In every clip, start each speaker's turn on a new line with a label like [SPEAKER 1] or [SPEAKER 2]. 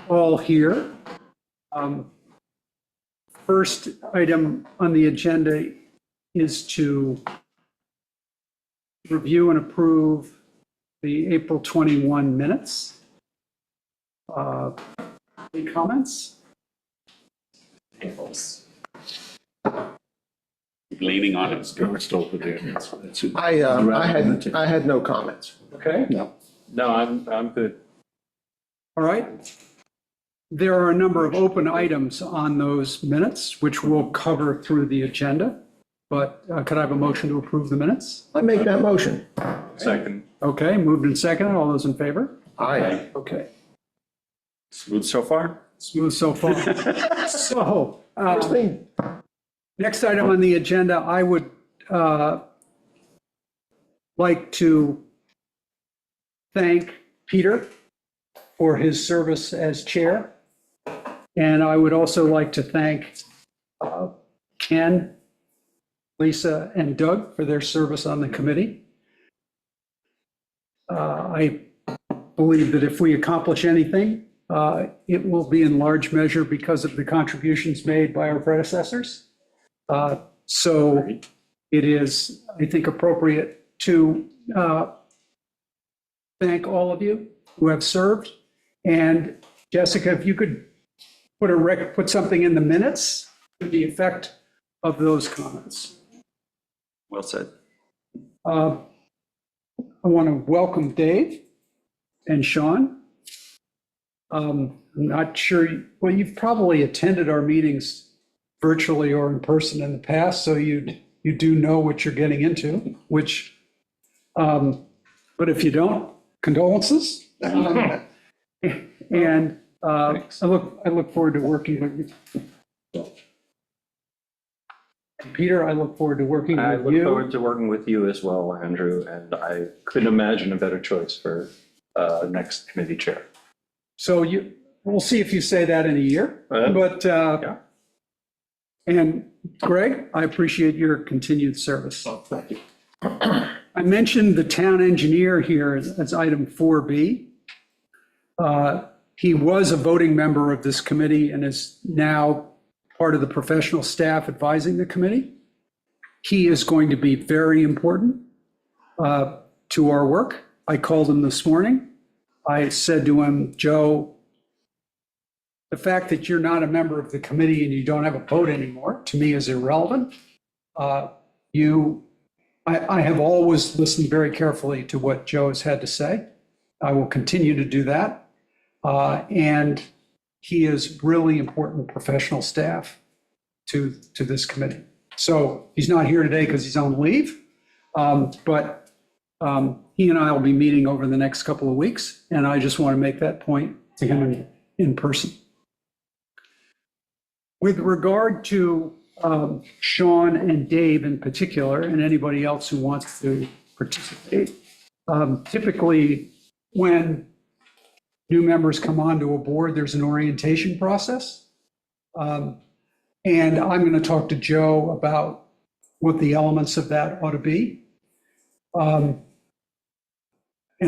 [SPEAKER 1] all here. First item on the agenda is to review and approve the April 21 minutes. Any comments?
[SPEAKER 2] Tables. Leaning on it.
[SPEAKER 3] I had no comments.
[SPEAKER 1] Okay,
[SPEAKER 4] No, I'm good.
[SPEAKER 1] all right. There are a number of open items on those minutes, which we'll cover through the agenda. But could I have a motion to approve the minutes?
[SPEAKER 3] I make that motion.
[SPEAKER 4] Second.
[SPEAKER 1] Okay, moved and seconded. All those in favor?
[SPEAKER 3] Aye.
[SPEAKER 1] Okay,
[SPEAKER 4] Smooth so far?
[SPEAKER 1] smooth so far. So,
[SPEAKER 3] First thing,
[SPEAKER 1] next item on the agenda, I would like to thank Peter for his service as chair. And I would also like to thank Ken, Lisa, and Doug for their service on the committee. I believe that if we accomplish anything, it will be in large measure because of the contributions made by our predecessors. So it is, I think, appropriate to thank all of you who have served. And Jessica, if you could put something in the minutes to the effect of those comments.
[SPEAKER 4] Well said.
[SPEAKER 1] I want to welcome Dave and Sean. I'm not sure, well, you've probably attended our meetings virtually or in person in the past, so you do know what you're getting into, which, but if you don't, condolences. And I look forward to working with you. Peter, I look forward to working
[SPEAKER 4] I
[SPEAKER 1] with
[SPEAKER 4] look
[SPEAKER 1] you.
[SPEAKER 4] forward to working with you as well, Andrew, and I couldn't imagine a better choice for next committee chair.
[SPEAKER 1] So we'll see if you say that in a year, but,
[SPEAKER 4] Yeah.
[SPEAKER 1] and Greg, I appreciate your continued service.
[SPEAKER 3] oh, thank you.
[SPEAKER 1] I mentioned the town engineer here as item 4B. He was a voting member of this committee and is now part of the professional staff advising the committee. He is going to be very important to our work. I called him this morning. I said to him, Joe, the fact that you're not a member of the committee and you don't have a vote anymore, to me is irrelevant. I have always listened very carefully to what Joe has had to say. I will continue to do that. And he is really important professional staff to this committee. So he's not here today because he's on leave, but he and I will be meeting over the next couple of weeks, and I just want to make that point to him in person. With regard to Sean and Dave in particular, and anybody else who wants to participate, typically when new members come onto a board, there's an orientation process. And I'm going to talk to Joe about what the elements of that ought to be. And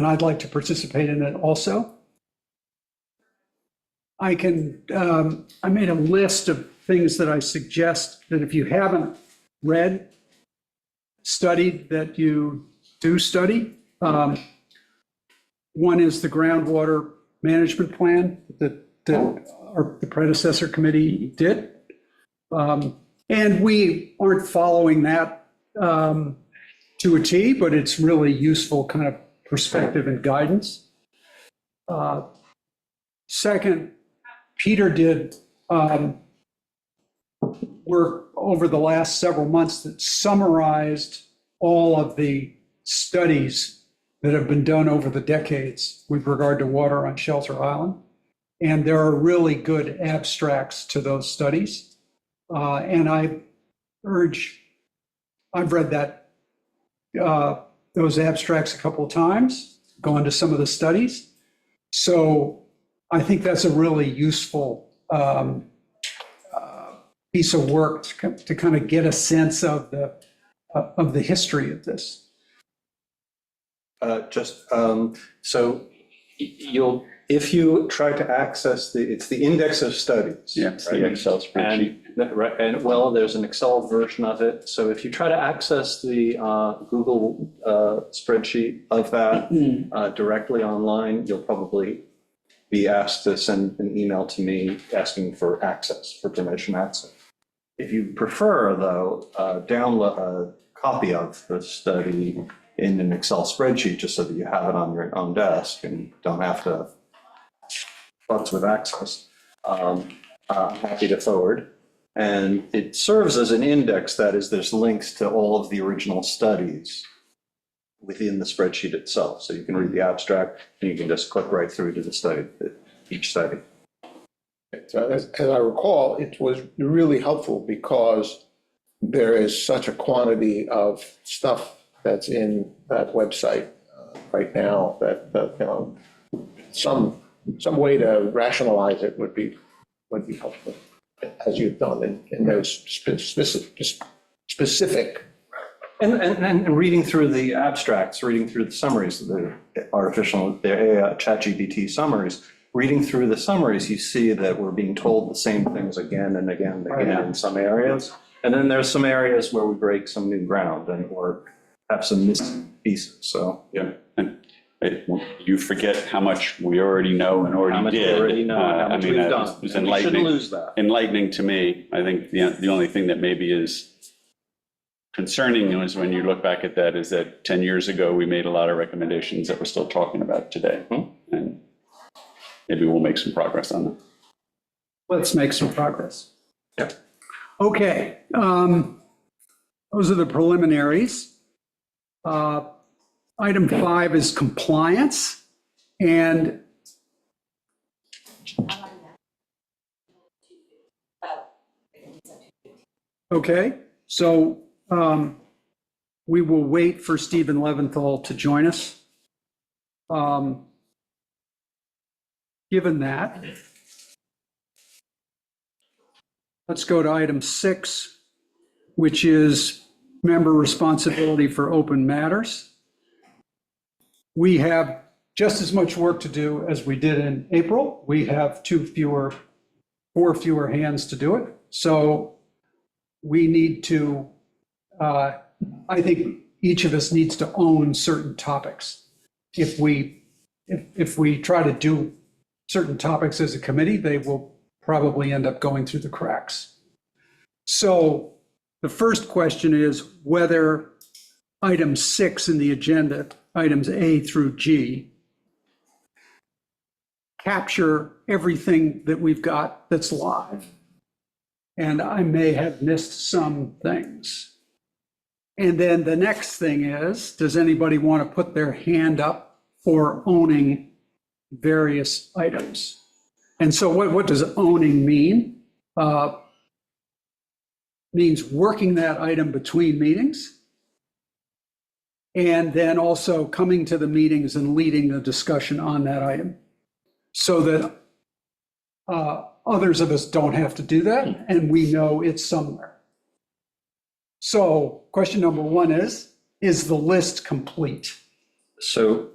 [SPEAKER 1] I'd like to participate in it also. I made a list of things that I suggest that if you haven't read, studied, that you do study. One is the groundwater management plan that the predecessor committee did. And we aren't following that to a T, but it's really useful kind of perspective and guidance. Second, Peter did work over the last several months that summarized all of the studies that have been done over the decades with regard to water on Shelter Island. And there are really good abstracts to those studies. And I've read those abstracts a couple of times, gone to some of the studies. So I think that's a really useful piece of work to kind of get a sense of the history of this.
[SPEAKER 4] So you'll If you try to access it's the index of studies.
[SPEAKER 2] Yeah, it's the
[SPEAKER 4] right?
[SPEAKER 2] Excel spreadsheet.
[SPEAKER 4] Right, and well, there's an Excel version of it. So if you try to access the Google spreadsheet of that directly online, you'll probably be asked to send an email to me asking for access, for permission access. If you prefer, though, download a copy of the study in an Excel spreadsheet, just so that you have it on your own desk and don't have to fuss with access. I'm happy to forward. And it serves as an index, that is, there's links to all of the original studies within the spreadsheet itself. So you can read the abstract and you can just click right through to the study, each study.
[SPEAKER 3] So as I recall, it was really helpful because there is such a quantity of stuff that's in that website right now that, you know, some way to rationalize it would be helpful, as you've done in those specific.
[SPEAKER 4] And reading through the abstracts, reading through the summaries, the ChatGPT summaries, reading through the summaries, you see that we're being told the same things again and again and again in some areas. And then there's some areas where we break some new ground or have some missing pieces, so.
[SPEAKER 2] Yeah, and you forget how much we already know and
[SPEAKER 4] How
[SPEAKER 2] already
[SPEAKER 4] much we
[SPEAKER 2] did.
[SPEAKER 4] already know, and how much we've done.
[SPEAKER 2] It was
[SPEAKER 4] And we shouldn't
[SPEAKER 2] enlightening,
[SPEAKER 4] lose that.
[SPEAKER 2] enlightening to me. I think the only thing that maybe is concerning is when you look back at that is that 10 years ago, we made a lot of recommendations that we're still talking about today. And maybe we'll make some progress on that.
[SPEAKER 1] Let's make some progress.
[SPEAKER 4] Yep.
[SPEAKER 1] Okay, those are the preliminaries. Item 5 is compliance, and okay, so we will wait for Stephen Leventhal to join us. Given that, let's go to item 6, which is member responsibility for open matters. We have just as much work to do as we did in April. We have 4 fewer hands to do it. So we need to, I think each of us needs to own certain topics. If we try to do certain topics as a committee, they will probably end up going through the cracks. So the first question is whether item 6 in the agenda, items A through G, capture everything that we've got that's live. And I may have missed some things. And then the next thing is, does anybody want to put their hand up for owning various items? And so what does owning mean? Means working that item between meetings, and then also coming to the meetings and leading the discussion on that item, so that others of us don't have to do that, and we know it's somewhere. So question number 1 is the list complete?
[SPEAKER 4] So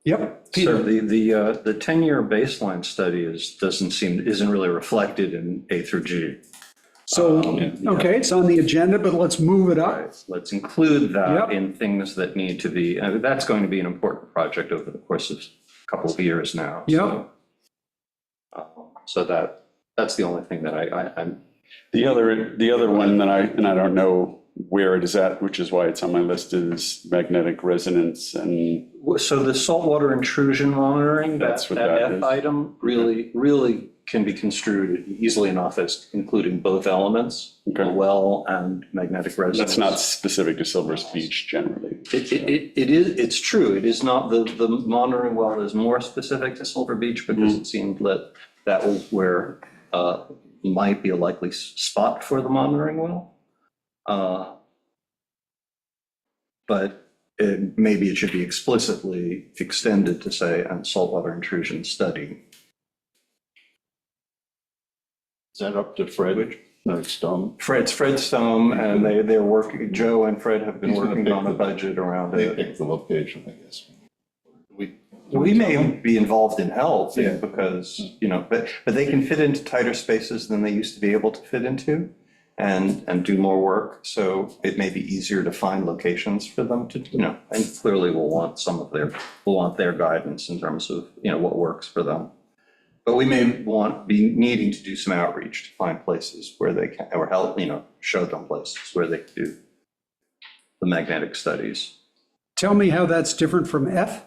[SPEAKER 1] Yep.
[SPEAKER 4] So
[SPEAKER 1] Peter.
[SPEAKER 4] the 10-year baseline study isn't really reflected in A through G.
[SPEAKER 1] So, okay, it's on the agenda, but let's move it up.
[SPEAKER 4] Let's include that
[SPEAKER 1] Yep.
[SPEAKER 4] in things that need to be, that's going to be an important project over the course of a couple of years now.
[SPEAKER 1] Yep.
[SPEAKER 4] So that's the only thing that I'm.
[SPEAKER 2] The other one that I don't know where it is at, which is why it's on my list, is magnetic resonance. And
[SPEAKER 4] So the saltwater intrusion monitoring,
[SPEAKER 2] That's what
[SPEAKER 4] that
[SPEAKER 2] that
[SPEAKER 4] F
[SPEAKER 2] is.
[SPEAKER 4] item really can be construed easily enough as including both elements,
[SPEAKER 2] Okay.
[SPEAKER 4] the well and magnetic resonance.
[SPEAKER 2] that's not specific to Silver's Beach generally.
[SPEAKER 4] It's true. It is not, the monitoring well is more specific to Silver Beach because it seemed that was where might be a likely spot for the monitoring well. But maybe it should be explicitly extended to say, and saltwater intrusion study.
[SPEAKER 5] Is that up to Fred Stone?
[SPEAKER 4] Fred Stone, and they're working, Joe and Fred have been
[SPEAKER 5] He's gonna
[SPEAKER 4] working
[SPEAKER 5] pick
[SPEAKER 4] on a
[SPEAKER 5] the-
[SPEAKER 4] budget around
[SPEAKER 5] They
[SPEAKER 4] it.
[SPEAKER 5] picked the location, I guess.
[SPEAKER 4] We may be involved in health because, but they can fit into tighter spaces than they used to be able to fit into and do more work. So it may be easier to find locations for them to, and clearly we'll want their guidance in terms of, what works for them. But we may be needing to do some outreach to find places where they can, or help, show them places where they can do the magnetic studies.
[SPEAKER 1] Tell me how that's different from F?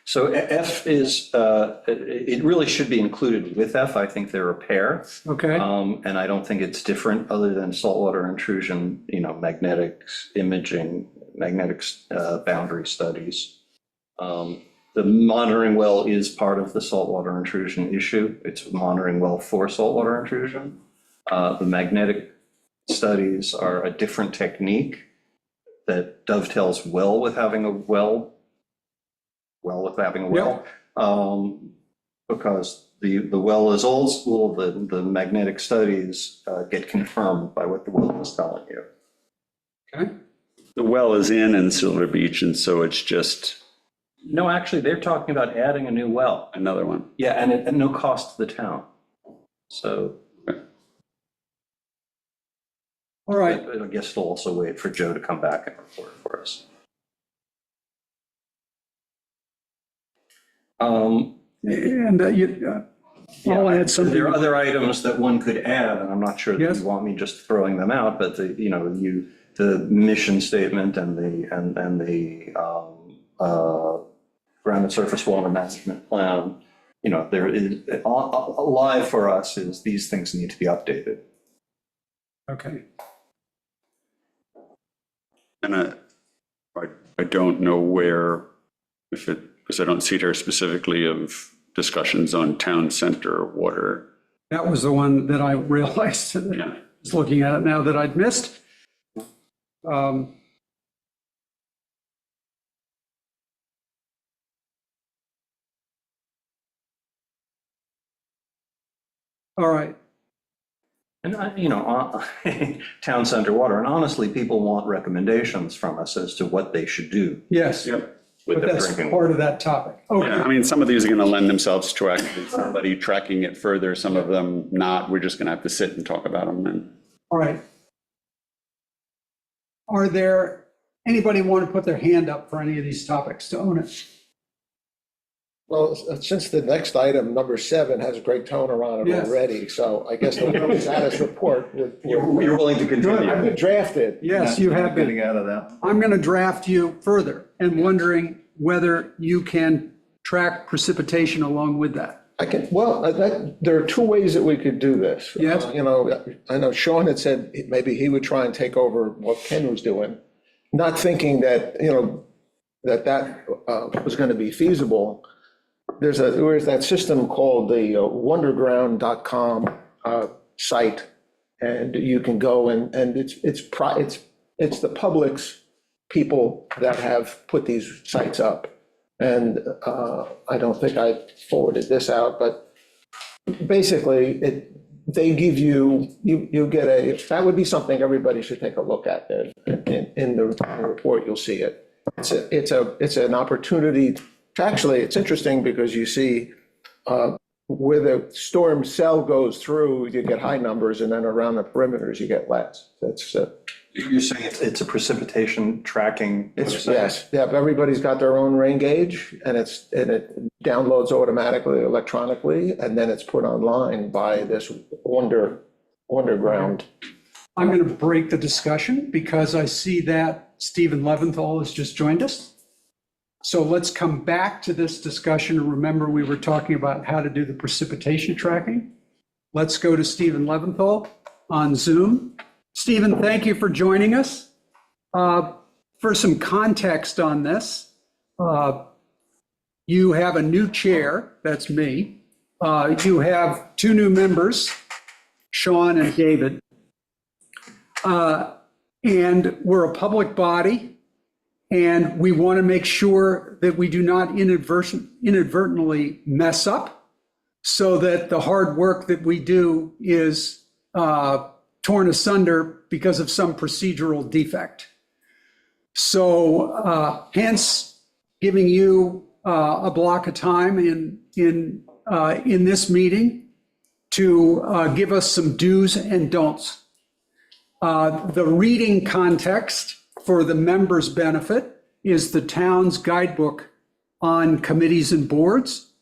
[SPEAKER 4] So F is, it really should be included with F. I think they're a pair.
[SPEAKER 1] Okay,
[SPEAKER 4] And I don't think it's different other than saltwater intrusion, magnetics, imaging, magnetics boundary studies. The monitoring well is part of the saltwater intrusion issue. It's a monitoring well for saltwater intrusion. The magnetic studies are a different technique that dovetails well with having a well. Because the well is old school, the magnetic studies get confirmed by what the well is telling you.
[SPEAKER 1] okay.
[SPEAKER 2] The well is in Silver Beach, and so it's just
[SPEAKER 4] No, actually, they're talking about adding a new well.
[SPEAKER 2] another one.
[SPEAKER 4] Yeah, and at no cost to the town. So
[SPEAKER 1] All right,
[SPEAKER 4] I guess we'll also wait for Joe to come back and report for us.
[SPEAKER 1] and I'll add something.
[SPEAKER 4] There are other items that one could add, and I'm not sure that
[SPEAKER 1] Yes.
[SPEAKER 4] you want me just throwing them out, but the mission statement and the ground and surface water management plan, there is, alive for us is these things need to be updated.
[SPEAKER 1] Okay,
[SPEAKER 2] And I don't know where, because I don't see it here specifically of discussions on town center water.
[SPEAKER 1] that was the one that I realized, that
[SPEAKER 2] Yeah.
[SPEAKER 1] I was looking at it now, that I'd missed. All right,
[SPEAKER 4] And, town center water, and honestly, people want recommendations from us as to what they should do
[SPEAKER 1] yes,
[SPEAKER 2] Yep.
[SPEAKER 4] with
[SPEAKER 1] but
[SPEAKER 4] their
[SPEAKER 1] that's
[SPEAKER 4] drinking
[SPEAKER 1] part
[SPEAKER 4] water.
[SPEAKER 1] of that topic.
[SPEAKER 2] Yeah,
[SPEAKER 1] Okay,
[SPEAKER 2] I mean, some of these are going to lend themselves to actually somebody tracking it further, some of them not. We're just going to have to sit and talk about them. And
[SPEAKER 1] all right. Are there, anybody want to put their hand up for any of these topics to own it?
[SPEAKER 3] Well, since the next item, number 7, has a great tone around it
[SPEAKER 1] Yes.
[SPEAKER 3] already, so I guess the status report would.
[SPEAKER 4] You're willing to
[SPEAKER 3] I've
[SPEAKER 4] continue?
[SPEAKER 3] been drafted.
[SPEAKER 1] Yes, you have been.
[SPEAKER 5] Getting out of that.
[SPEAKER 1] I'm going to draft you further and wondering whether you can track precipitation along with that.
[SPEAKER 3] I can, well, there are 2 ways that we could do this.
[SPEAKER 1] Yes.
[SPEAKER 3] I know Sean had said maybe he would try and take over what Ken was doing, not thinking that, that was going to be feasible. There's that system called the wonderground.com site, and you can go and it's the public's people that have put these sites up. And I don't think I forwarded this out, but basically they give you get that would be something everybody should take a look at. In the report, you'll see it. It's an opportunity. Actually, it's interesting because you see where the storm cell goes through, you get high numbers, and then around the perimeters, you get less. That's
[SPEAKER 4] You're saying it's a precipitation tracking? website?
[SPEAKER 3] yes, yeah. Everybody's got their own rain gauge, and it downloads automatically, electronically, and then it's put online by this Wonderground.
[SPEAKER 1] I'm going to break the discussion because I see that Stephen Leventhal has just joined us. So let's come back to this discussion. Remember, we were talking about how to do the precipitation tracking. Let's go to Stephen Leventhal on Zoom. Stephen, thank you for joining us. For some context on this, you have a new chair, that's me. You have 2 new members, Sean and David. And we're a public body. And we want to make sure that we do not inadvertently mess up so that the hard work that we do is torn asunder because of some procedural defect. So hence giving you a block of time in this meeting to give us some do's and don'ts. The reading context for the members' benefit is the town's guidebook on committees and boards,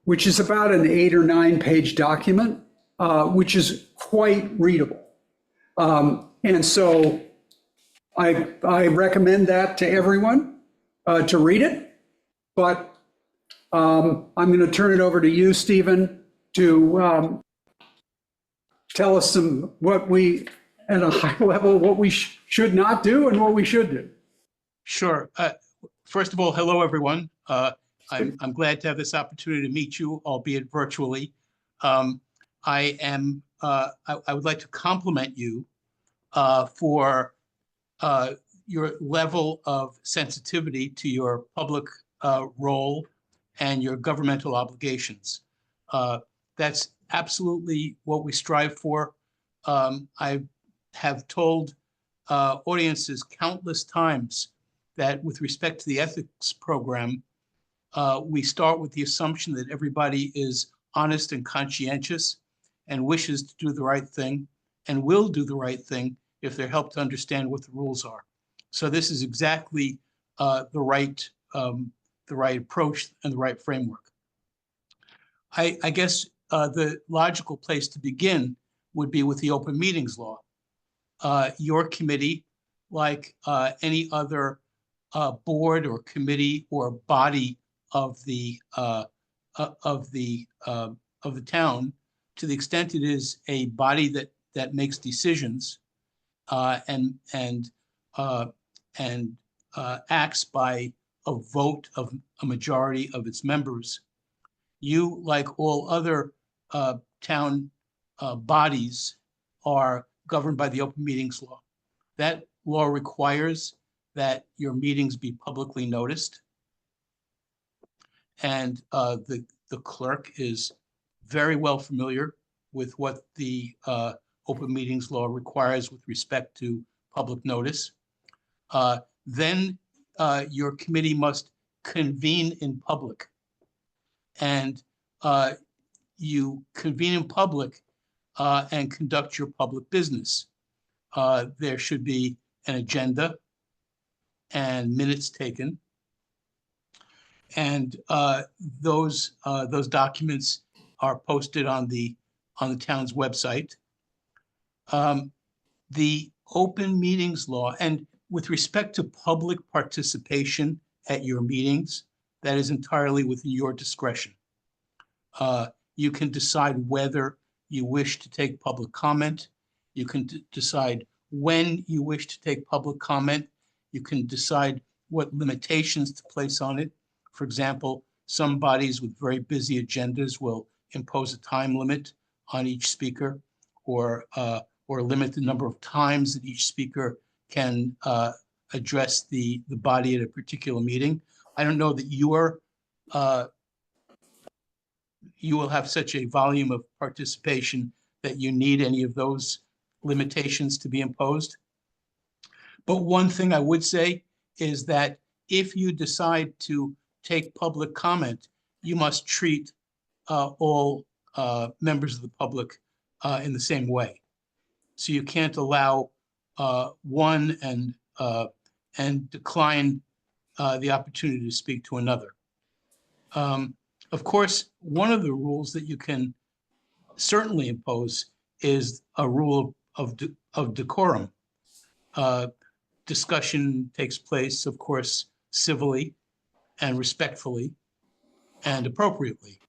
[SPEAKER 1] which is about an 8 or 9 page document, which is quite readable. And so I recommend that to everyone to read it. But I'm going to turn it over to you, Stephen, to tell us what we, at a high level, what we should not do and what we should do.
[SPEAKER 6] Sure. First of all, hello, everyone. I'm glad to have this opportunity to meet you, albeit virtually. I would like to compliment you for your level of sensitivity to your public role and your governmental obligations. That's absolutely what we strive for. I have told audiences countless times that with respect to the ethics program, we start with the assumption that everybody is honest and conscientious and wishes to do the right thing and will do the right thing if they're helped to understand what the rules are. So this is exactly the right approach and the right framework. I guess the logical place to begin would be with the open meetings law. Your committee, like any other board or committee or body of the town, to the extent it is a body that makes decisions and acts by a vote of a majority of its members, you, like all other town bodies, are governed by the open meetings law. That law requires that your meetings be publicly noticed. And the clerk is very well familiar with what the open meetings law requires with respect to public notice. Then your committee must convene in public. And you convene in public and conduct your public business. There should be an agenda and minutes taken. And those documents are posted on the town's website. The open meetings law, and with respect to public participation at your meetings, that is entirely within your discretion. You can decide whether you wish to take public comment. You can decide when you wish to take public comment. You can decide what limitations to place on it. For example, some bodies with very busy agendas will impose a time limit on each speaker, or limit the number of times that each speaker can address the body at a particular meeting. I don't know that you will have such a volume of participation that you need any of those limitations to be imposed. But one thing I would say is that if you decide to take public comment, you must treat all members of the public in the same way. So you can't allow one and decline the opportunity to speak to another. Of course, one of the rules that you can certainly impose is a rule of decorum. Discussion takes place, of course, civilly and respectfully and appropriately.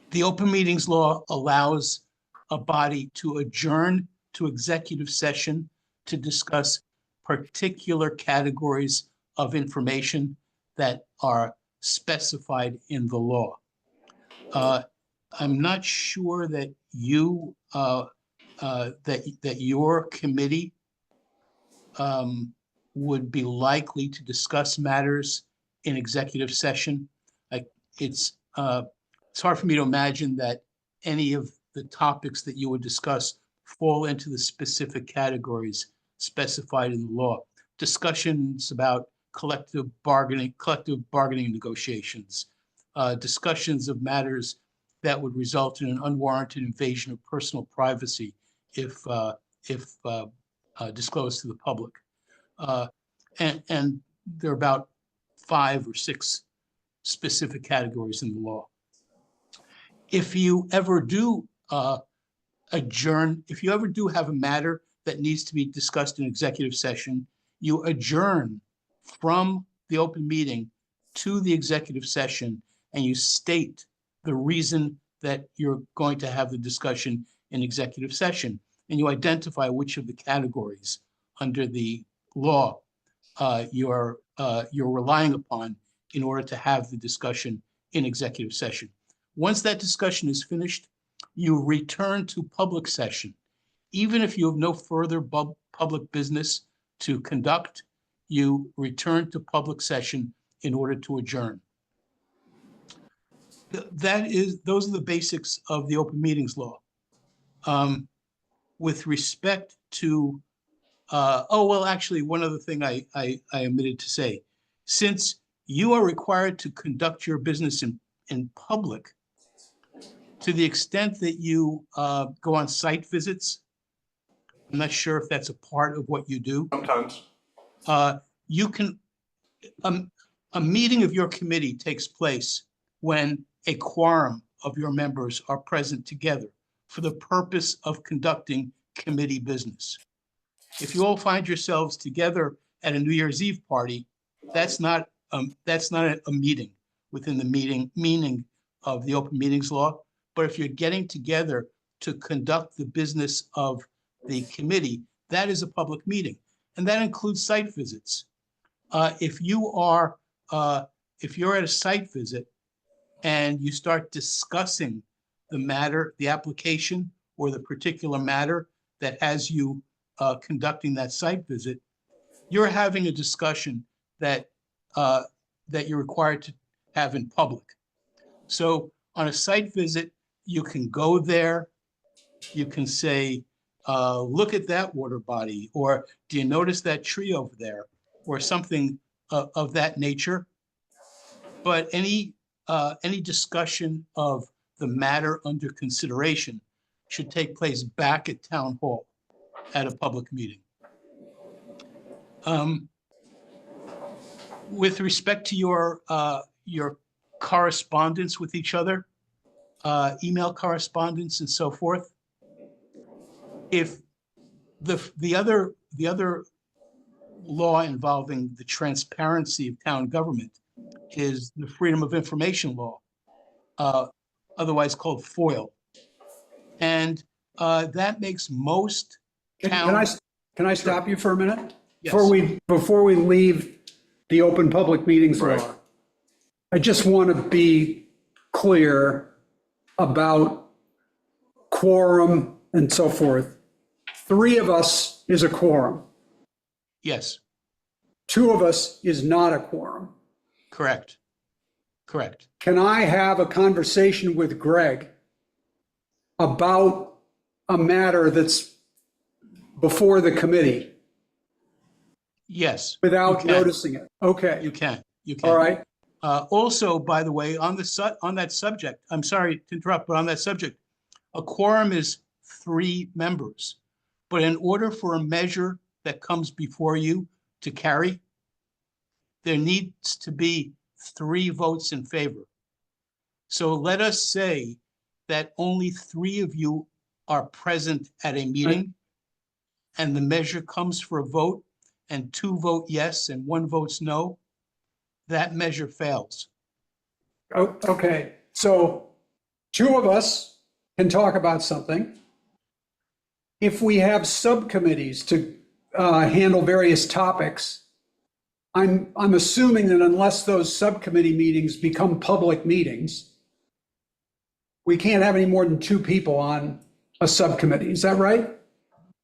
[SPEAKER 6] The open meetings law allows a body to adjourn to executive session to discuss particular categories of information that are specified in the law. I'm not sure that you that your committee would be likely to discuss matters in executive session. It's hard for me to imagine that any of the topics that you would discuss fall into the specific categories specified in the law. Discussions about collective bargaining negotiations, discussions of matters that would result in an unwarranted invasion of personal privacy if disclosed to the public. And there are about 5 or 6 specific categories in the law. If you ever do adjourn, if you ever do have a matter that needs to be discussed in executive session, you adjourn from the open meeting to the executive session, and you state the reason that you're going to have the discussion in executive session, and you identify which of the categories under the law you're relying upon in order to have the discussion in executive session. Once that discussion is finished, you return to public session. Even if you have no further public business to conduct, you return to public session in order to adjourn. Those are the basics of the open meetings law. With respect to, actually, one other thing I omitted to say. Since you are required to conduct your business in public, to the extent that you go on site visits, I'm not sure if that's a part of what you do.
[SPEAKER 4] Sometimes.
[SPEAKER 6] You can, a meeting of your committee takes place when a quorum of your members are present together for the purpose of conducting committee business. If you all find yourselves together at a New Year's Eve party, that's not a meeting within the meaning of the open meetings law. But if you're getting together to conduct the business of the committee, that is a public meeting, and that includes site visits. If you're at a site visit and you start discussing the matter, the application, or the particular matter that has you conducting that site visit, you're having a discussion that you're required to have in public. So on a site visit, you can go there, you can say, look at that water body, or do you notice that tree over there, or something of that nature. But any discussion of the matter under consideration should take place back at Town Hall at a public meeting. With respect to your correspondence with each other, email correspondence and so forth, if the other law involving the transparency of town government is the Freedom of Information Law, otherwise called FOIL. And that makes most towns.
[SPEAKER 1] Can I stop you for a minute?
[SPEAKER 6] Yes.
[SPEAKER 1] Before we leave the open public meetings law, I just want to be clear about quorum and so forth. 3 of us is a quorum.
[SPEAKER 6] Yes,
[SPEAKER 1] 2 of us is not a quorum.
[SPEAKER 6] correct. Correct.
[SPEAKER 1] Can I have a conversation with Greg about a matter that's before the committee
[SPEAKER 6] Yes.
[SPEAKER 1] without
[SPEAKER 6] you can.
[SPEAKER 1] noticing it? Okay,
[SPEAKER 6] You can. You can.
[SPEAKER 1] all right.
[SPEAKER 6] Also, by the way, on that subject, I'm sorry to interrupt, but on that subject, a quorum is 3 members. But in order for a measure that comes before you to carry, there needs to be 3 votes in favor. So let us say that only 3 of you are present at a meeting, and the measure comes for a vote, and 2 vote yes and 1 votes no. That measure fails.
[SPEAKER 1] Oh, okay, so 2 of us can talk about something. If we have subcommittees to handle various topics, I'm assuming that unless those subcommittee meetings become public meetings, we can't have any more than 2 people on a subcommittee. Is that right?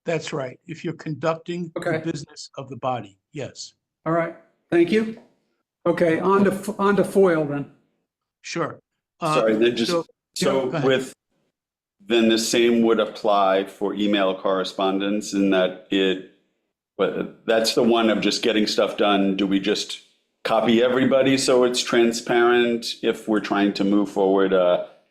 [SPEAKER 6] That's right. If you're conducting the
[SPEAKER 1] Okay.
[SPEAKER 6] business of the body, yes,
[SPEAKER 1] All right, thank you. Okay, on to FOIL then.
[SPEAKER 6] sure.
[SPEAKER 2] Sorry, then
[SPEAKER 6] so-
[SPEAKER 2] so
[SPEAKER 6] go ahead.
[SPEAKER 2] then the same would apply for email correspondence in that it But that's the one of just getting stuff done. Do we just copy everybody so it's transparent if we're trying to move forward,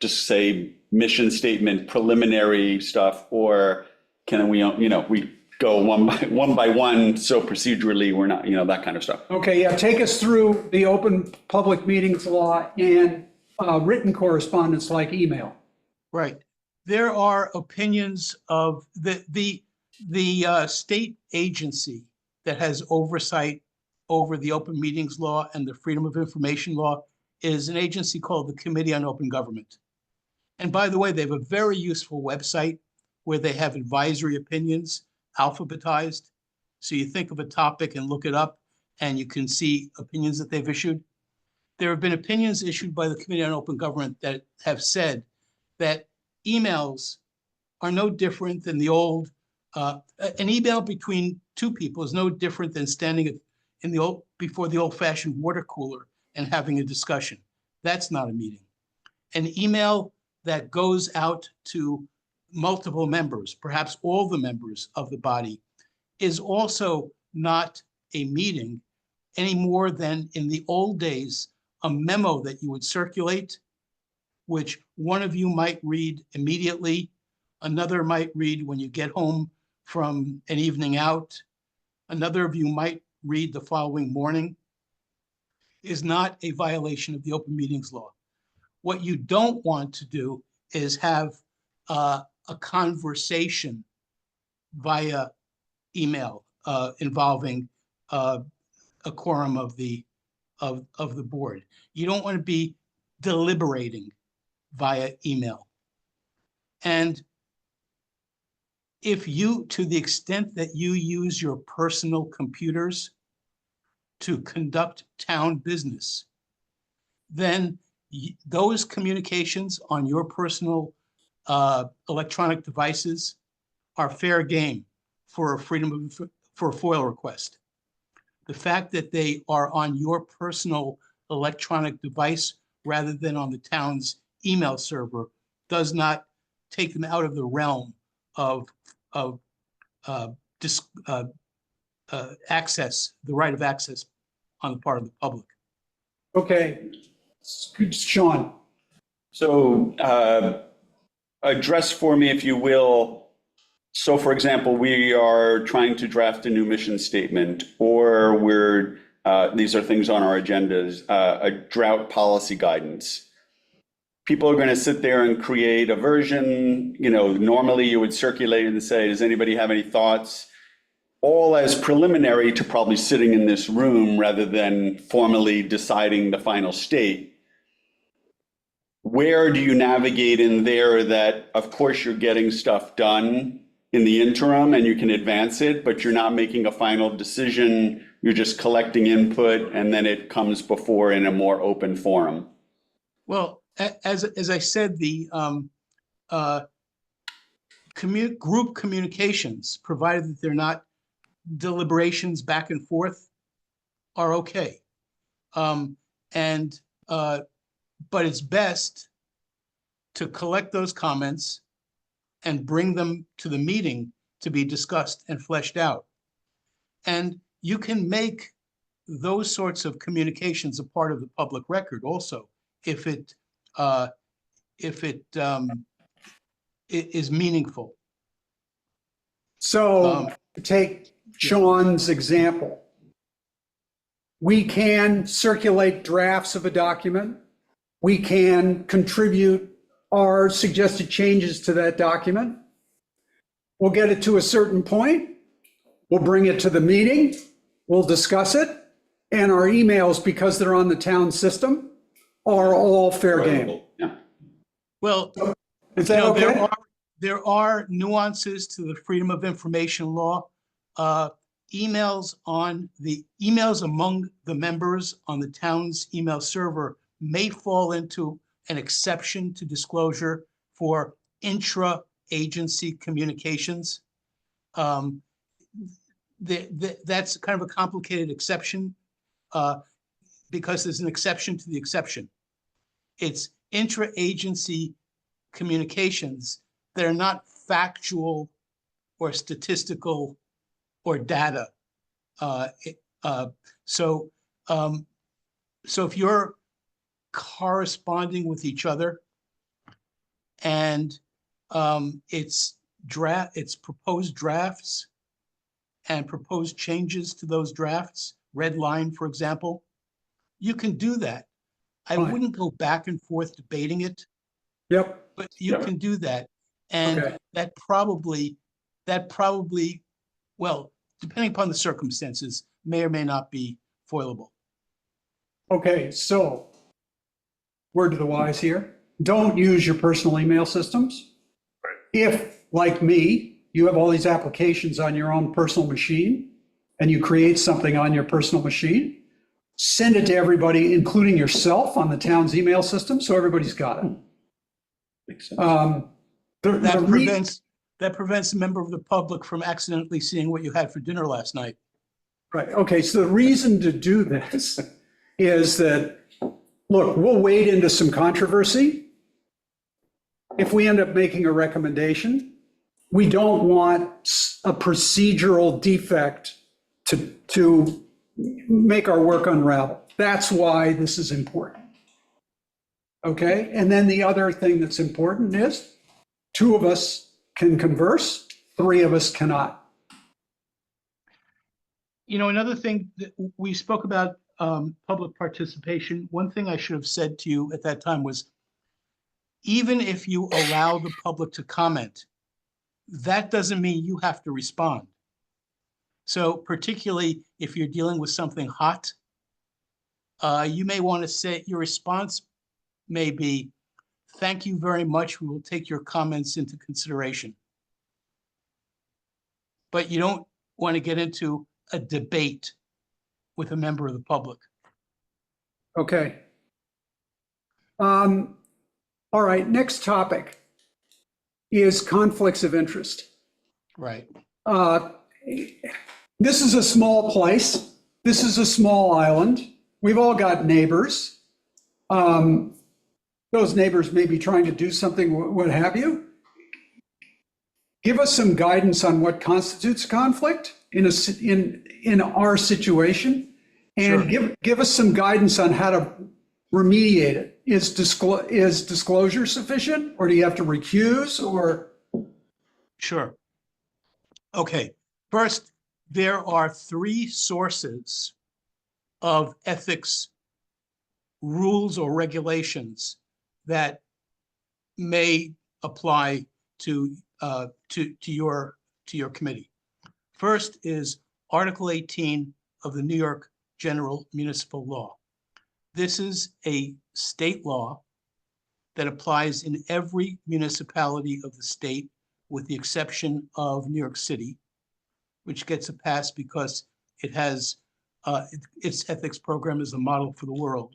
[SPEAKER 2] just say mission statement, preliminary stuff, or can we, we go one by one, so procedurally we're not, that kind of stuff.
[SPEAKER 1] Okay, yeah, take us through the open public meetings law and written correspondence like email.
[SPEAKER 6] Right. There are opinions of the state agency that has oversight over the open meetings law and the freedom of information law is an agency called the Committee on Open Government. And by the way, they have a very useful website where they have advisory opinions alphabetized. So you think of a topic and look it up and you can see opinions that they've issued. There have been opinions issued by the Committee on Open Government that have said that emails are no different than the old, an email between two people is no different than standing before the old-fashioned water cooler and having a discussion. That's not a meeting. An email that goes out to multiple members, perhaps all the members of the body, is also not a meeting any more than in the old days, a memo that you would circulate, which one of you might read immediately, another might read when you get home from an evening out, another of you might read the following morning, is not a violation of the open meetings law. What you don't want to do is have a conversation via email involving a quorum of the board. You don't want to be deliberating via email. And if you, to the extent that you use your personal computers to conduct town business, then those communications on your personal electronic devices are fair game for a for a FOIL request. The fact that they are on your personal electronic device rather than on the town's email server does not take them out of the realm of access, the right of access on the part of the public.
[SPEAKER 1] Okay, Sean.
[SPEAKER 2] So address for me, if you will. So for example, we are trying to draft a new mission statement, or these are things on our agendas, a drought policy guidance. People are going to sit there and create a version, normally you would circulate and say, does anybody have any thoughts? All as preliminary to probably sitting in this room rather than formally deciding the final state. Where do you navigate in there that, of course, you're getting stuff done in the interim and you can advance it, but you're not making a final decision, you're just collecting input and then it comes before in a more open forum?
[SPEAKER 6] Well, as I said, the group communications, provided that they're not deliberations back and forth, are okay. But it's best to collect those comments and bring them to the meeting to be discussed and fleshed out. And you can make those sorts of communications a part of the public record also, if it is meaningful.
[SPEAKER 1] So take Sean's example. We can circulate drafts of a document. We can contribute our suggested changes to that document. We'll get it to a certain point. We'll bring it to the meeting. We'll discuss it. And our emails, because they're on the town system, are all fair game.
[SPEAKER 2] Yeah.
[SPEAKER 6] Well,
[SPEAKER 1] Is that okay?
[SPEAKER 6] there are nuances to the freedom of information law. Emails among the members on the town's email server may fall into an exception to disclosure for intra-agency communications. That's kind of a complicated exception because there's an exception to the exception. It's intra-agency communications that are not factual or statistical or data So, so if you're corresponding with each other and it's proposed drafts and proposed changes to those drafts, red line, for example, you can do that. I
[SPEAKER 1] Fine.
[SPEAKER 6] wouldn't go back and forth debating it,
[SPEAKER 1] Yep,
[SPEAKER 6] but you can do that. And
[SPEAKER 1] Okay.
[SPEAKER 6] that probably, well, depending upon the circumstances, may or may not be foilable.
[SPEAKER 1] okay, so word to the wise here, don't use your personal email systems. If, like me, you have all these applications on your own personal machine and you create something on your personal machine, send it to everybody, including yourself, on the town's email system, so everybody's got it.
[SPEAKER 5] Makes sense.
[SPEAKER 6] That prevents a member of the public from accidentally seeing what you had for dinner last night.
[SPEAKER 1] Right, okay, so the reason to do this is that, look, we'll wade into some controversy. If we end up making a recommendation, we don't want a procedural defect to make our work unravel. That's why this is important. Okay, and then the other thing that's important is 2 of us can converse, 3 of us cannot.
[SPEAKER 6] You know, another thing that we spoke about, public participation. One thing I should have said to you at that time was, even if you allow the public to comment, that doesn't mean you have to respond. So particularly if you're dealing with something hot, you may want to say, your response may be, thank you very much, we will take your comments into consideration. But you don't want to get into a debate with a member of the public.
[SPEAKER 1] Okay. All right, next topic is conflicts of interest.
[SPEAKER 6] Right.
[SPEAKER 1] This is a small place. This is a small island. We've all got neighbors. Those neighbors may be trying to do something, what have you. Give us some guidance on what constitutes conflict in our situation, and give us some guidance on how to remediate it. Is disclosure sufficient, or do you have to recuse, or?
[SPEAKER 6] Sure. Okay. First, there are 3 sources of ethics rules or regulations that may apply to your committee. First is Article 18 of the New York General Municipal Law. This is a state law that applies in every municipality of the state, with the exception of New York City, which gets a pass because it has its ethics program is a model for the world.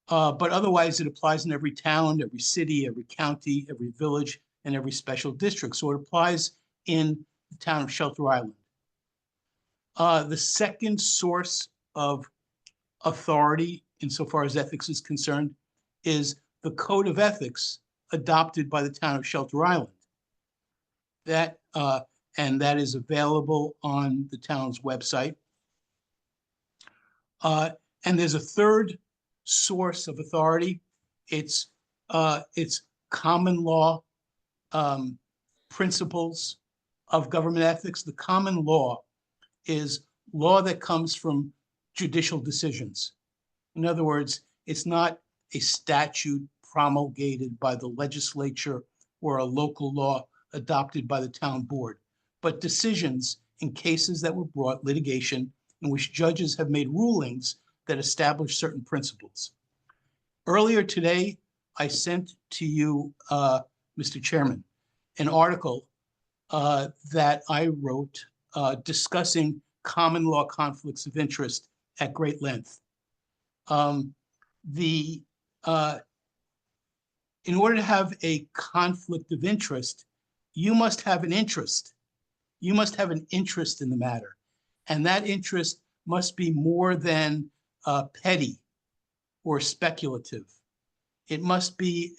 [SPEAKER 6] But otherwise, it applies in every town, every city, every county, every village, and every special district. So it applies in the town of Shelter Island. The second source of authority, insofar as ethics is concerned, is the Code of Ethics adopted by the town of Shelter Island. And that is available on the town's website. And there's a third source of authority. It's common law principles of government ethics. The common law is law that comes from judicial decisions. In other words, it's not a statute promulgated by the legislature or a local law adopted by the town board, but decisions in cases that were brought, litigation, in which judges have made rulings that establish certain principles. Earlier today, I sent to you, Mr. Chairman, an article that I wrote discussing common law conflicts of interest at great length. In order to have a conflict of interest, you must have an interest. You must have an interest in the matter. And that interest must be more than petty or speculative. It must be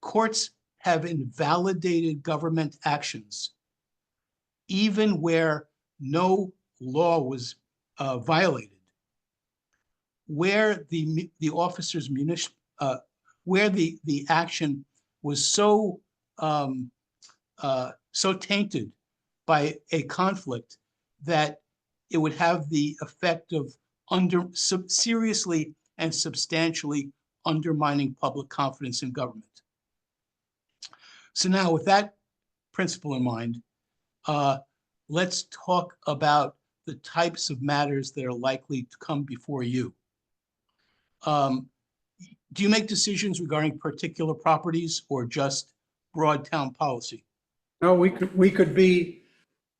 [SPEAKER 6] courts have invalidated government actions even where no law was violated, where the officers where the action was so so tainted by a conflict that it would have the effect of seriously and substantially undermining public confidence in government. So now, with that principle in mind, let's talk about the types of matters that are likely to come before you. Do you make decisions regarding particular properties or just broad town policy?
[SPEAKER 1] No, we could be,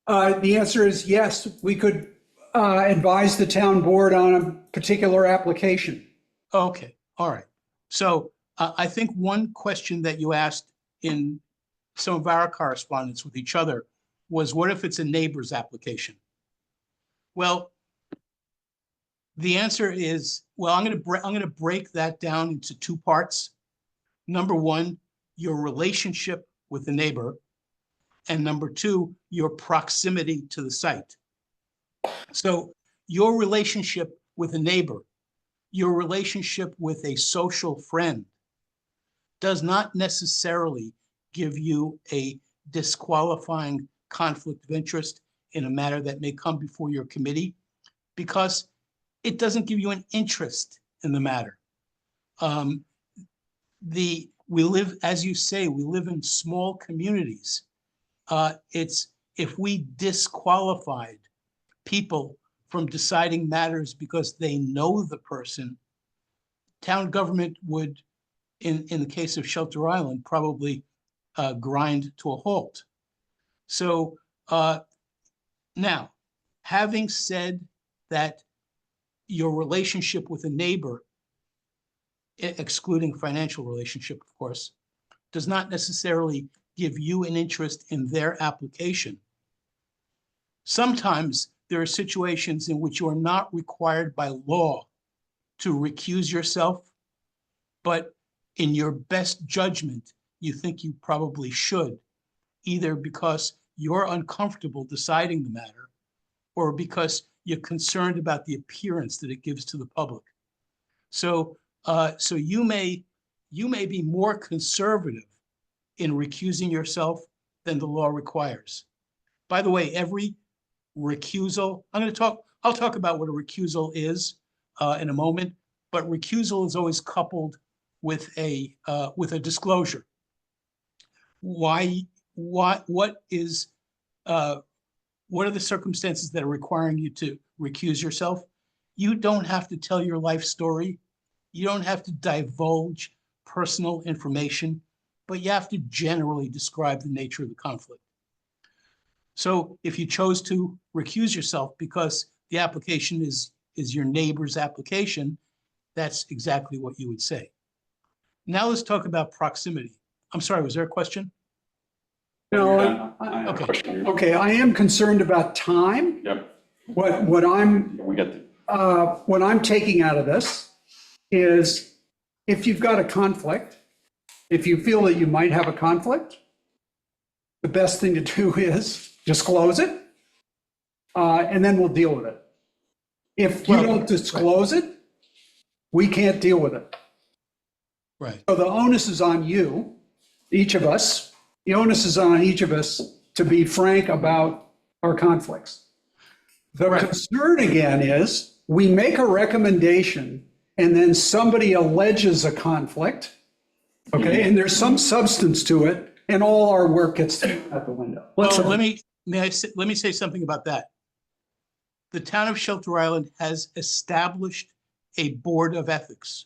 [SPEAKER 1] the answer is yes, we could advise the town board on a particular application.
[SPEAKER 6] Okay, all right. So I think one question that you asked in some of our correspondence with each other was, what if it's a neighbor's application? Well, the answer is, well, I'm going to break that down into two parts. Number one, your relationship with the neighbor, and number two, your proximity to the site. So your relationship with a neighbor, your relationship with a social friend does not necessarily give you a disqualifying conflict of interest in a matter that may come before your committee, because it doesn't give you an interest in the matter. We live, as you say, we live in small communities. If we disqualified people from deciding matters because they know the person, town government would, in the case of Shelter Island, probably grind to a halt. So now, having said that, your relationship with a neighbor, excluding financial relationship, of course, does not necessarily give you an interest in their application. Sometimes there are situations in which you are not required by law to recuse yourself, but in your best judgment, you think you probably should, either because you're uncomfortable deciding the matter or because you're concerned about the appearance that it gives to the public. So, so you may be more conservative in recusing yourself than the law requires. By the way, every recusal, I'll talk about what a recusal is in a moment, but recusal is always coupled with a disclosure. What are the circumstances that are requiring you to recuse yourself? You don't have to tell your life story. You don't have to divulge personal information, but you have to generally describe the nature of the conflict. So if you chose to recuse yourself because the application is your neighbor's application, that's exactly what you would say. Now let's talk about proximity. I'm sorry, was there a question?
[SPEAKER 1] No,
[SPEAKER 2] I have a
[SPEAKER 6] Okay.
[SPEAKER 2] question.
[SPEAKER 1] okay, I am concerned about time.
[SPEAKER 2] Yep,
[SPEAKER 1] What I'm taking out of this is, if you've got a conflict, if you feel that you might have a conflict, the best thing to do is disclose it, and then we'll deal with it. If you don't disclose it, we can't deal with it.
[SPEAKER 6] Right.
[SPEAKER 1] So the onus is on you, each of us. The onus is on each of us to be frank about our conflicts. The
[SPEAKER 6] Right.
[SPEAKER 1] concern again is, we make a recommendation and then somebody alleges a conflict, okay, and there's some substance to it, and all our work gets thrown out the window.
[SPEAKER 6] Well, let me say something about that. The town of Shelter Island has established a board of ethics.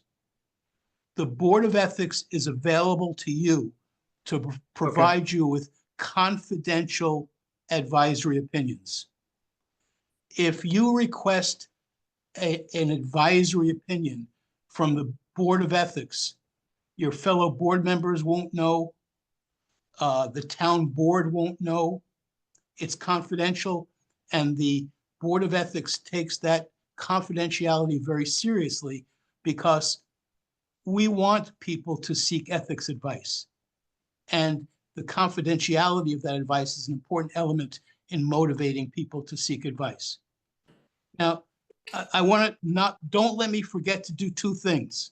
[SPEAKER 6] The board of ethics is available to you to provide you with confidential advisory opinions. If you request an advisory opinion from the board of ethics, your fellow board members won't know, the town board won't know. It's confidential, and the Board of Ethics takes that confidentiality very seriously, because we want people to seek ethics advice. And the confidentiality of that advice is an important element in motivating people to seek advice. Now, I want to don't let me forget to do two things.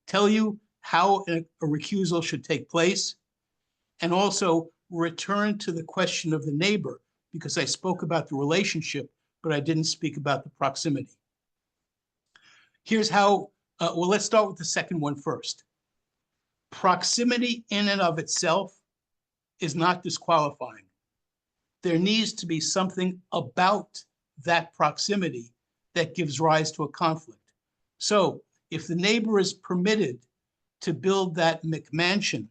[SPEAKER 6] Tell you how a recusal should take place, and also return to the question of the neighbor, because I spoke about the relationship, but I didn't speak about the proximity. Here's how, well, let's start with the second one first. Proximity in and of itself is not disqualifying. There needs to be something about that proximity that gives rise to a conflict. So if the neighbor is permitted to build that McMansion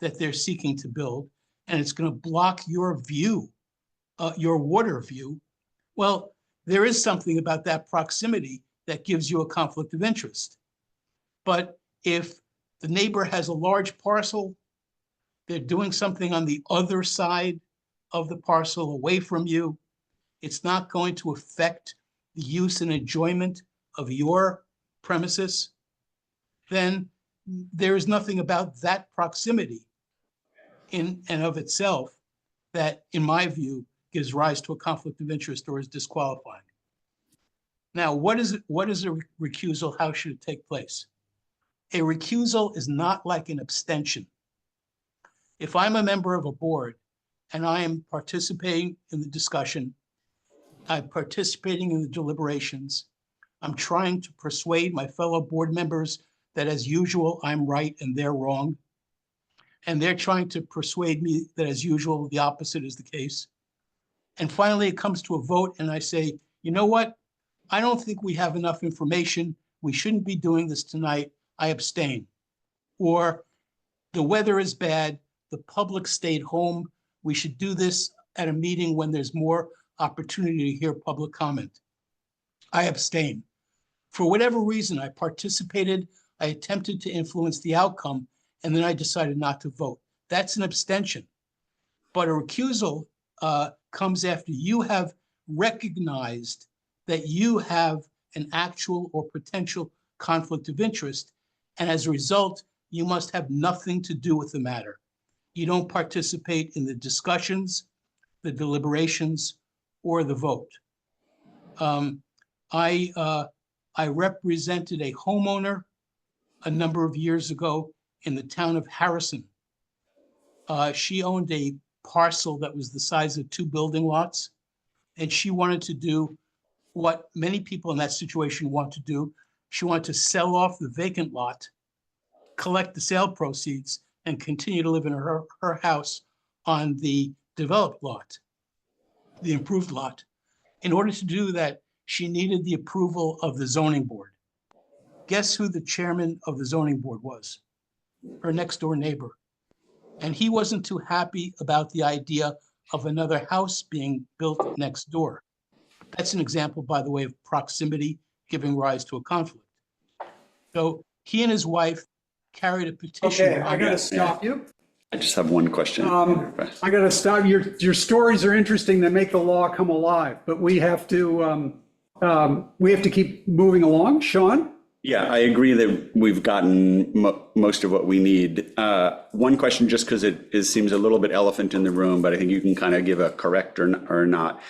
[SPEAKER 6] that they're seeking to build, and it's going to block your view, your water view, well, there is something about that proximity that gives you a conflict of interest. But if the neighbor has a large parcel, they're doing something on the other side of the parcel away from you, it's not going to affect the use and enjoyment of your premises, then there is nothing about that proximity in and of itself that, in my view, gives rise to a conflict of interest or is disqualifying. Now, what is a recusal? How should it take place? A recusal is not like an abstention. If I'm a member of a board and I am participating in the discussion, I'm participating in the deliberations, I'm trying to persuade my fellow board members that, as usual, I'm right and they're wrong, and they're trying to persuade me that, as usual, the opposite is the case. And finally, it comes to a vote, and I say, you know what? I don't think we have enough information. We shouldn't be doing this tonight. I abstain. Or the weather is bad. The public stayed home. We should do this at a meeting when there's more opportunity to hear public comment. I abstain. For whatever reason, I participated, I attempted to influence the outcome, and then I decided not to vote. That's an abstention. But a recusal comes after you have recognized that you have an actual or potential conflict of interest, and as a result, you must have nothing to do with the matter. You don't participate in the discussions, the deliberations, or the vote. I represented a homeowner a number of years ago in the town of Harrison. She owned a parcel that was the size of 2 building lots, and she wanted to do what many people in that situation want to do. She wanted to sell off the vacant lot, collect the sale proceeds, and continue to live in her house on the developed lot, the improved lot. In order to do that, she needed the approval of the zoning board. Guess who the chairman of the zoning board was? Her next door neighbor. And he wasn't too happy about the idea of another house being built next door. That's an example, by the way, of proximity giving rise to a conflict. So he and his wife carried a petition.
[SPEAKER 1] Okay, I gotta stop you.
[SPEAKER 2] I just have one question.
[SPEAKER 1] I gotta stop. Your stories are interesting. They make the law come alive, but we have to keep moving along. Sean?
[SPEAKER 2] Yeah, I agree that we've gotten most of what we need. One question, just because it seems a little bit elephant in the room, but I think you can kind of give a correct or not.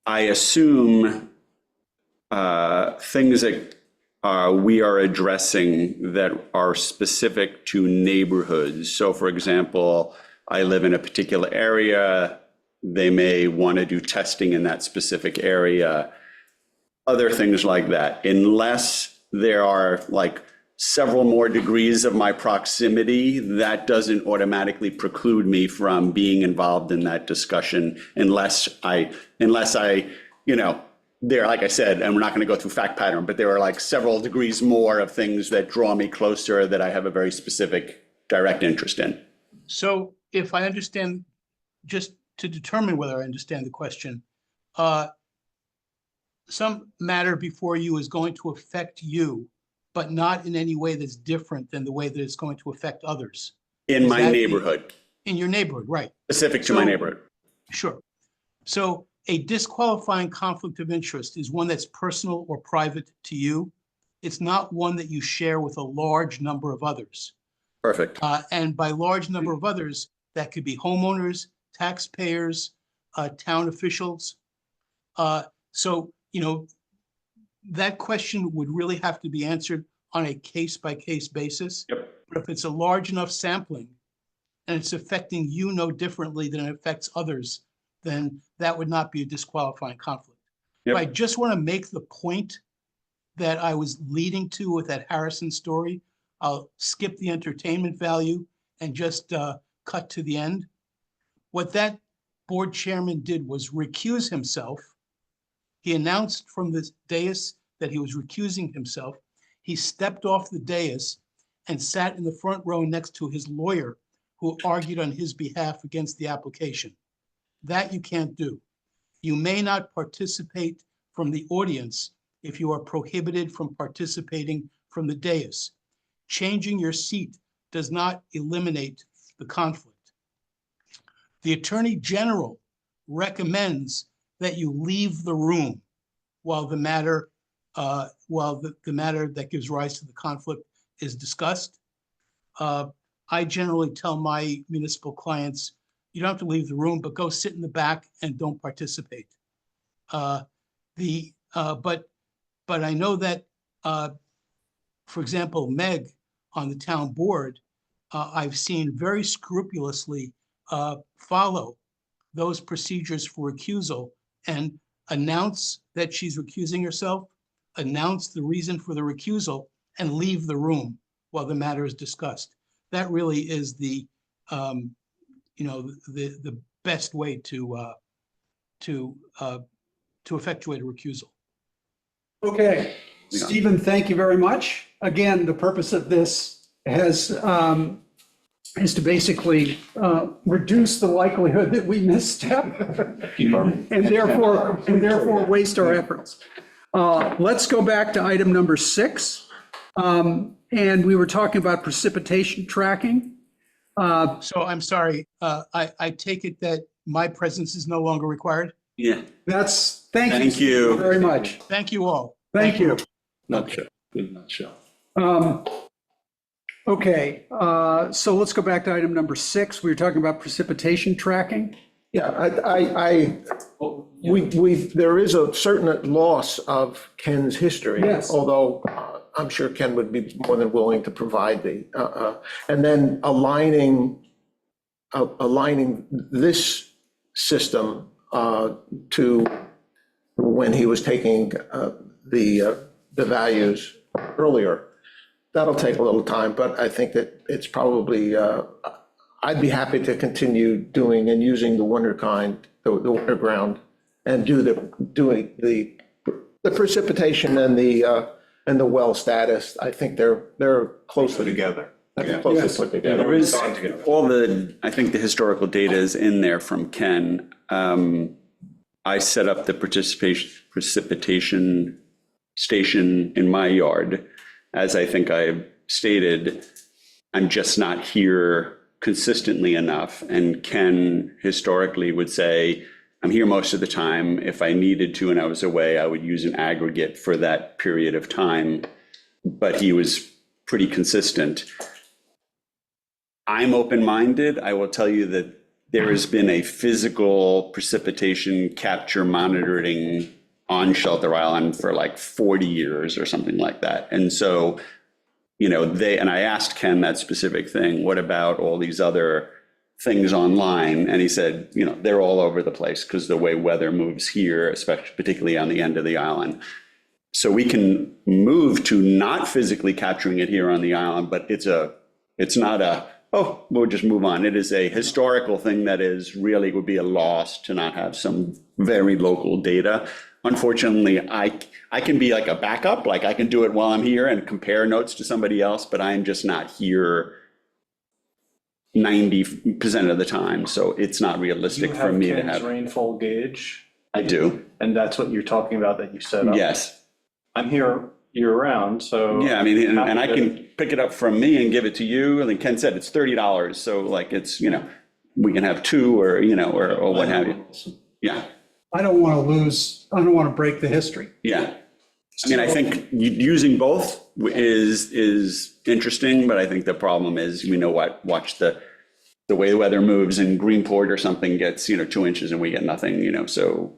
[SPEAKER 2] I assume things that we are addressing that are specific to neighborhoods. So for example, I live in a particular area. They may want to do testing in that specific area. Other things like that, unless there are like several more degrees of my proximity, that doesn't automatically preclude me from being involved in that discussion unless I, you know, there, like I said, and we're not going to go through fact pattern, but there are like several degrees more of things that draw me closer that I have a very specific direct interest in.
[SPEAKER 6] So if I understand, just to determine whether I understand the question, some matter before you is going to affect you, but not in any way that's different than the way that it's going to affect others.
[SPEAKER 2] In
[SPEAKER 6] Is
[SPEAKER 2] my
[SPEAKER 6] that
[SPEAKER 2] neighborhood,
[SPEAKER 6] In your neighborhood, right?
[SPEAKER 2] specific to my neighborhood.
[SPEAKER 6] Sure. So a disqualifying conflict of interest is one that's personal or private to you. It's not one that you share with a large number of others.
[SPEAKER 2] Perfect.
[SPEAKER 6] And by large number of others, that could be homeowners, taxpayers, town officials. So, that question would really have to be answered on a case-by-case basis.
[SPEAKER 2] Yep.
[SPEAKER 6] But if it's a large enough sampling and it's affecting you no differently than it affects others, then that would not be a disqualifying conflict.
[SPEAKER 2] Yep.
[SPEAKER 6] But I just want to make the point that I was leading to with that Harrison story. I'll skip the entertainment value and just cut to the end. What that board chairman did was recuse himself. He announced from the dais that he was recusing himself. He stepped off the dais and sat in the front row next to his lawyer, who argued on his behalf against the application. That you can't do. You may not participate from the audience if you are prohibited from participating from the dais. Changing your seat does not eliminate the conflict. The Attorney General recommends that you leave the room while the matter that gives rise to the conflict is discussed. I generally tell my municipal clients, you don't have to leave the room, but go sit in the back and don't participate. But I know that, for example, Meg on the town board, I've seen very scrupulously follow those procedures for recusal and announce that she's recusing herself, announce the reason for the recusal, and leave the room while the matter is discussed. That really is the best way to effectuate a recusal.
[SPEAKER 1] Okay, Stephen, thank you very much. Again, the purpose of this is to basically reduce the likelihood that we misstep and therefore waste our efforts. Let's go back to item number 6. And we were talking about precipitation tracking.
[SPEAKER 6] So I'm sorry, I take it that my presence is no longer required?
[SPEAKER 2] Yeah.
[SPEAKER 1] Thank you very much.
[SPEAKER 6] Thank you all.
[SPEAKER 1] Thank you.
[SPEAKER 5] Nutshell, good nutshell.
[SPEAKER 1] Okay, so let's go back to item number 6. We were talking about precipitation tracking.
[SPEAKER 3] Yeah, there is a certain loss of Ken's history.
[SPEAKER 1] Yes.
[SPEAKER 3] Although I'm sure Ken would be more than willing to provide and then aligning this system to when he was taking the values earlier. That'll take a little time, but I think that it's probably, I'd be happy to continue doing and using the WonderKind, the Wonderground, and doing the precipitation and the well status. I think they're closely
[SPEAKER 5] Together.
[SPEAKER 3] closely put together.
[SPEAKER 2] There is I think the historical data is in there from Ken. I set up the precipitation station in my yard. As I think I've stated, I'm just not here consistently enough. And Ken historically would say, I'm here most of the time. If I needed to and I was away, I would use an aggregate for that period of time. But he was pretty consistent. I'm open-minded. I will tell you that there has been a physical precipitation capture monitoring on Shelter Island for like 40 years or something like that. And so, and I asked Ken that specific thing, what about all these other things online? And he said, they're all over the place because the way weather moves here, especially particularly on the end of the island. So we can move to not physically capturing it here on the island, but it's not a, oh, we'll just move on. It is a historical thing that is really would be a loss to not have some very local data. Unfortunately, I can be like a backup, like I can do it while I'm here and compare notes to somebody else, but I'm just not here 90% of the time. So it's not realistic for me to
[SPEAKER 4] Ken's
[SPEAKER 2] have.
[SPEAKER 4] rainfall gauge,
[SPEAKER 2] I do.
[SPEAKER 4] and that's what you're talking about that you set up.
[SPEAKER 2] Yes.
[SPEAKER 4] I'm here year-round, so.
[SPEAKER 2] Yeah, I mean, and I can pick it up from me and give it to you. And then Ken said it's $30. So like it's, we can have 2 or, or what have you. Yeah.
[SPEAKER 1] I don't want to break the history.
[SPEAKER 2] Yeah. I mean, I think using both is interesting, but I think the problem is, watch the the way the weather moves in Greenport or something gets, 2 inches and we get nothing, so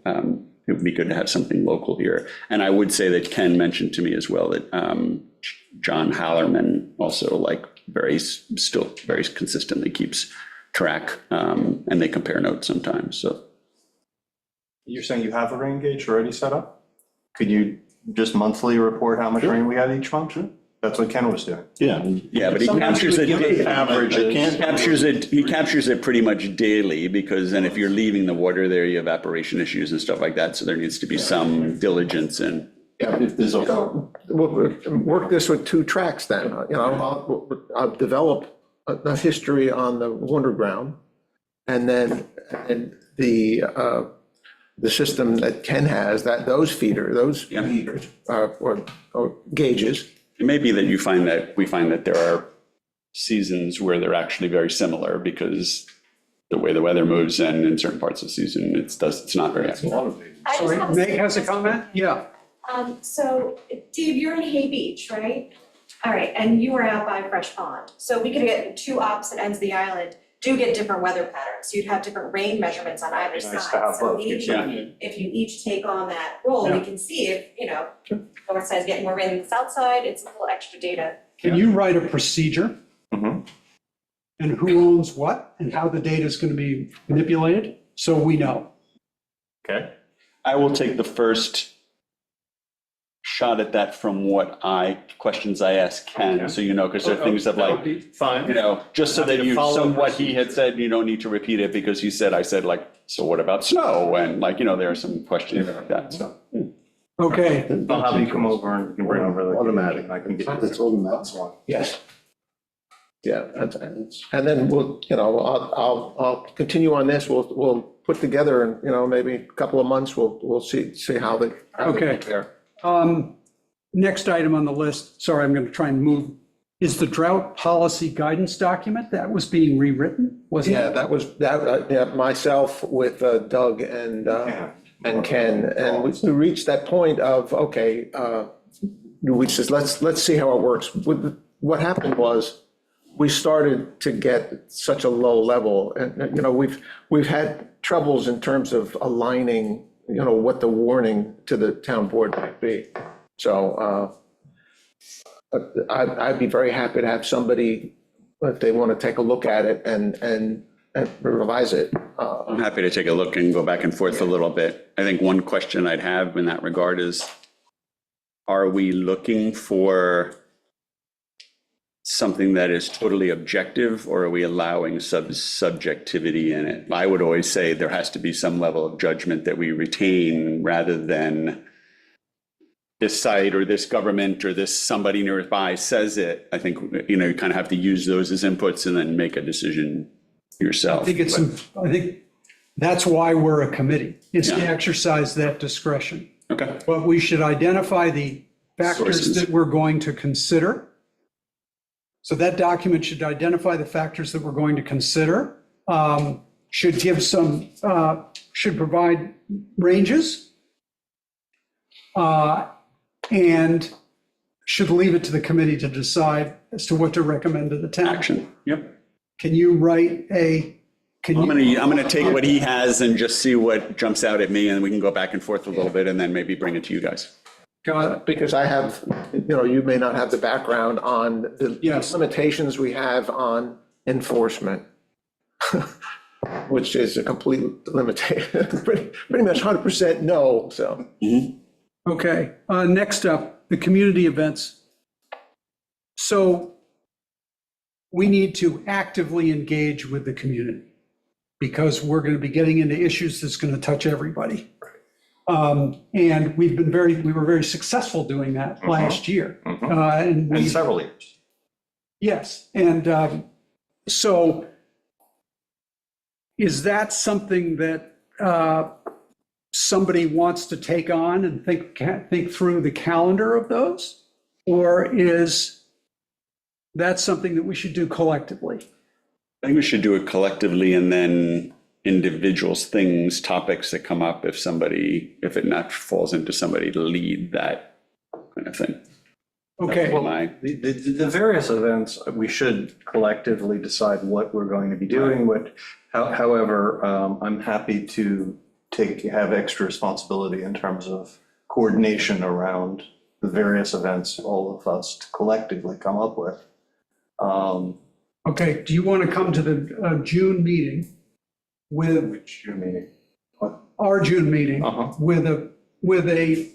[SPEAKER 2] it would be good to have something local here. And I would say that Ken mentioned to me as well that John Hallerman also still very consistently keeps track, and they compare notes sometimes, so.
[SPEAKER 4] You're saying you have a rain gauge already set up? Could you just monthly report how much rain we had each month? That's what Ken was doing.
[SPEAKER 5] Yeah.
[SPEAKER 2] Yeah, but he
[SPEAKER 4] Sometimes
[SPEAKER 2] captures
[SPEAKER 4] you
[SPEAKER 2] it,
[SPEAKER 4] would give us
[SPEAKER 2] he
[SPEAKER 4] averages.
[SPEAKER 2] captures it pretty much daily, because then if you're leaving the water there, you have evaporation issues and stuff like that, so there needs to be some diligence and.
[SPEAKER 3] Yeah, we'll work this with 2 tracks then, I'll develop a history on the underground, and then the system that Ken has, those meters, or gauges.
[SPEAKER 2] It may be that we find that there are seasons where they're actually very similar, because the way the weather moves, and in certain parts of the season, it's not very accurate.
[SPEAKER 7] I just
[SPEAKER 1] Sorry,
[SPEAKER 7] have
[SPEAKER 1] Meg has a comment? Yeah.
[SPEAKER 7] So Dave, you're in Hay Beach, right? All right, and you were out by Fresh Pond. So we could get 2 opposite ends of the island, do get different weather patterns. You'd have different rain measurements on either
[SPEAKER 4] Nice to
[SPEAKER 7] side.
[SPEAKER 4] have
[SPEAKER 7] So
[SPEAKER 4] both,
[SPEAKER 7] maybe
[SPEAKER 2] yeah.
[SPEAKER 7] if you each take on that role, we can see if, north side's getting more rain than the south side, it's a little extra data.
[SPEAKER 1] Can you write a procedure?
[SPEAKER 4] Mhm.
[SPEAKER 1] And who owns what, and how the data is going to be manipulated, so we know?
[SPEAKER 4] Okay.
[SPEAKER 2] I will take the first shot at that from questions I asked Ken, so because there are things that
[SPEAKER 4] Fine.
[SPEAKER 2] just so
[SPEAKER 4] Happy
[SPEAKER 2] that
[SPEAKER 4] to follow
[SPEAKER 2] what he had said, you don't need to repeat it, because I said so what about snow? And there are some questions like that, so.
[SPEAKER 1] Okay,
[SPEAKER 4] I'll have you come over and you can bring over the.
[SPEAKER 5] Automatic.
[SPEAKER 4] I can get.
[SPEAKER 5] It's automatic.
[SPEAKER 3] Yes. Yeah, and then I'll continue on this, we'll put together, and, maybe a couple of months, we'll see how they
[SPEAKER 1] Okay.
[SPEAKER 3] compare.
[SPEAKER 1] next item on the list, sorry, I'm going to try and move, is the drought policy guidance document that was being rewritten, wasn't
[SPEAKER 3] Yeah,
[SPEAKER 1] it?
[SPEAKER 3] that was, myself with Doug and Ken, and we reached that point of, okay, we said, let's see how it works. What happened was, we started to get such a low level, and, we've had troubles in terms of aligning, what the warning to the town board might be. So I'd be very happy to have somebody, if they want to take a look at it and revise it.
[SPEAKER 2] I'm happy to take a look and go back and forth a little bit. I think one question I'd have in that regard is, are we looking for something that is totally objective, or are we allowing subjectivity in it? I would always say there has to be some level of judgment that we retain, rather than this site or this government or this somebody nearby says it. I think, you kind of have to use those as inputs and then make a decision yourself.
[SPEAKER 1] I think that's why we're a committee, is to
[SPEAKER 2] Yeah.
[SPEAKER 1] exercise that discretion.
[SPEAKER 2] Okay.
[SPEAKER 1] But we should identify the factors
[SPEAKER 2] Sources.
[SPEAKER 1] that we're going to consider. So that document should identify the factors that we're going to consider, should give should provide ranges, and should leave it to the committee to decide as to what to recommend to the town.
[SPEAKER 2] Action. Yep.
[SPEAKER 1] Can you write
[SPEAKER 2] I'm gonna take what he has and just see what jumps out at me, and we can go back and forth a little bit, and then maybe bring it to you guys.
[SPEAKER 3] Because I have, you may not have the background on the
[SPEAKER 1] Yes.
[SPEAKER 3] limitations we have on enforcement, which is a complete limitation, pretty much 100% no, so.
[SPEAKER 1] Okay, next up, the community events. So we need to actively engage with the community, because we're going to be getting into issues that's going to touch everybody. And we were very successful doing that last year. And
[SPEAKER 4] And
[SPEAKER 1] we,
[SPEAKER 4] several years.
[SPEAKER 1] yes, and so is that something that somebody wants to take on and think through the calendar of those? Or is that something that we should do collectively?
[SPEAKER 2] I think we should do it collectively, and then individuals, things, topics that come up, if it not falls into somebody to lead that kind of thing.
[SPEAKER 1] Okay,
[SPEAKER 2] My,
[SPEAKER 4] The various events, we should collectively decide what we're going to be doing, however, I'm happy to have extra responsibility in terms of coordination around the various events all of us collectively come up with.
[SPEAKER 1] okay, do you want to come to the June meeting with,
[SPEAKER 4] Which you mean?
[SPEAKER 1] our June meeting,
[SPEAKER 4] Uh-huh.
[SPEAKER 1] with a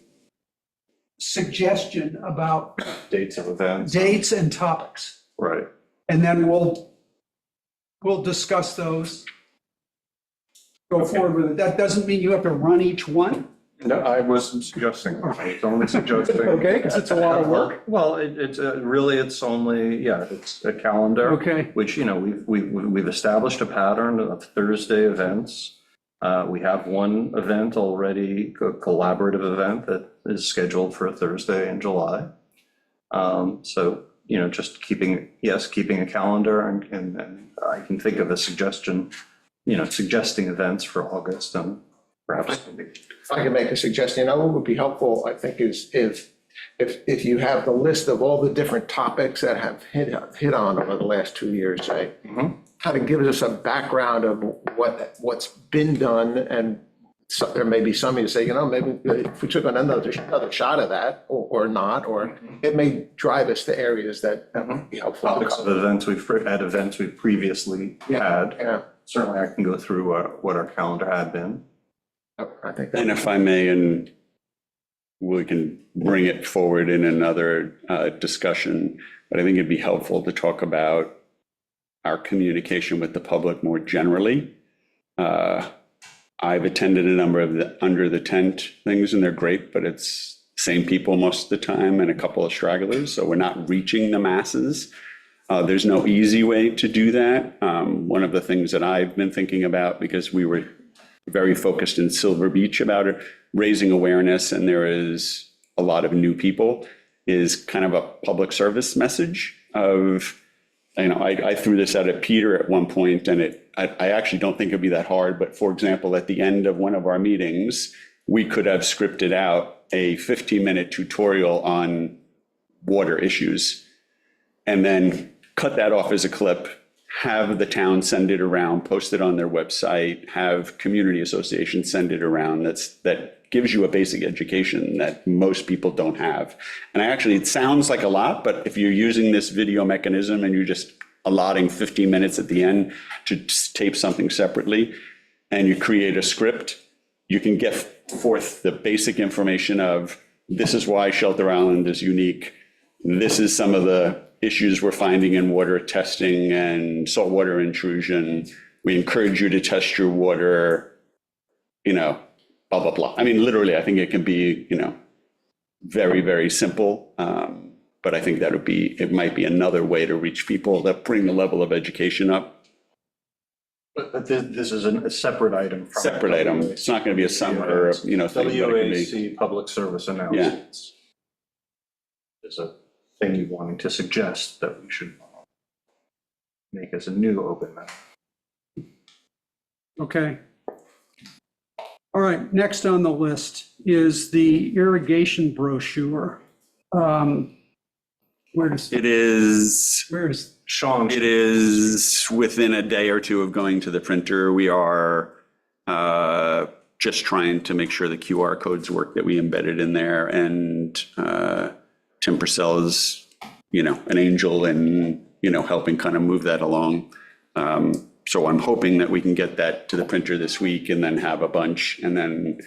[SPEAKER 1] suggestion about
[SPEAKER 4] Dates of events.
[SPEAKER 1] dates and topics?
[SPEAKER 4] Right.
[SPEAKER 1] And then we'll discuss those. Go forward with it. That doesn't mean you have to run each one,
[SPEAKER 4] No, I wasn't suggesting, I was only suggesting.
[SPEAKER 1] okay? Because it's a lot of work.
[SPEAKER 4] Well, it's really, it's only, it's a calendar.
[SPEAKER 1] Okay,
[SPEAKER 4] Which, we've established a pattern of Thursday events. We have one event already, a collaborative event that is scheduled for a Thursday in July. So, just keeping a calendar and I can think of a suggestion, suggesting events for August and perhaps.
[SPEAKER 3] If I can make a suggestion, what would be helpful, I think, is if you have the list of all the different topics that have hit on over the last 2 years, right?
[SPEAKER 4] Mhm.
[SPEAKER 3] Kind of gives us a background of what's been done, and so there may be some you say, maybe if we took another shot of that, or not, or it may drive us to areas that would be helpful.
[SPEAKER 4] Topics of events we've previously had.
[SPEAKER 3] Yeah,
[SPEAKER 4] Certainly I can go through what our calendar had been.
[SPEAKER 3] I think
[SPEAKER 2] and
[SPEAKER 3] that,
[SPEAKER 2] if I may, and we can bring it forward in another discussion, but I think it'd be helpful to talk about our communication with the public more generally. I've attended a number of the under the tent things, and they're great, but it's same people most of the time and a couple of stragglers, so we're not reaching the masses. There's no easy way to do that. One of the things that I've been thinking about, because we were very focused in Silver Beach about it, raising awareness, and there is a lot of new people, is kind of a public service message of, I threw this out at Peter at one point, and I actually don't think it'd be that hard, but for example, at the end of one of our meetings, we could have scripted out a 15-minute tutorial on water issues, and then cut that off as a clip, have the town send it around, post it on their website, have community associations send it around. That gives you a basic education that most people don't have. And it sounds like a lot, but if you're using this video mechanism and you're just allotting 15 minutes at the end to tape something separately, and you create a script, you can get forth the basic information of, this is why Shelter Island is unique. This is some of the issues we're finding in water testing and saltwater intrusion. We encourage you to test your water, blah, blah, blah. Literally, I think it can be, very, very simple. But I think it might be another way to reach people that bring the level of education up.
[SPEAKER 4] But this is a separate item from.
[SPEAKER 2] Separate item. It's not going to be a summer, thing, but it can be.
[SPEAKER 4] WAC public service announcements. There's a thing you wanting to suggest that we should make as a new open memo.
[SPEAKER 1] okay. All right, next on the list is the irrigation brochure. Where is,
[SPEAKER 2] It is
[SPEAKER 4] Sean,
[SPEAKER 2] It is within a day or two of going to the printer. We are just trying to make sure the QR codes work that we embedded in there. And Tim Purcell is, an angel in, helping kind of move that along. So I'm hoping that we can get that to the printer this week and then have a bunch. And then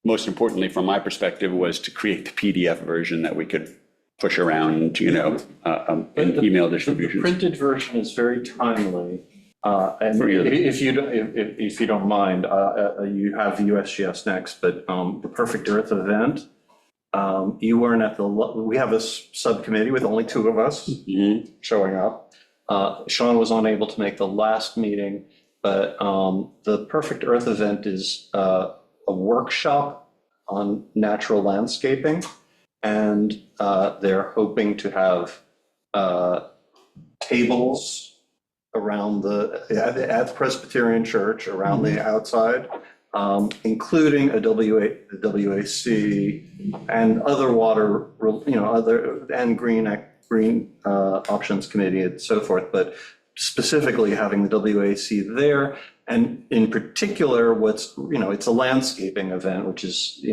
[SPEAKER 2] most importantly, from my perspective, was to create the PDF version that we could push around, in email
[SPEAKER 4] the
[SPEAKER 2] distributions.
[SPEAKER 4] printed version is very timely. And
[SPEAKER 2] For you.
[SPEAKER 4] if you don't mind, you have USGS next, but the Perfect Earth event, you weren't we have a subcommittee with only 2 of us showing up. Sean was unable to make the last meeting, but the Perfect Earth event is a workshop on natural landscaping. And they're hoping to have tables around at the Presbyterian Church, around the outside, including a WAC and other water, and green options committee and so forth, but specifically having the WAC there. And in particular, it's a landscaping event, which is,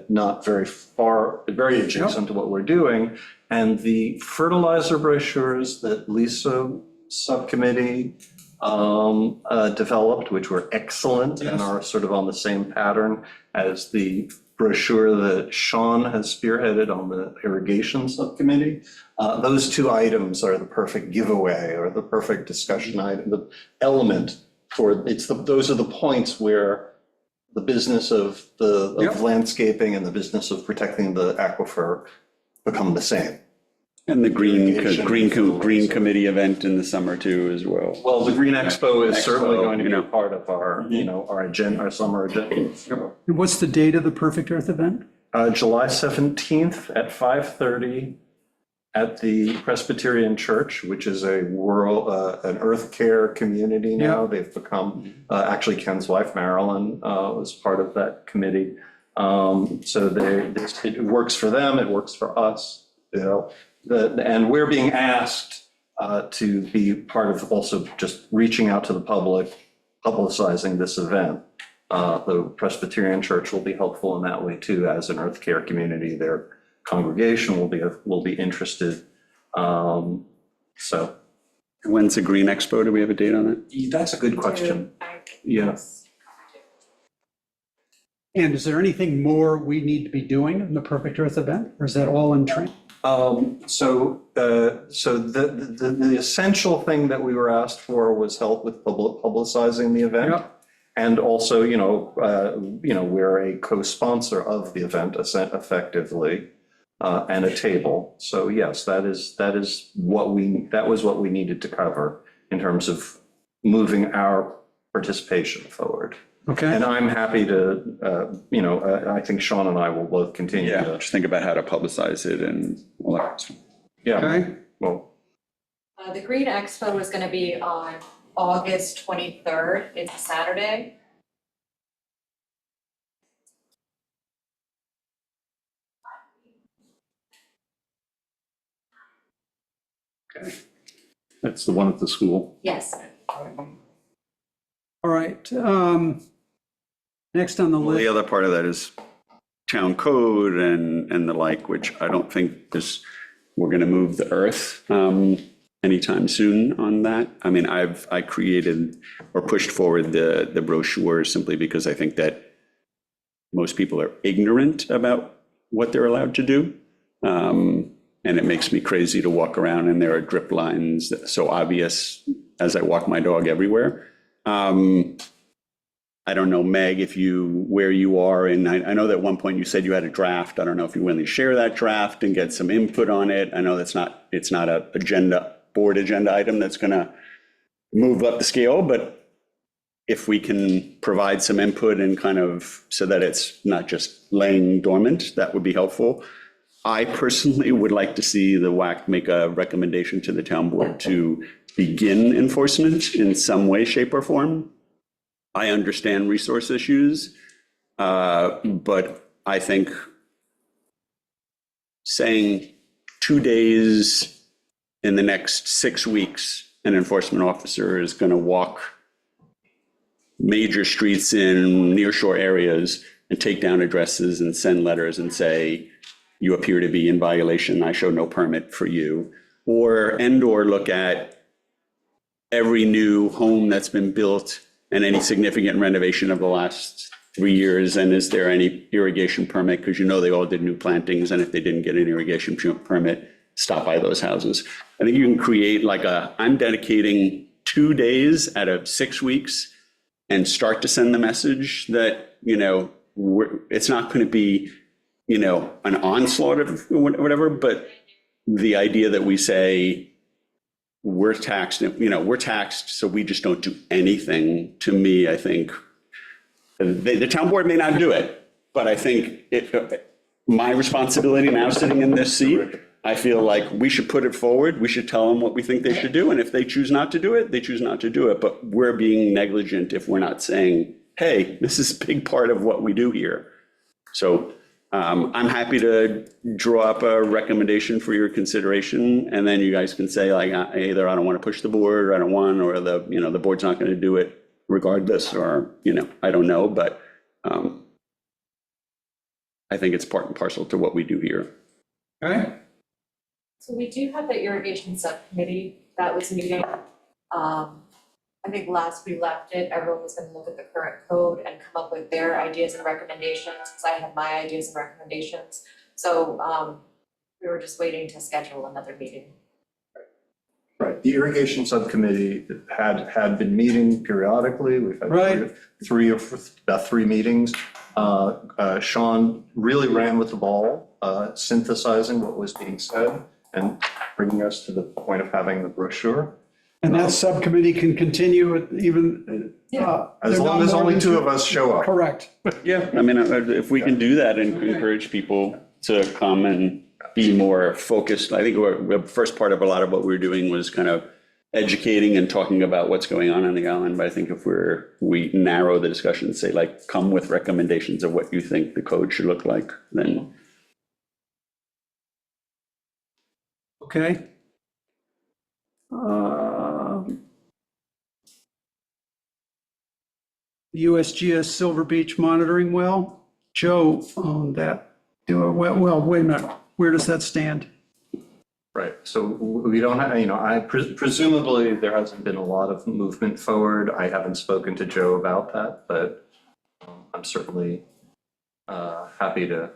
[SPEAKER 4] not very far, very adjacent to what we're doing. And the fertilizer brochures that Lisa subcommittee developed, which were excellent and are sort of on the same pattern as the brochure that Sean has spearheaded on the irrigation subcommittee. Those two items are the perfect giveaway or the perfect discussion item, the element for those are the points where the business of landscaping and the business of protecting the aquifer become the same.
[SPEAKER 2] And the
[SPEAKER 4] Irrigation.
[SPEAKER 2] green committee event in the summer too as well.
[SPEAKER 4] Well, the Green Expo is certainly
[SPEAKER 2] Expo,
[SPEAKER 4] going to be
[SPEAKER 2] you
[SPEAKER 4] a
[SPEAKER 2] know.
[SPEAKER 4] part of our, our agenda, our summer agenda.
[SPEAKER 1] And what's the date of the Perfect Earth event?
[SPEAKER 4] July 17th at 5:30 at the Presbyterian Church, which is an earth care community now.
[SPEAKER 1] Yeah.
[SPEAKER 4] They've become, actually Ken's wife, Marilyn, was part of that committee. So it works for them, it works for us, and we're being asked to be part of also just reaching out to the public, publicizing this event. The Presbyterian Church will be helpful in that way too, as an earth care community. Their congregation will be interested. So
[SPEAKER 2] When's the Green Expo? Do we have a date on it?
[SPEAKER 4] that's a good question. Yeah.
[SPEAKER 1] And is there anything more we need to be doing in the Perfect Earth event, or is that all in train?
[SPEAKER 4] So the essential thing that we were asked for was help with publicizing the event.
[SPEAKER 1] Yep.
[SPEAKER 4] And also, we're a co-sponsor of the event effectively, and a table. So yes, that was what we needed to cover in terms of moving our participation forward.
[SPEAKER 1] Okay,
[SPEAKER 4] And I'm happy to, I think Sean and I will both continue
[SPEAKER 2] Yeah,
[SPEAKER 4] to,
[SPEAKER 2] just think about how to publicize it and all that stuff.
[SPEAKER 4] yeah,
[SPEAKER 1] okay.
[SPEAKER 4] well,
[SPEAKER 7] The Green Expo is gonna be on August 23rd, it's a Saturday.
[SPEAKER 5] That's the one at the school.
[SPEAKER 7] Yes.
[SPEAKER 1] All right. Next on the
[SPEAKER 2] Well, the
[SPEAKER 1] list,
[SPEAKER 2] other part of that is town code and the like, which I don't think we're going to move the earth anytime soon on that. I mean, I created or pushed forward the brochure simply because I think that most people are ignorant about what they're allowed to do. And it makes me crazy to walk around and there are drip lines that are so obvious as I walk my dog everywhere. I don't know, Meg, where you are, and I know that at one point you said you had a draft. I don't know if you're willing to share that draft and get some input on it. I know it's not a board agenda item that's gonna move up the scale, but if we can provide some input and kind of so that it's not just laying dormant, that would be helpful. I personally would like to see the WAC make a recommendation to the town board to begin enforcement in some way, shape, or form. I understand resource issues, but I think saying 2 days in the next 6 weeks, an enforcement officer is going to walk major streets in nearshore areas and take down addresses and send letters and say, you appear to be in violation, I show no permit for you, or look at every new home that's been built and any significant renovation of the last 3 years, and is there any irrigation permit? Because they all did new plantings, and if they didn't get an irrigation permit, stop by those houses. I think you can create I'm dedicating 2 days out of 6 weeks and start to send the message that, it's not going to be, an onslaught of whatever, but the idea that we say, we're taxed, so we just don't do anything. To me, I think the town board may not do it, but I think my responsibility now sitting in this seat, I feel like we should put it forward. We should tell them what we think they should do. And if they choose not to do it, they choose not to do it. But we're being negligent if we're not saying, hey, this is a big part of what we do here. So I'm happy to draw up a recommendation for your consideration, and then you guys can say like, either I don't want to push the board, or I don't want, or the board's not going to do it regardless, or, I don't know, but I think it's part and parcel to what we do here.
[SPEAKER 1] Okay?
[SPEAKER 7] So we do have the irrigation subcommittee that was meeting. I think last we left it, everyone was gonna look at the current code and come up with their ideas and recommendations, because I had my ideas and recommendations. So we were just waiting to schedule another meeting.
[SPEAKER 4] Right, the irrigation subcommittee had been meeting periodically. We've had
[SPEAKER 1] Right.
[SPEAKER 4] about three meetings. Sean really ran with the ball, synthesizing what was being said and bringing us to the point of having the brochure.
[SPEAKER 1] And that subcommittee can continue even.
[SPEAKER 4] As long as only two of us show up.
[SPEAKER 1] Correct.
[SPEAKER 2] Yeah, I mean, if we can do that and encourage people to come and be more focused, I think the first part of a lot of what we're doing was kind of educating and talking about what's going on the island. But I think if we narrow the discussion, say like, come with recommendations of what you think the code should look like, then.
[SPEAKER 1] Okay. The USGS Silver Beach monitoring well, Joe owned that. Well, wait a minute, where does that stand?
[SPEAKER 4] Right, so we don't have, presumably there hasn't been a lot of movement forward. I haven't spoken to Joe about that, but I'm certainly happy to,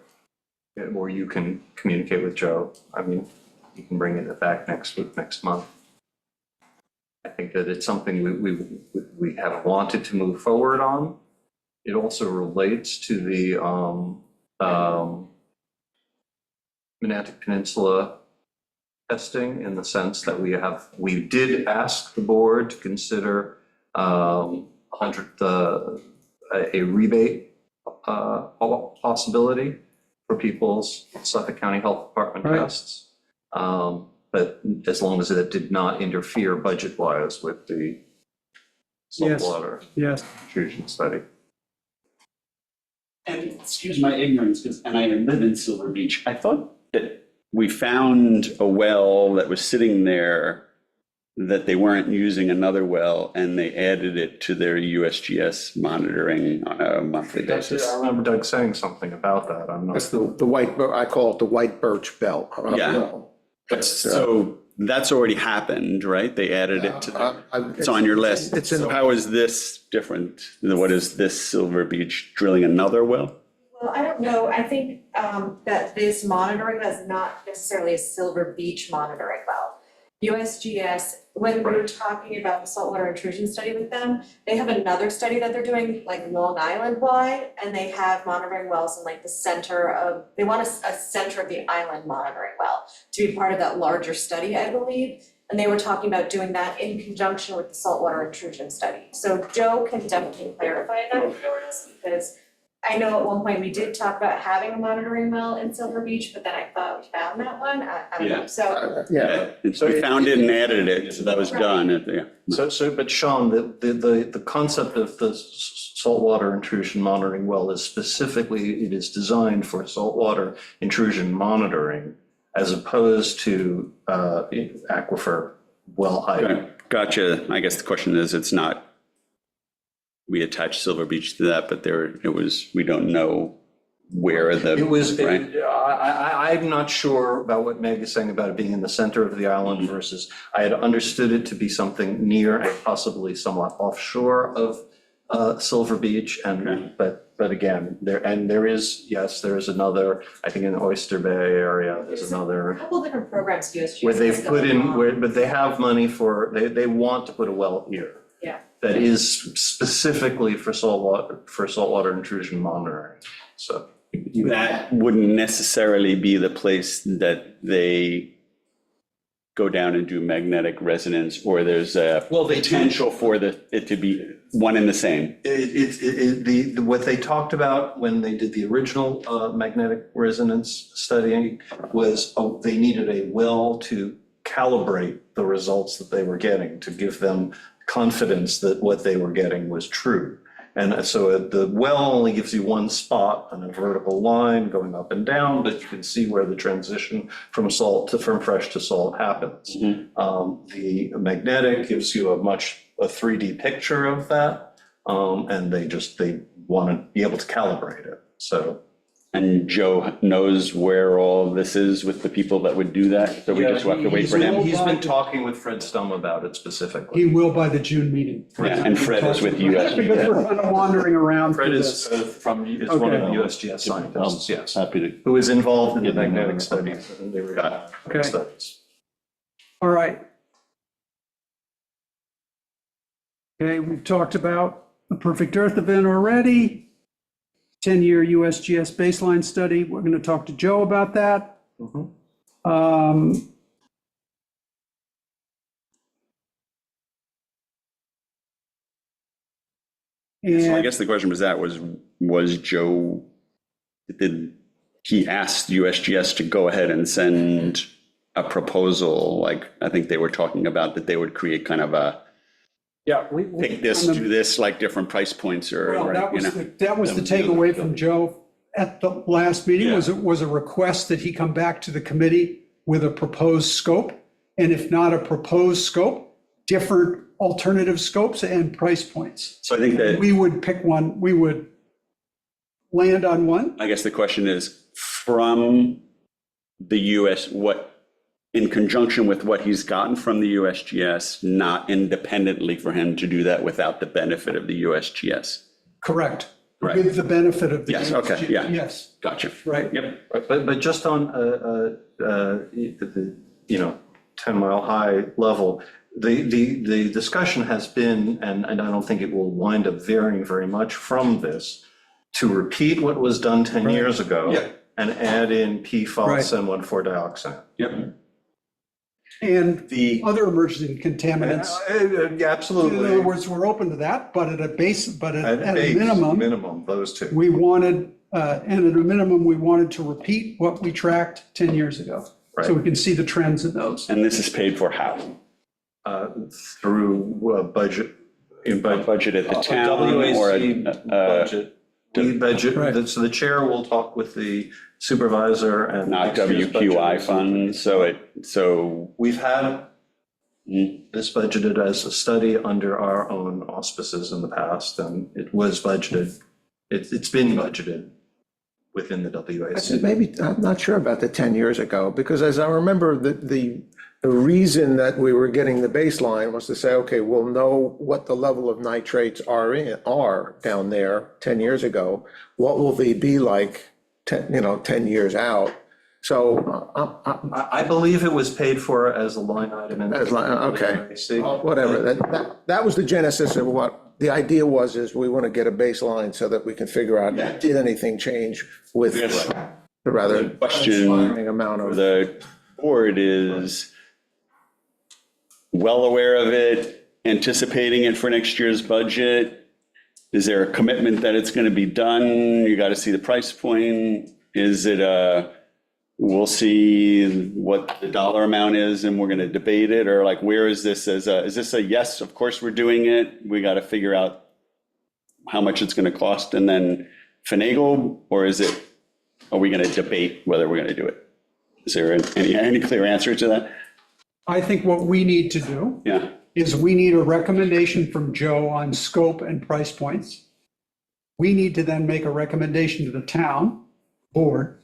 [SPEAKER 4] or you can communicate with Joe. I mean, you can bring it back next week, next month. I think that it's something we have wanted to move forward on. It also relates to the Menantic Peninsula testing, in the sense that we did ask the board to consider a rebate possibility for people's Suffolk County Health Department
[SPEAKER 1] Right.
[SPEAKER 4] tests. But as long as it did not interfere budget-wise with the
[SPEAKER 1] Yes.
[SPEAKER 4] saltwater
[SPEAKER 1] Yes,
[SPEAKER 4] intrusion study.
[SPEAKER 2] And excuse my ignorance, and I live in Silver Beach. I thought that we found a well that was sitting there that they weren't using another well, and they added it to their USGS monitoring on a monthly basis.
[SPEAKER 4] I remember Doug saying something about that. I'm not.
[SPEAKER 3] That's the white, I call it the white birch belt.
[SPEAKER 2] Yeah. So that's already happened, right? They added it to, it's on your list.
[SPEAKER 3] It's in,
[SPEAKER 2] So how is this different? What is this Silver Beach drilling another well?
[SPEAKER 7] Well, I don't know, I think that this monitoring is not necessarily a Silver Beach monitoring well. USGS, when we were talking about the saltwater intrusion study with them, they have another study that they're doing like Long Island wide, and they have monitoring wells in like the center of, they want a center of the island monitoring well to be part of that larger study, I believe. And they were talking about doing that in conjunction with the saltwater intrusion study. So Joe can definitely clarify that for us, because I know at one point we did talk about having a monitoring well in Silver Beach, but then I thought we found that one, I don't know, so.
[SPEAKER 3] yeah,
[SPEAKER 2] So we found it and added it, so that was done. Yeah.
[SPEAKER 4] But Sean, the concept of the saltwater intrusion monitoring well is specifically, it is designed for saltwater intrusion monitoring as opposed to aquifer well height.
[SPEAKER 2] Okay, gotcha. I guess the question is, it's not, we attached Silver Beach to that, but we don't know where right?
[SPEAKER 4] I'm not sure about what Meg is saying about it being in the center of the island versus, I had understood it to be something near and possibly somewhat offshore of Silver Beach,
[SPEAKER 2] Okay.
[SPEAKER 4] but again, there is another, I think in the Oyster Bay area, there's
[SPEAKER 7] A
[SPEAKER 4] another,
[SPEAKER 7] couple different programs USGS.
[SPEAKER 4] where they've
[SPEAKER 7] has
[SPEAKER 4] put
[SPEAKER 7] going on.
[SPEAKER 4] but they have money for, they want to put a well here.
[SPEAKER 7] Yeah.
[SPEAKER 4] That is specifically for saltwater intrusion monitoring, so.
[SPEAKER 2] That wouldn't necessarily be the place that they go down and do magnetic resonance, or there's a potential for it to be one and the same.
[SPEAKER 4] What they talked about when they did the original magnetic resonance study was they needed a well to calibrate the results that they were getting, to give them confidence that what they were getting was true. And so the well only gives you one spot on a vertical line going up and down, but you can see where the transition from fresh to salt happens. The magnetic gives you a 3D picture of that. And they want to be able to calibrate it. So.
[SPEAKER 2] And Joe knows where all this is with the people that would do that, so we just have to wait for him.
[SPEAKER 4] He's been talking with Fred Stum about it specifically.
[SPEAKER 1] He will by the June meeting.
[SPEAKER 2] Yeah, and Fred is with
[SPEAKER 1] Because
[SPEAKER 2] USGS.
[SPEAKER 1] we're kind of wandering around
[SPEAKER 4] Fred
[SPEAKER 1] through
[SPEAKER 4] is
[SPEAKER 1] this.
[SPEAKER 4] one of the USGS scientists, yes,
[SPEAKER 5] Happy to.
[SPEAKER 4] who is involved in the
[SPEAKER 5] Give him
[SPEAKER 4] magnetic
[SPEAKER 5] a-
[SPEAKER 4] studies and the radiometric
[SPEAKER 1] Okay.
[SPEAKER 4] studies.
[SPEAKER 1] All right. Okay, we've talked about the Perfect Earth event already. 10-year USGS baseline study. We're going to talk to Joe about that.
[SPEAKER 4] Mhm.
[SPEAKER 2] So I
[SPEAKER 1] And
[SPEAKER 2] guess the question was Joe, did he ask USGS to go ahead and send a proposal? Like, I think they were talking about that they would create kind of a,
[SPEAKER 1] yeah,
[SPEAKER 2] pick this, do this, like different price points or,
[SPEAKER 1] well, that
[SPEAKER 2] you
[SPEAKER 1] was
[SPEAKER 2] know.
[SPEAKER 1] that was the takeaway from Joe at the last meeting, was a request that he come back to the committee with a proposed scope. And if not a proposed scope, different alternative scopes and price points.
[SPEAKER 2] So I think that,
[SPEAKER 1] We would pick one, we would land on one.
[SPEAKER 2] I guess the question is, from the in conjunction with what he's gotten from the USGS, not independently for him to do that without the benefit of the USGS.
[SPEAKER 1] Correct.
[SPEAKER 2] Right.
[SPEAKER 1] With the benefit of the.
[SPEAKER 2] Yes, okay, yeah.
[SPEAKER 1] Yes,
[SPEAKER 2] Gotcha.
[SPEAKER 1] right.
[SPEAKER 2] Yep.
[SPEAKER 4] But just on the 10-mile high level, the discussion has been, and I don't think it will wind up varying very much from this, to repeat what was done 10 years ago
[SPEAKER 2] Yeah.
[SPEAKER 4] and add in PFOS
[SPEAKER 1] Right.
[SPEAKER 4] and 1,4-dioxane.
[SPEAKER 2] Yep.
[SPEAKER 1] And
[SPEAKER 2] The,
[SPEAKER 1] other emerging contaminants.
[SPEAKER 4] Yeah,
[SPEAKER 1] In other
[SPEAKER 4] absolutely.
[SPEAKER 1] words, we're open to that, but at a base, but at a
[SPEAKER 4] base,
[SPEAKER 1] minimum,
[SPEAKER 4] Minimum, those two.
[SPEAKER 1] we wanted, and at a minimum, we wanted to repeat what we tracked 10 years ago. So we can see the trends in those.
[SPEAKER 2] and this is paid for how?
[SPEAKER 4] Through budget, in
[SPEAKER 2] A
[SPEAKER 4] budget.
[SPEAKER 2] budget at the town or
[SPEAKER 4] WAC
[SPEAKER 2] a,
[SPEAKER 4] budget. We budget,
[SPEAKER 1] Right.
[SPEAKER 4] so the chair will talk with the supervisor and.
[SPEAKER 2] not
[SPEAKER 4] next year's budget
[SPEAKER 2] WQI
[SPEAKER 4] is-
[SPEAKER 2] funds, so,
[SPEAKER 4] We've had
[SPEAKER 2] mm,
[SPEAKER 4] this budgeted as a study under our own auspices in the past, and it was budgeted. It's been budgeted within the WAC.
[SPEAKER 3] Maybe, I'm not sure about the 10 years ago, because as I remember, the reason that we were getting the baseline was to say, okay, we'll know what the level of nitrates are down there 10 years ago. What will they be like 10 years out? So,
[SPEAKER 4] I believe it was paid for as a line item in.
[SPEAKER 3] okay.
[SPEAKER 4] WAC.
[SPEAKER 3] whatever, that was the genesis of what the idea was, is we want to get a baseline so that we can figure out, did anything change with
[SPEAKER 2] Yes.
[SPEAKER 3] the rather
[SPEAKER 2] The question
[SPEAKER 3] inspiring amount of.
[SPEAKER 2] the board is well aware of it, anticipating it for next year's budget. Is there a commitment that it's going to be done? You got to see the price point. Is it we'll see what the dollar amount is and we're going to debate it? Or like, where is this is this a yes, of course we're doing it. We got to figure out how much it's going to cost and then finagle? Or are we going to debate whether we're going to do it? Is there any clear answer to that?
[SPEAKER 1] I think what we need to do
[SPEAKER 2] Yeah.
[SPEAKER 1] is we need a recommendation from Joe on scope and price points. We need to then make a recommendation to the town board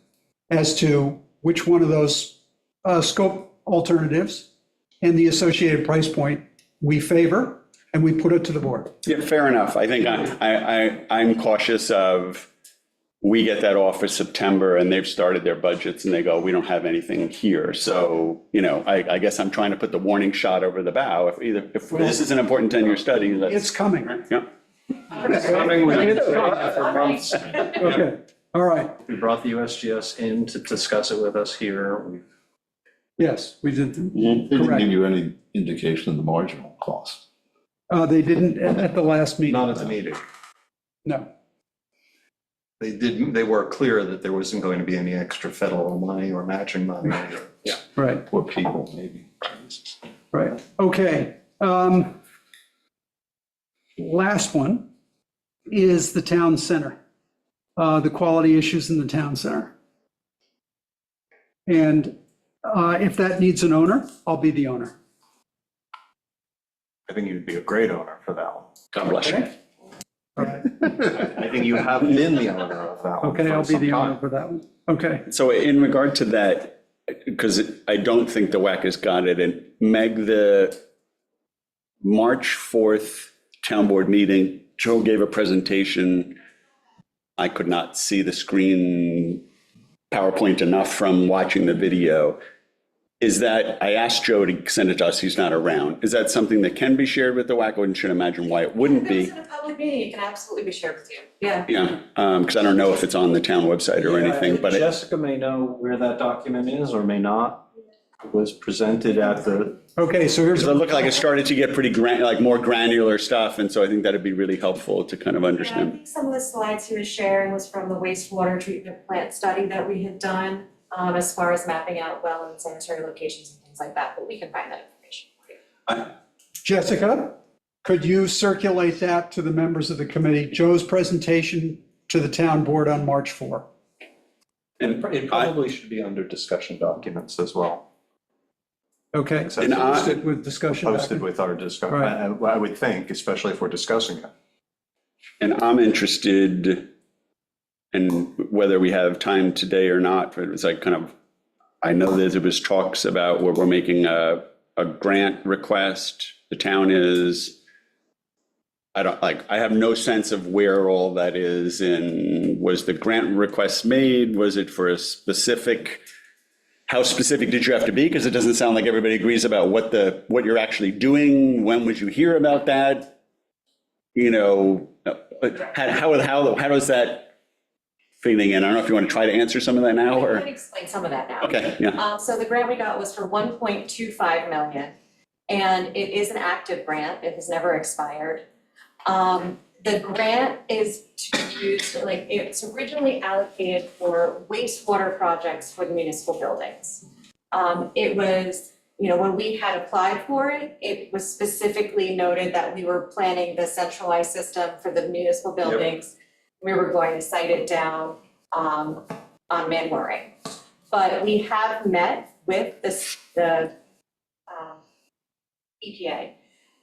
[SPEAKER 1] as to which one of those scope alternatives and the associated price point we favor, and we put it to the board.
[SPEAKER 2] Yeah, fair enough. I think I'm cautious of, we get that offer September and they've started their budgets and they go, we don't have anything here. So, I guess I'm trying to put the warning shot over the bow. If this is an important 10-year study,
[SPEAKER 1] It's coming.
[SPEAKER 2] yeah.
[SPEAKER 4] Coming within for months.
[SPEAKER 1] Okay, all right.
[SPEAKER 4] We brought the USGS in to discuss it with us here.
[SPEAKER 1] Yes, we did.
[SPEAKER 5] They didn't
[SPEAKER 1] Correct.
[SPEAKER 5] give you any indication of the marginal cost.
[SPEAKER 1] They didn't at the last meeting.
[SPEAKER 4] Not at the meeting.
[SPEAKER 1] No.
[SPEAKER 4] They were clear that there wasn't going to be any extra federal money or matching money. Yeah.
[SPEAKER 1] Right,
[SPEAKER 5] Poor people, maybe.
[SPEAKER 1] right. Okay. Last one. is the town center, the quality issues in the town center. And if that needs an owner, I'll be the owner.
[SPEAKER 4] I think you'd be a great owner for that one.
[SPEAKER 2] God bless you.
[SPEAKER 4] I think you have been the owner of that one.
[SPEAKER 1] Okay,
[SPEAKER 4] for
[SPEAKER 1] I'll be
[SPEAKER 4] some
[SPEAKER 1] the owner
[SPEAKER 4] time.
[SPEAKER 1] for that one. Okay.
[SPEAKER 2] So in regard to that, because I don't think the WAC has got it, and Meg, the March 4th town board meeting, Joe gave a presentation. I could not see the screen PowerPoint enough from watching the video. Is that, I asked Joe to send it to us, he's not around. Is that something that can be shared with the WAC? I wouldn't should imagine why it wouldn't
[SPEAKER 7] If it's
[SPEAKER 2] be.
[SPEAKER 7] in a public meeting, it can absolutely be shared with you. Yeah.
[SPEAKER 2] Yeah, because I don't know if it's on the town website or anything, but it-
[SPEAKER 4] Jessica may know where that document is or may not. It was presented at the,
[SPEAKER 1] Okay, so here's,
[SPEAKER 2] because it looked like it started to get pretty like more granular stuff, and so I think that'd be really helpful to kind of
[SPEAKER 7] Yeah, I
[SPEAKER 2] understand.
[SPEAKER 7] think some of the slides he was sharing was from the wastewater treatment plant study that we had done, as far as mapping out well and sanitary locations and things like that, but we can find that information for you.
[SPEAKER 1] Jessica, could you circulate that to the members of the committee, Joe's presentation to the town board on March 4?
[SPEAKER 4] and it probably should be under discussion documents as well.
[SPEAKER 1] Okay,
[SPEAKER 2] And I-
[SPEAKER 1] posted with discussion.
[SPEAKER 4] Posted with our discussion,
[SPEAKER 1] Right.
[SPEAKER 4] I would think, especially if we're discussing it.
[SPEAKER 2] And I'm interested in whether we have time today or not, but it's like kind of, I know that there was talks about where we're making a grant request, the town is, I have no sense of where all that is, and was the grant request made, was it for a specific, how specific did you have to be? Because it doesn't sound like everybody agrees about what you're actually doing, when would you hear about that? You know, how does that fitting in? I don't know if you want to try to answer some of that now,
[SPEAKER 7] I
[SPEAKER 2] or,
[SPEAKER 7] can explain some of that now.
[SPEAKER 2] okay, yeah.
[SPEAKER 7] So the grant we got was for 1.25 million, and it is an active grant, it has never expired. The grant is to be used, like, it's originally allocated for wastewater projects for the municipal buildings. It was, you know, when we had applied for it, it was specifically noted that we were planning the centralized system for the municipal buildings. We were going to site it down, on Manwaring. But we have met with the EPA,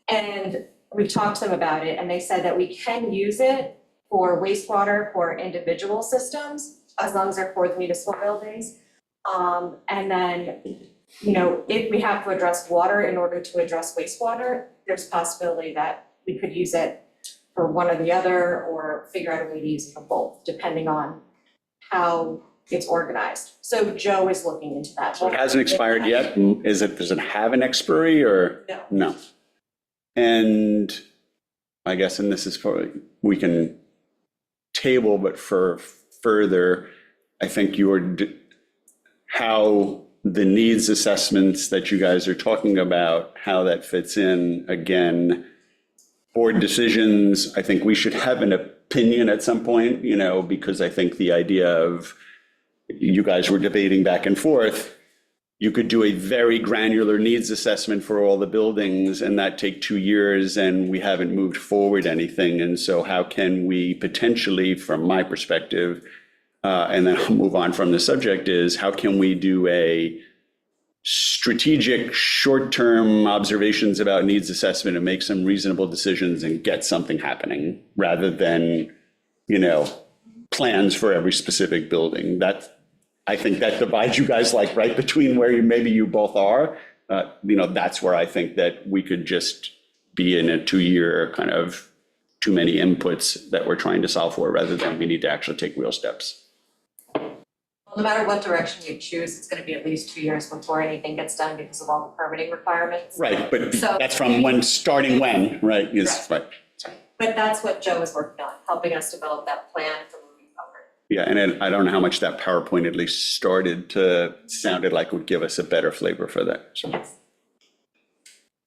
[SPEAKER 7] and we've talked to them about it, and they said that we can use it for wastewater for individual systems, as long as they're for the municipal buildings. And then, you know, if we have to address water in order to address wastewater, there's a possibility that we could use it for one or the other, or figure out a way to use it for both, depending on how it's organized. So Joe is looking into that.
[SPEAKER 2] So it hasn't expired yet? Does it have an expiry, or?
[SPEAKER 7] No.
[SPEAKER 2] No. And I guess, and this is for, we can table, but for further, I think how the needs assessments that you guys are talking about, how that fits in, again, board decisions, I think we should have an opinion at some point, you know, because I think the idea of, you guys were debating back and forth, you could do a very granular needs assessment for all the buildings and that take 2 years, and we haven't moved forward anything. And so how can we potentially, from my perspective, and then I'll move on from the subject, is how can we do a strategic, short-term observations about needs assessment and make some reasonable decisions and get something happening, rather than, you know, plans for every specific building. I think that divides you guys like right between where maybe you both are. You know, that's where I think that we could just be in a 2-year kind of too many inputs that we're trying to solve for, rather than we need to actually take real steps.
[SPEAKER 7] No matter what direction you choose, it's gonna be at least 2 years before anything gets done because of all the permitting requirements.
[SPEAKER 2] Right, but
[SPEAKER 7] So-
[SPEAKER 2] that's from starting when, right? Is, right.
[SPEAKER 7] But that's what Joe is working on, helping us develop that plan for moving forward.
[SPEAKER 2] Yeah, and I don't know how much that PowerPoint at least sounded like would give us a better flavor for that. So,
[SPEAKER 7] Yes.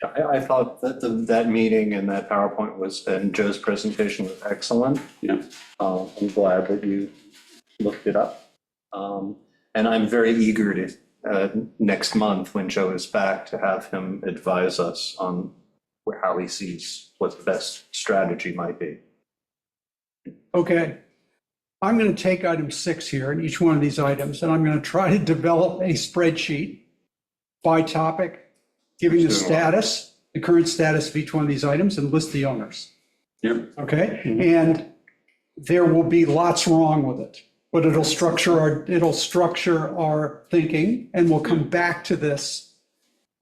[SPEAKER 4] I thought that that meeting and that PowerPoint and Joe's presentation was excellent.
[SPEAKER 2] yeah.
[SPEAKER 4] I'm glad that you looked it up. And I'm very eager to, next month, when Joe is back, to have him advise us on how he sees what the best strategy might be.
[SPEAKER 1] Okay. I'm going to take item 6 here and each one of these items, and I'm going to try to develop a spreadsheet by topic, giving the status, the current status of each one of these items, and list the owners.
[SPEAKER 2] Yep.
[SPEAKER 1] Okay? And there will be lots wrong with it, but it'll structure our thinking, and we'll come back to this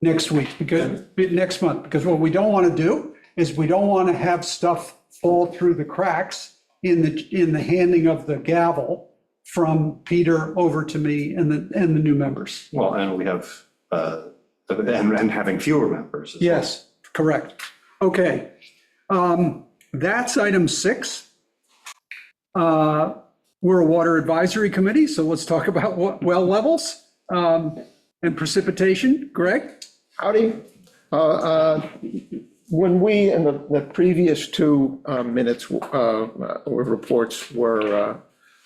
[SPEAKER 1] next month, because what we don't want to do is we don't want to have stuff fall through the cracks in the handing of the gavel from Peter over to me and the new members.
[SPEAKER 4] Well, and we have, and having fewer members as well.
[SPEAKER 1] Yes, correct. Okay. That's item 6. We're a water advisory committee, so let's talk about well levels and precipitation. Greg?
[SPEAKER 3] Howdy. When we, in the previous 2 minutes or reports were,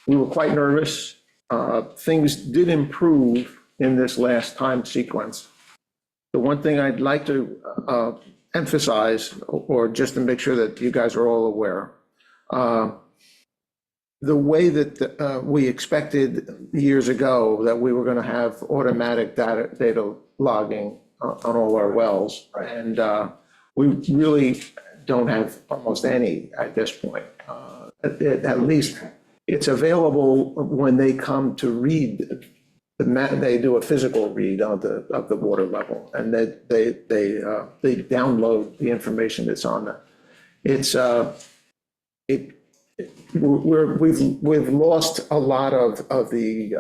[SPEAKER 3] we were quite nervous. Things did improve in this last time sequence. The one thing I'd like to emphasize, or just to make sure that you guys are all aware, the way that we expected years ago that we were going to have automatic data logging on all our wells, and we really don't have almost any at this point. At least it's available when they come to read they do a physical read of the water level, and they download the information that's on there. We've lost a lot of the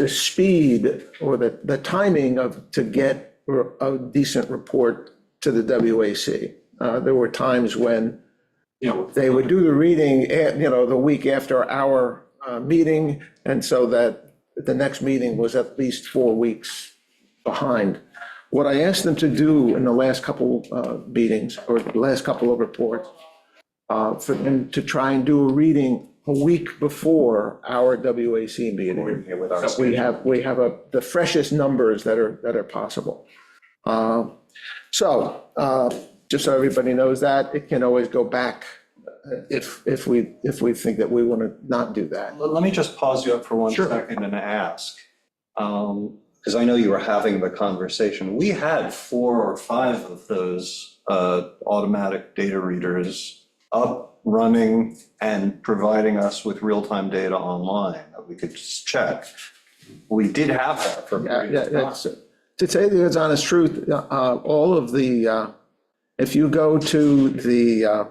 [SPEAKER 3] speed or the timing to get a decent report to the WAC. There were times when, they would do the reading, the week after our meeting, and so that the next meeting was at least 4 weeks behind. What I asked them to do in the last couple meetings, or the last couple of reports, for them to try and do a reading a week before our WAC meeting. So we have the freshest numbers that are possible. So just so everybody knows that, it can always go back if we think that we want to not do that.
[SPEAKER 4] Let me just pause you up for 1 second and ask, because I know you were having the conversation. We had 4 or 5 of those automatic data readers up, running, and providing us with real-time data online that we could just check. We did have that for a period of time.
[SPEAKER 3] To tell you the honest truth, all of the, if you go to the,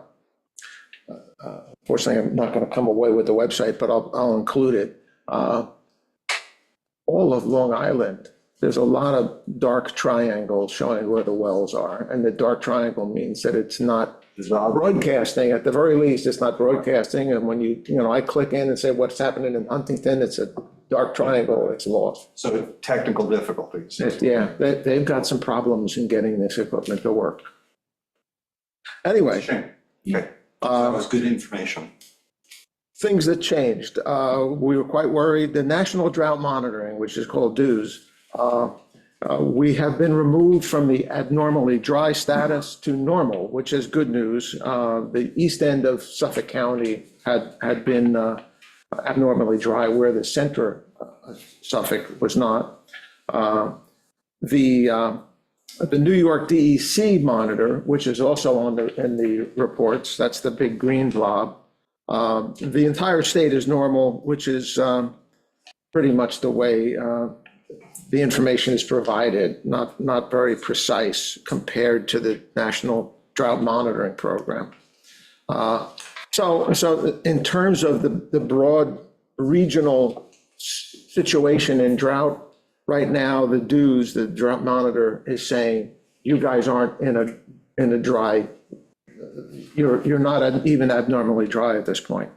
[SPEAKER 3] fortunately, I'm not going to come away with the website, but I'll include it. All of Long Island, there's a lot of dark triangles showing where the wells are. And the dark triangle means that it's not broadcasting. At the very least, it's not broadcasting. And when I click in and say what's happening in Huntington, it's a dark triangle, it's lost.
[SPEAKER 4] So technical difficulties.
[SPEAKER 3] Yeah, they've got some problems in getting this equipment to work. Anyway.
[SPEAKER 4] Shame. Okay, that was good information.
[SPEAKER 3] Things that changed. We were quite worried. The National Drought Monitoring, which is called DEWS, we have been removed from the abnormally dry status to normal, which is good news. The east end of Suffolk County had been abnormally dry, where the center of Suffolk was not. The New York DEC monitor, which is also in the reports, that's the big green blob. The entire state is normal, which is pretty much the way the information is provided, not very precise compared to the National Drought Monitoring Program. So in terms of the broad regional situation in drought, right now, the DEWS, the Drought Monitor, is saying, you guys aren't in a dry, you're not even abnormally dry at this point.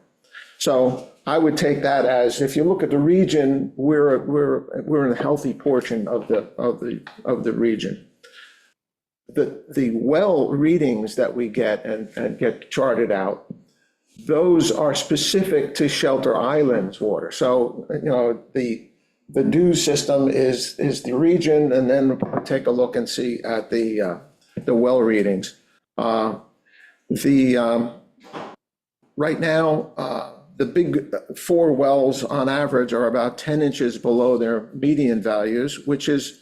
[SPEAKER 3] So I would take that as, if you look at the region, we're in a healthy portion of the region. The well readings that we get and get charted out, those are specific to Shelter Island's water. So, the DEWS system is the region, and then take a look and see at the well readings. The right now, the big four wells on average are about 10 inches below their median values, which is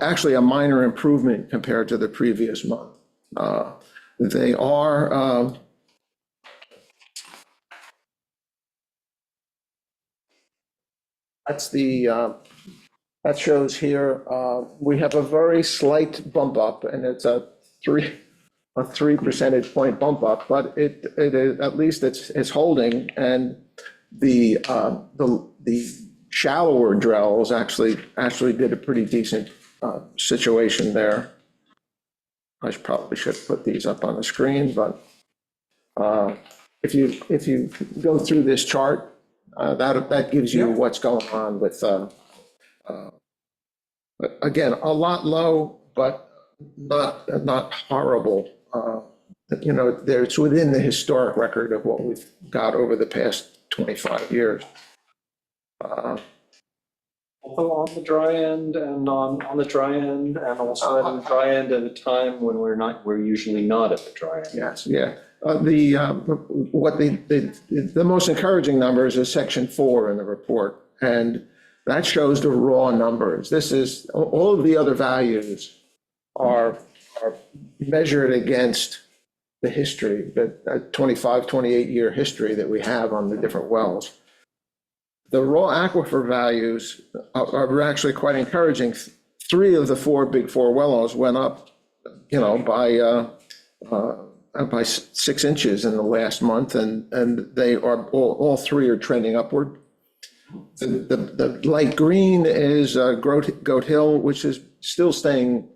[SPEAKER 3] actually a minor improvement compared to the previous month. They are, that's that shows here, we have a very slight bump up, and it's a 3 percentage point bump up, but it is, at least it's holding, and the shallower drills actually did a pretty decent situation there. I probably should put these up on the screen, but if you go through this chart, that gives you what's going on with, again, a lot low, but not horrible. You know, it's within the historic record of what we've got over the past 25 years.
[SPEAKER 4] Although on the dry end and on the dry end and also at the dry end at a time when we're usually not at the dry end.
[SPEAKER 3] Yes, yeah. The most encouraging numbers is section 4 in the report, and that shows the raw numbers. This is, all of the other values are measured against the history, the 25, 28-year history that we have on the different wells. The raw aquifer values are actually quite encouraging. 3 of the 4 big 4 wells went up, you know, by 6 inches in the last month, and they are, all 3 are trending upward. The light green is Goat Hill, which is still staying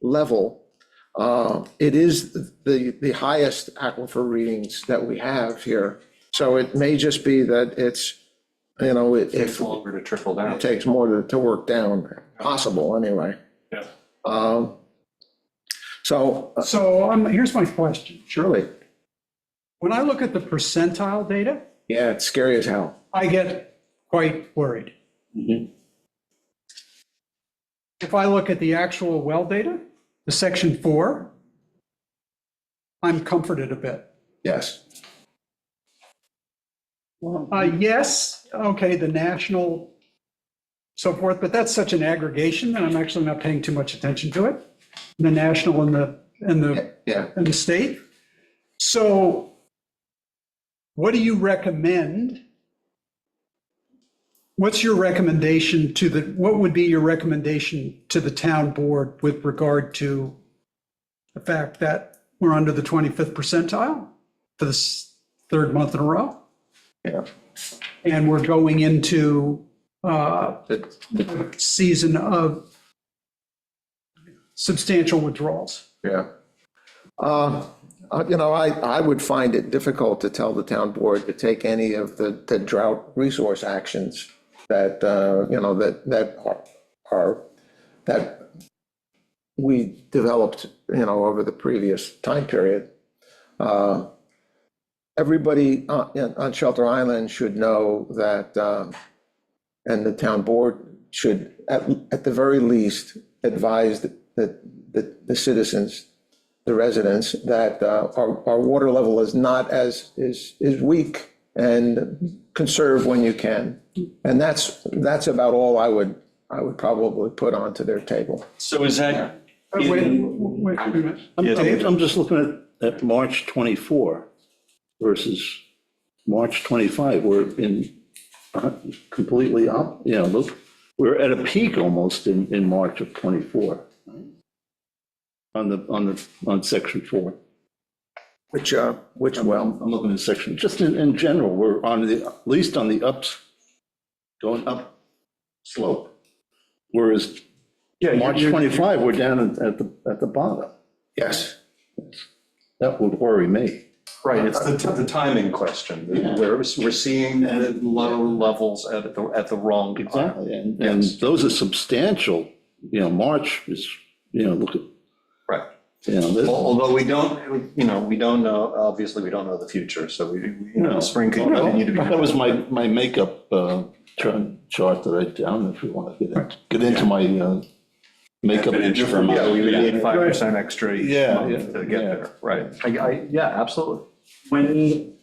[SPEAKER 3] level. It is the highest aquifer readings that we have here. So it may just be that it's, you know,
[SPEAKER 4] It's
[SPEAKER 3] if
[SPEAKER 4] longer to trickle down.
[SPEAKER 3] it takes more to work down, possible anyway.
[SPEAKER 4] Yeah.
[SPEAKER 3] So
[SPEAKER 1] Here's my question.
[SPEAKER 3] surely,
[SPEAKER 1] When I look at the percentile data,
[SPEAKER 3] yeah, it's scary as hell.
[SPEAKER 1] I get quite worried.
[SPEAKER 5] Mhm.
[SPEAKER 1] If I look at the actual well data, the section 4, I'm comforted a bit.
[SPEAKER 3] Yes.
[SPEAKER 1] Yes, okay, the national, so forth, but that's such an aggregation that I'm actually not paying too much attention to it. The national and
[SPEAKER 3] Yeah.
[SPEAKER 1] the state. So what do you recommend? What's your recommendation what would be your recommendation to the town board with regard to the fact that we're under the 25th percentile for the 3rd month in a row?
[SPEAKER 3] Yeah.
[SPEAKER 1] And we're going into
[SPEAKER 3] The-
[SPEAKER 1] a season of substantial withdrawals.
[SPEAKER 3] Yeah. You know, I would find it difficult to tell the town board to take any of the drought resource actions that, you know, that we developed, you know, over the previous time period. Everybody on Shelter Island should know that, and the town board should, at the very least, advise the citizens, the residents, that our water level is not is weak, and conserve when you can. And that's about all I would probably put onto their table.
[SPEAKER 2] So is that,
[SPEAKER 1] Wait a minute.
[SPEAKER 5] I'm just looking at March 24 versus March 25. We're in completely up, you know, look, we're at a peak almost in March of 24. On section 4.
[SPEAKER 3] Which well,
[SPEAKER 5] I'm looking at section, just in general, we're at least on the ups, going up slope. Whereas March 25, we're down at the bottom.
[SPEAKER 3] yes.
[SPEAKER 5] That would worry me.
[SPEAKER 4] Right, it's the timing question, where we're seeing the low levels at the wrong time.
[SPEAKER 5] Exactly, and those are substantial, you know, March is, you know, look at,
[SPEAKER 4] Right.
[SPEAKER 5] you know,
[SPEAKER 4] Although we don't know, obviously, we don't know the future, so spring could
[SPEAKER 5] well,
[SPEAKER 4] continue to be.
[SPEAKER 5] that was my makeup chart that I down, if you want to get into my makeup.
[SPEAKER 4] Yeah, we would need 5% extra each
[SPEAKER 5] Yeah,
[SPEAKER 4] month
[SPEAKER 5] yeah,
[SPEAKER 4] to get
[SPEAKER 5] yeah.
[SPEAKER 4] there, right? Yeah, absolutely.
[SPEAKER 1] When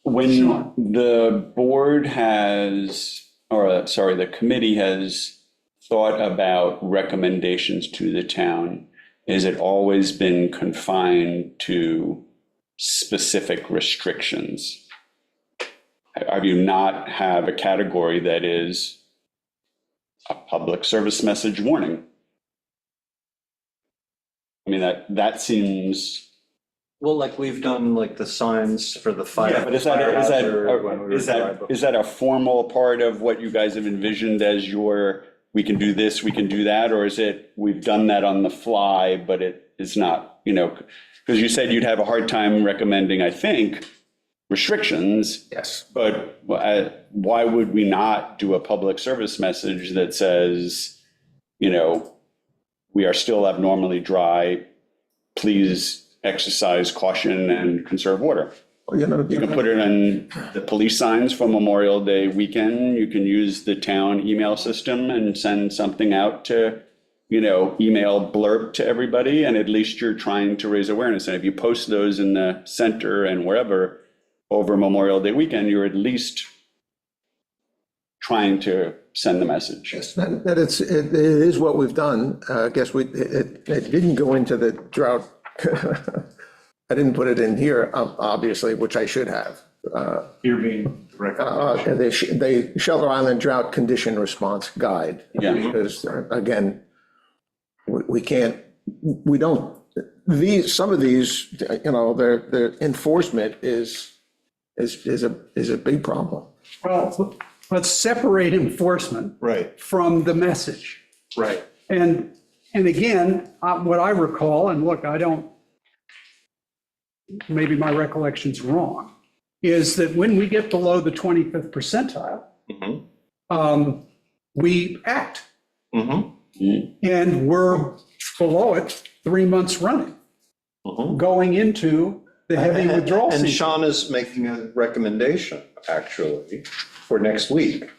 [SPEAKER 2] When
[SPEAKER 1] Sean.
[SPEAKER 2] the board has, or sorry, the committee has thought about recommendations to the town, has it always been confined to specific restrictions? Have you not have a category that is a public service message warning? I mean, that seems.
[SPEAKER 4] Well, like we've done like the signs for the fire.
[SPEAKER 2] Yeah, but
[SPEAKER 4] fire hazard when we were driving.
[SPEAKER 2] is that a formal part of what you guys have envisioned as your, we can do this, we can do that? Or is it, we've done that on the fly, but it is not, because you said you'd have a hard time recommending, I think, restrictions,
[SPEAKER 3] Yes.
[SPEAKER 2] but why would we not do a public service message that says, we are still abnormally dry, please exercise caution and conserve water?
[SPEAKER 3] Well,
[SPEAKER 2] You can put it on the police signs for Memorial Day weekend. You can use the town email system and send something out to, email blurb to everybody, and at least you're trying to raise awareness. And if you post those in the center and wherever over Memorial Day weekend, you're at least trying to send the message.
[SPEAKER 3] Yes, that it is what we've done. I guess it didn't go into the drought. I didn't put it in here, obviously, which I should have.
[SPEAKER 4] Here being the recommendation.
[SPEAKER 3] The Shelter Island Drought Condition Response Guide.
[SPEAKER 2] Yeah.
[SPEAKER 3] Because, again, we don't, some of these, their enforcement is a big problem.
[SPEAKER 1] Well, let's separate enforcement
[SPEAKER 4] Right,
[SPEAKER 1] from the message.
[SPEAKER 4] right.
[SPEAKER 1] And again, what I recall, and look, maybe my recollection's wrong, is that when we get below the 25th percentile, we act. And we're below it 3 months running, going into the heavy withdrawal
[SPEAKER 4] And
[SPEAKER 1] season.
[SPEAKER 4] Sean is making a recommendation, actually, for next week.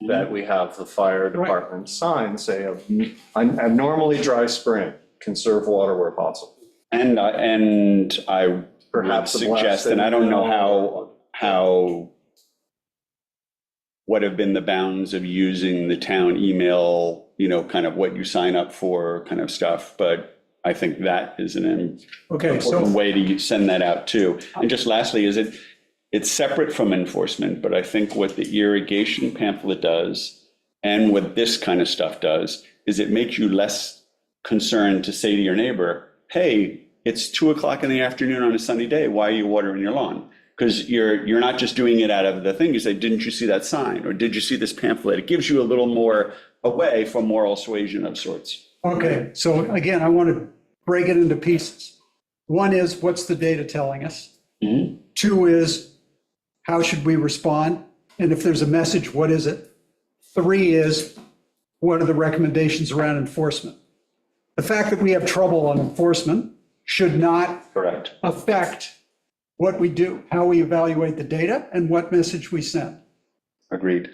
[SPEAKER 4] That we have the fire department sign say, abnormally dry spring, conserve water where possible.
[SPEAKER 2] And I would
[SPEAKER 4] Perhaps a
[SPEAKER 2] suggest, and I don't know how, what have been the bounds of using the town email, kind of what you sign up for kind of stuff, but I think that is an
[SPEAKER 1] Okay,
[SPEAKER 2] important
[SPEAKER 1] so,
[SPEAKER 2] way to send that out too. And just lastly, it's separate from enforcement, but I think what the irrigation pamphlet does and what this kind of stuff does is it makes you less concerned to say to your neighbor, hey, it's 2:00 in the afternoon on a sunny day, why are you watering your lawn? Because you're not just doing it out of the thing. You say, didn't you see that sign? Or did you see this pamphlet? It gives you a little more away for moral suasion of sorts.
[SPEAKER 1] okay, so again, I want to break it into pieces. One is, what's the data telling us? Two is, how should we respond? And if there's a message, what is it? Three is, what are the recommendations around enforcement? The fact that we have trouble on enforcement should not
[SPEAKER 2] Correct.
[SPEAKER 1] affect what we do, how we evaluate the data, and what message we send.
[SPEAKER 2] Agreed.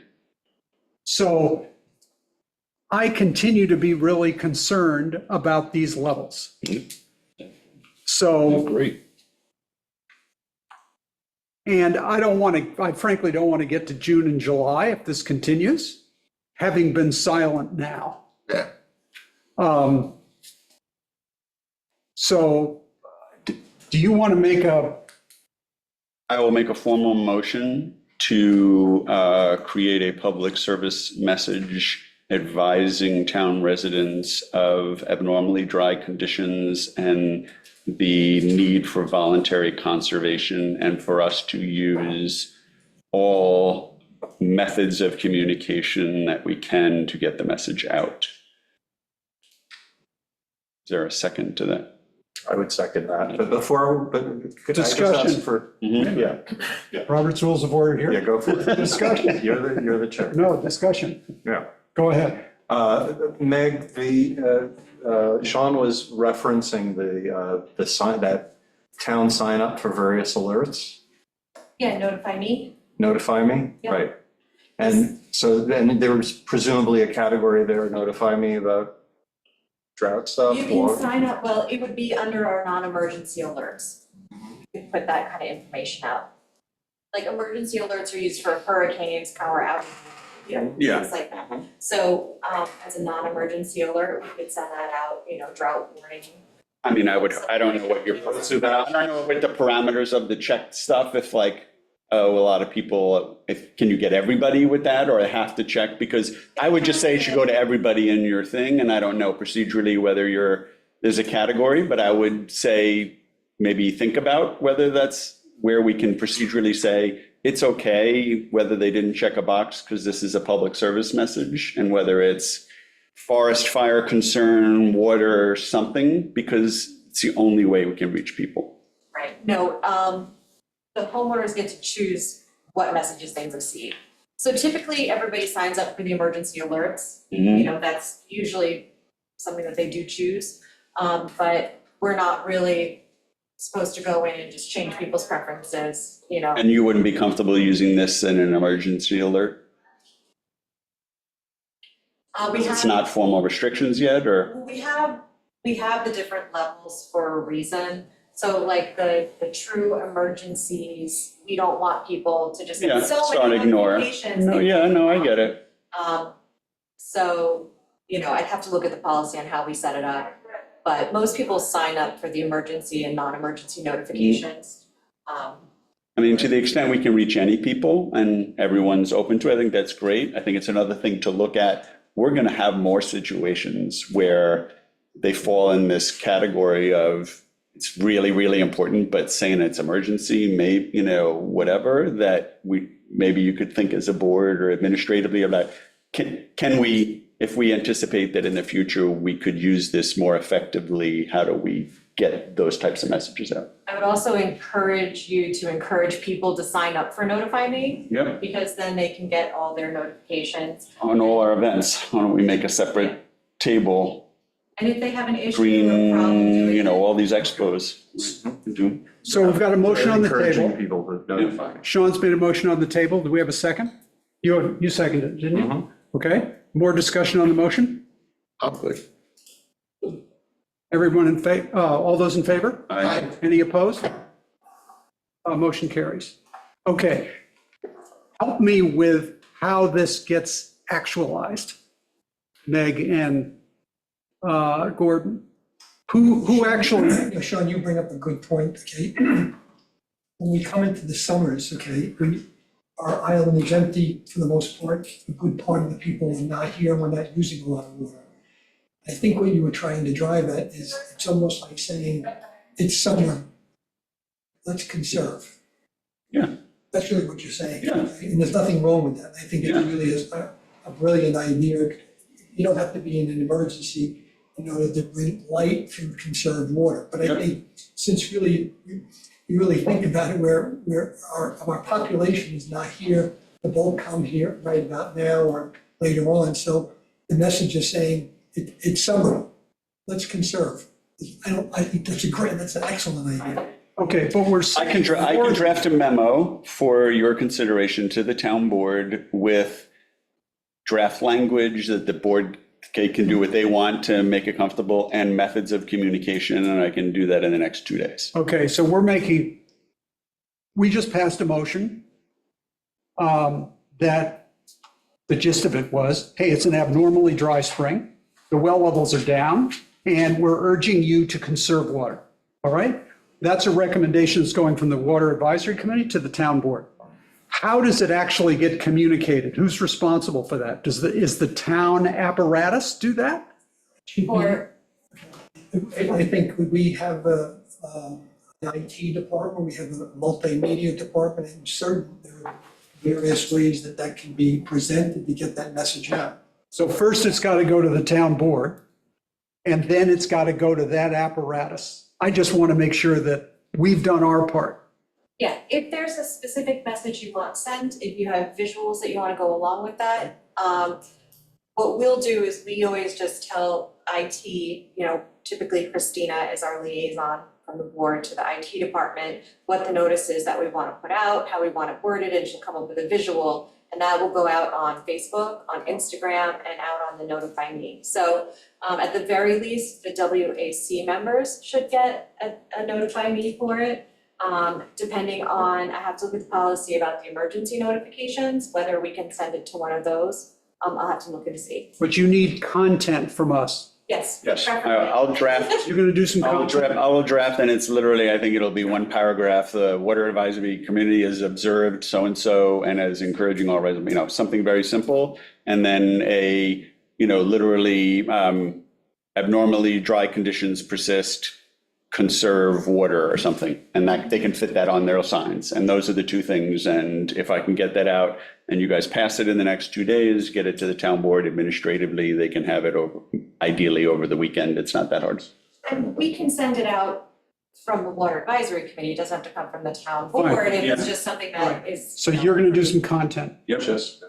[SPEAKER 1] So I continue to be really concerned about these levels. So,
[SPEAKER 5] Great.
[SPEAKER 1] and I frankly don't want to get to June and July if this continues, having been silent now.
[SPEAKER 3] Yeah.
[SPEAKER 1] So do you want to make
[SPEAKER 2] I will make a formal motion to create a public service message advising town residents of abnormally dry conditions and the need for voluntary conservation and for us to use all methods of communication that we can to get the message out? Is there a second to that?
[SPEAKER 4] I would second that, but could I just
[SPEAKER 1] Discussion.
[SPEAKER 4] ask for, yeah,
[SPEAKER 1] Robert's Rules of Order here?
[SPEAKER 4] yeah, go for it.
[SPEAKER 1] Discussion.
[SPEAKER 4] You're the chair.
[SPEAKER 1] No, discussion.
[SPEAKER 4] Yeah.
[SPEAKER 1] Go ahead.
[SPEAKER 4] Meg, Sean was referencing the sign, that town sign up for various alerts,
[SPEAKER 7] Yeah, notify me.
[SPEAKER 4] notify me,
[SPEAKER 7] Yep.
[SPEAKER 4] right? And so then there was presumably a category there, notify me about drought stuff
[SPEAKER 7] You
[SPEAKER 4] or?
[SPEAKER 7] can sign up, well, it would be under our non-emergency alerts. could put that kind of information out. Like emergency alerts are used for hurricanes, power outages,
[SPEAKER 2] Yeah.
[SPEAKER 7] things like that. So, as a non-emergency alert, we could send that out, drought warning.
[SPEAKER 2] I mean, I don't know what your, I don't know what the parameters of the checked stuff, if like, oh, a lot of people, can you get everybody with that, or I have to check? Because I would just say it should go to everybody in your thing, and I don't know procedurally whether there's a category, but I would say maybe think about whether that's where we can procedurally say it's okay, whether they didn't check a box because this is a public service message, and whether it's forest fire concern, water, something, because it's the only way we can reach people.
[SPEAKER 7] Right, no, the homeowners get to choose what messages they receive. So typically, everybody signs up for the emergency alerts. That's usually something that they do choose. But we're not really supposed to go in and just change people's preferences,
[SPEAKER 2] And you wouldn't be comfortable using this in an emergency alert?
[SPEAKER 7] We
[SPEAKER 2] It's
[SPEAKER 7] have,
[SPEAKER 2] not formal restrictions yet, or?
[SPEAKER 7] we have the different levels for a reason. So like the true emergencies, we don't want people to just
[SPEAKER 2] Yeah,
[SPEAKER 7] get so
[SPEAKER 2] start
[SPEAKER 7] many
[SPEAKER 2] ignore.
[SPEAKER 7] notifications.
[SPEAKER 2] No, yeah, no, I get it.
[SPEAKER 7] So, I'd have to look at the policy on how we set it up. But most people sign up for the emergency and non-emergency notifications.
[SPEAKER 2] I mean, to the extent we can reach any people and everyone's open to it, I think that's great. I think it's another thing to look at. We're going to have more situations where they fall in this category of it's really, really important, but saying it's emergency, maybe, whatever, that maybe you could think as a board or administratively about, can we, if we anticipate that in the future we could use this more effectively, how do we get those types of messages out?
[SPEAKER 7] I would also encourage you to encourage people to sign up for Notify Me,
[SPEAKER 2] Yep.
[SPEAKER 7] because then they can get all their notifications.
[SPEAKER 2] On all our events, why don't we make a separate table,
[SPEAKER 7] And if they have an issue or problem doing
[SPEAKER 2] green,
[SPEAKER 7] it,
[SPEAKER 2] all these expos. Do-
[SPEAKER 1] So we've got a motion on the
[SPEAKER 4] Encouraging
[SPEAKER 1] table.
[SPEAKER 4] people to notify.
[SPEAKER 1] Sean's made a motion on the table. Do we have a second? You seconded it, didn't you? Okay. More discussion on the motion?
[SPEAKER 3] I'm good.
[SPEAKER 1] Everyone in favor, all those in favor?
[SPEAKER 2] Aye.
[SPEAKER 1] Any opposed? Motion carries. Okay. Help me with how this gets actualized, Meg and Gordon. Who actually,
[SPEAKER 8] Sean, you bring up a good point, okay? When we come into the summers, okay, our island is empty for the most part. A good part of the people are not here, we're not using a lot of water. I think what you were trying to drive at is, it's almost like saying, it's summer, let's conserve.
[SPEAKER 2] Yeah.
[SPEAKER 8] That's really what you're saying.
[SPEAKER 2] Yeah.
[SPEAKER 8] And there's nothing wrong with that. I think it
[SPEAKER 2] Yeah.
[SPEAKER 8] really is a brilliant idea. You don't have to be in an emergency in order to bring light to conserve water. But
[SPEAKER 2] Yep.
[SPEAKER 8] I think since really, you really think about it, where our population is not here, the bulk come here right about now or later on. So the message is saying, it's summer, let's conserve. I think that's an excellent idea.
[SPEAKER 1] okay, but we're.
[SPEAKER 2] I can draft a memo for your consideration to the town board with draft language that the board can do what they want to make it comfortable, and methods of communication, and I can do that in the next 2 days.
[SPEAKER 1] Okay, so we just passed a motion that the gist of it was, hey, it's an abnormally dry spring, the well levels are down, and we're urging you to conserve water, all right? That's a recommendation that's going from the Water Advisory Committee to the town board. How does it actually get communicated? Who's responsible for that? Is the town apparatus do that?
[SPEAKER 7] or,
[SPEAKER 8] I think we have an IT department, we have a multimedia department, and certain, there are various ways that can be presented to get that message out.
[SPEAKER 1] So first it's got to go to the town board, and then it's got to go to that apparatus. I just want to make sure that we've done our part.
[SPEAKER 7] yeah, if there's a specific message you want sent, if you have visuals that you want to go along with that, what we'll do is we always just tell IT, typically Christina is our liaison from the board to the IT department, what the notice is that we want to put out, how we want it worded, and she'll come up with a visual. And that will go out on Facebook, on Instagram, and out on the Notify Me. So at the very least, the WAC members should get a Notify Me for it. Depending on, I have to look at the policy about the emergency notifications, whether we can send it to one of those. I'll have to look and see.
[SPEAKER 1] But you need content from us.
[SPEAKER 7] Yes.
[SPEAKER 2] Yes,
[SPEAKER 7] preferably.
[SPEAKER 2] I'll draft.
[SPEAKER 1] You're going to do some
[SPEAKER 2] I will
[SPEAKER 1] content.
[SPEAKER 2] draft, and it's literally, I think it'll be one paragraph. The water advisory committee has observed so-and-so and is encouraging all residents, something very simple. And then literally abnormally dry conditions persist, conserve water or something. And that, they can fit that on their signs. And those are the two things. And if I can get that out and you guys pass it in the next 2 days, get it to the town board administratively, they can have it ideally over the weekend. It's not that hard.
[SPEAKER 7] And we can send it out from the water advisory committee. It doesn't have to come from the town
[SPEAKER 1] Fine,
[SPEAKER 7] board. If it's
[SPEAKER 2] yeah.
[SPEAKER 7] just something that is.
[SPEAKER 1] So you're going to do some content.
[SPEAKER 2] Yep.
[SPEAKER 4] Just,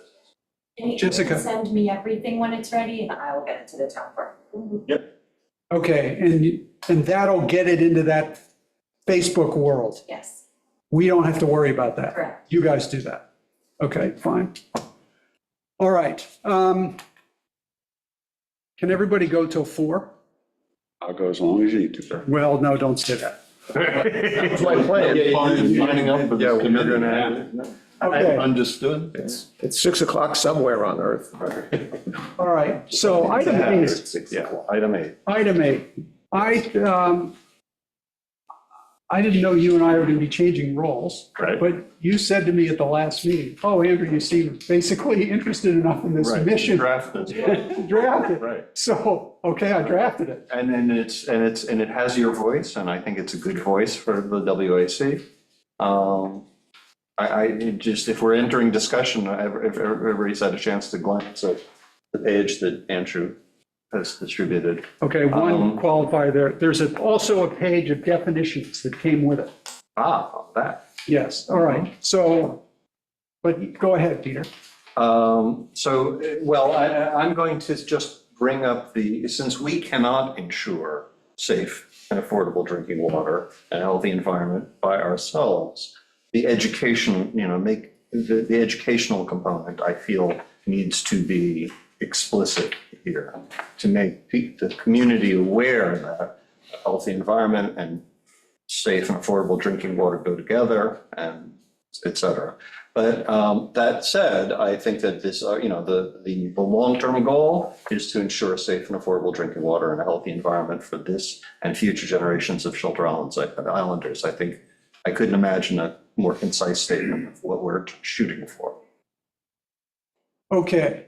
[SPEAKER 7] And you
[SPEAKER 1] Jessica.
[SPEAKER 7] can send me everything when it's ready and I will get it to the town board.
[SPEAKER 1] Okay, and that'll get it into that Facebook world.
[SPEAKER 7] Yes,
[SPEAKER 1] We don't have to worry about that.
[SPEAKER 7] correct.
[SPEAKER 1] You guys do that. Okay, fine. All right. Can everybody go till 4?
[SPEAKER 2] I'll go as long as you need to, sir.
[SPEAKER 1] Well, no, don't say that.
[SPEAKER 3] That's my plan.
[SPEAKER 5] Signing up for
[SPEAKER 4] yeah,
[SPEAKER 5] this
[SPEAKER 4] we're
[SPEAKER 5] committee.
[SPEAKER 4] gonna,
[SPEAKER 1] Okay,
[SPEAKER 5] Understood?
[SPEAKER 3] It's 6 o'clock somewhere on Earth.
[SPEAKER 1] all right. So item 8.
[SPEAKER 4] yeah, item 8.
[SPEAKER 1] Item 8. I didn't know you and I were going to be changing roles.
[SPEAKER 4] Right.
[SPEAKER 1] But you said to me at the last meeting, oh, Andrew, you seem basically interested enough in this mission
[SPEAKER 4] Drafted.
[SPEAKER 1] to draft it.
[SPEAKER 4] Right.
[SPEAKER 1] So, okay, I drafted it.
[SPEAKER 4] And then it has your voice, and I think it's a good voice for the WAC. If we're entering discussion, if everybody's had a chance to glance at the page that Andrew has distributed.
[SPEAKER 1] Okay, one
[SPEAKER 4] Um,
[SPEAKER 1] qualifier there. There's also a page of definitions that came with it.
[SPEAKER 4] That.
[SPEAKER 1] Yes, all right. So, but go ahead, Peter.
[SPEAKER 4] I'm going to just bring up since we cannot ensure safe and affordable drinking water and a healthy environment by ourselves, the education, the educational component, I feel, needs to be explicit here to make the community aware that a healthy environment and safe and affordable drinking water go together, and et cetera. But that said, I think that this, the long-term goal is to ensure safe and affordable drinking water and a healthy environment for this and future generations of Shelter Islanders. I think I couldn't imagine a more concise statement of what we're shooting for.
[SPEAKER 1] Okay.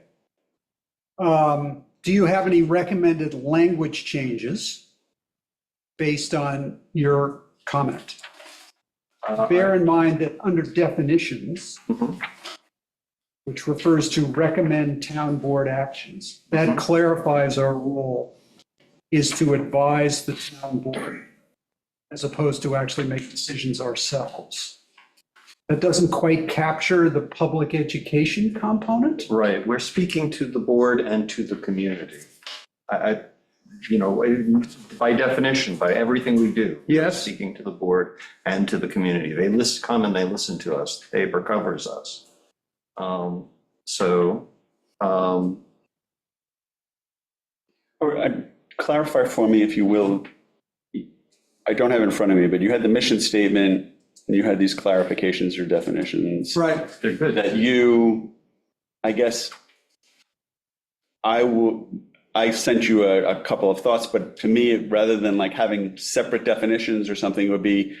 [SPEAKER 1] Do you have any recommended language changes based on your comment? Bear in mind that under definitions,
[SPEAKER 4] Mhm.
[SPEAKER 1] which refers to recommend town board actions, that clarifies our role is to advise the town board as opposed to actually make decisions ourselves. That doesn't quite capture the public education component.
[SPEAKER 4] Right, we're speaking to the board and to the community. By definition, by everything we do. we're
[SPEAKER 1] Yes.
[SPEAKER 4] Speaking to the board and to the community. They come and they listen to us. The paper covers us.
[SPEAKER 2] Or clarify for me, if you will. I don't have it in front of me, but you had the mission statement and you had these clarifications or definitions.
[SPEAKER 1] Right.
[SPEAKER 4] They're good.
[SPEAKER 2] That I guess, I sent you a couple of thoughts, but to me, rather than like having separate definitions or something, it would be,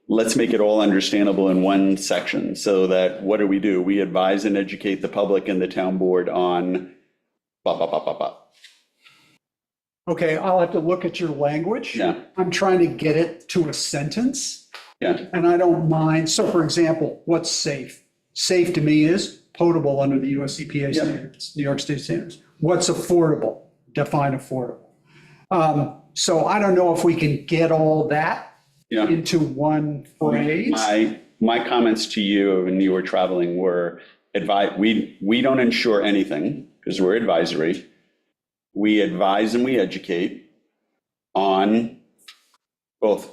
[SPEAKER 2] let's make it all understandable in one section, so that what do? We advise and educate the public and the town board on blah, blah, blah, blah, blah.
[SPEAKER 1] Okay, I'll have to look at your language.
[SPEAKER 2] Yeah.
[SPEAKER 1] I'm trying to get it to a sentence,
[SPEAKER 2] Yeah,
[SPEAKER 1] and I don't mind. So for example, what's safe? Safe to me is potable under the US EPA standards, New York State standards. What's affordable? Define affordable. So I don't know if we can get all that
[SPEAKER 2] yeah.
[SPEAKER 1] into one phrase.
[SPEAKER 2] My comments to you when you were traveling were, we don't ensure anything because we're advisory. We advise and we educate on both.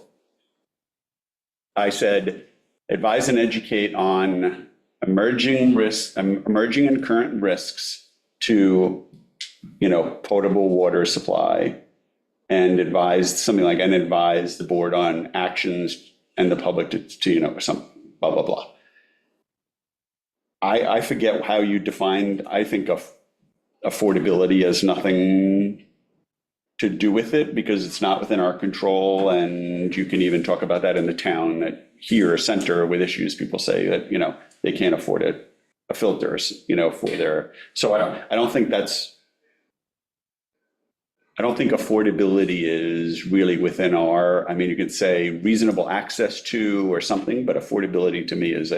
[SPEAKER 2] I said, advise and educate on emerging and current risks to, potable water supply, and advise the board on actions and the public to, you know, some blah, blah, blah. I forget how you defined, I think of affordability as nothing to do with it because it's not within our control. And you can even talk about that in the town that here, center with issues, people say that, you know, they can't afford a filters, you know, for their, so I don't think affordability is really within our, I mean, you could say reasonable access to or something, but affordability to me is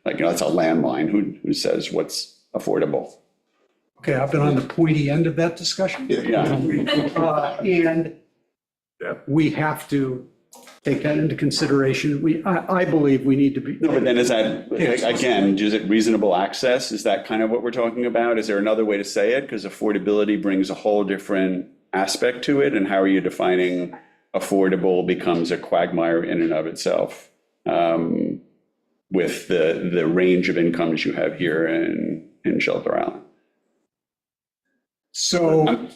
[SPEAKER 2] like, you know, that's a landmine. Who says what's affordable?
[SPEAKER 1] Okay, I've been on the pointy end of that discussion.
[SPEAKER 2] Yeah.
[SPEAKER 1] And we have to take that into consideration. I believe we need to be.
[SPEAKER 2] No, but then is that, again, is it reasonable access? Is that kind of what we're talking about? Is there another way to say it? Because affordability brings a whole different aspect to it. And how are you defining affordable becomes a quagmire in and of itself with the range of incomes you have here in Shelter Island.
[SPEAKER 1] So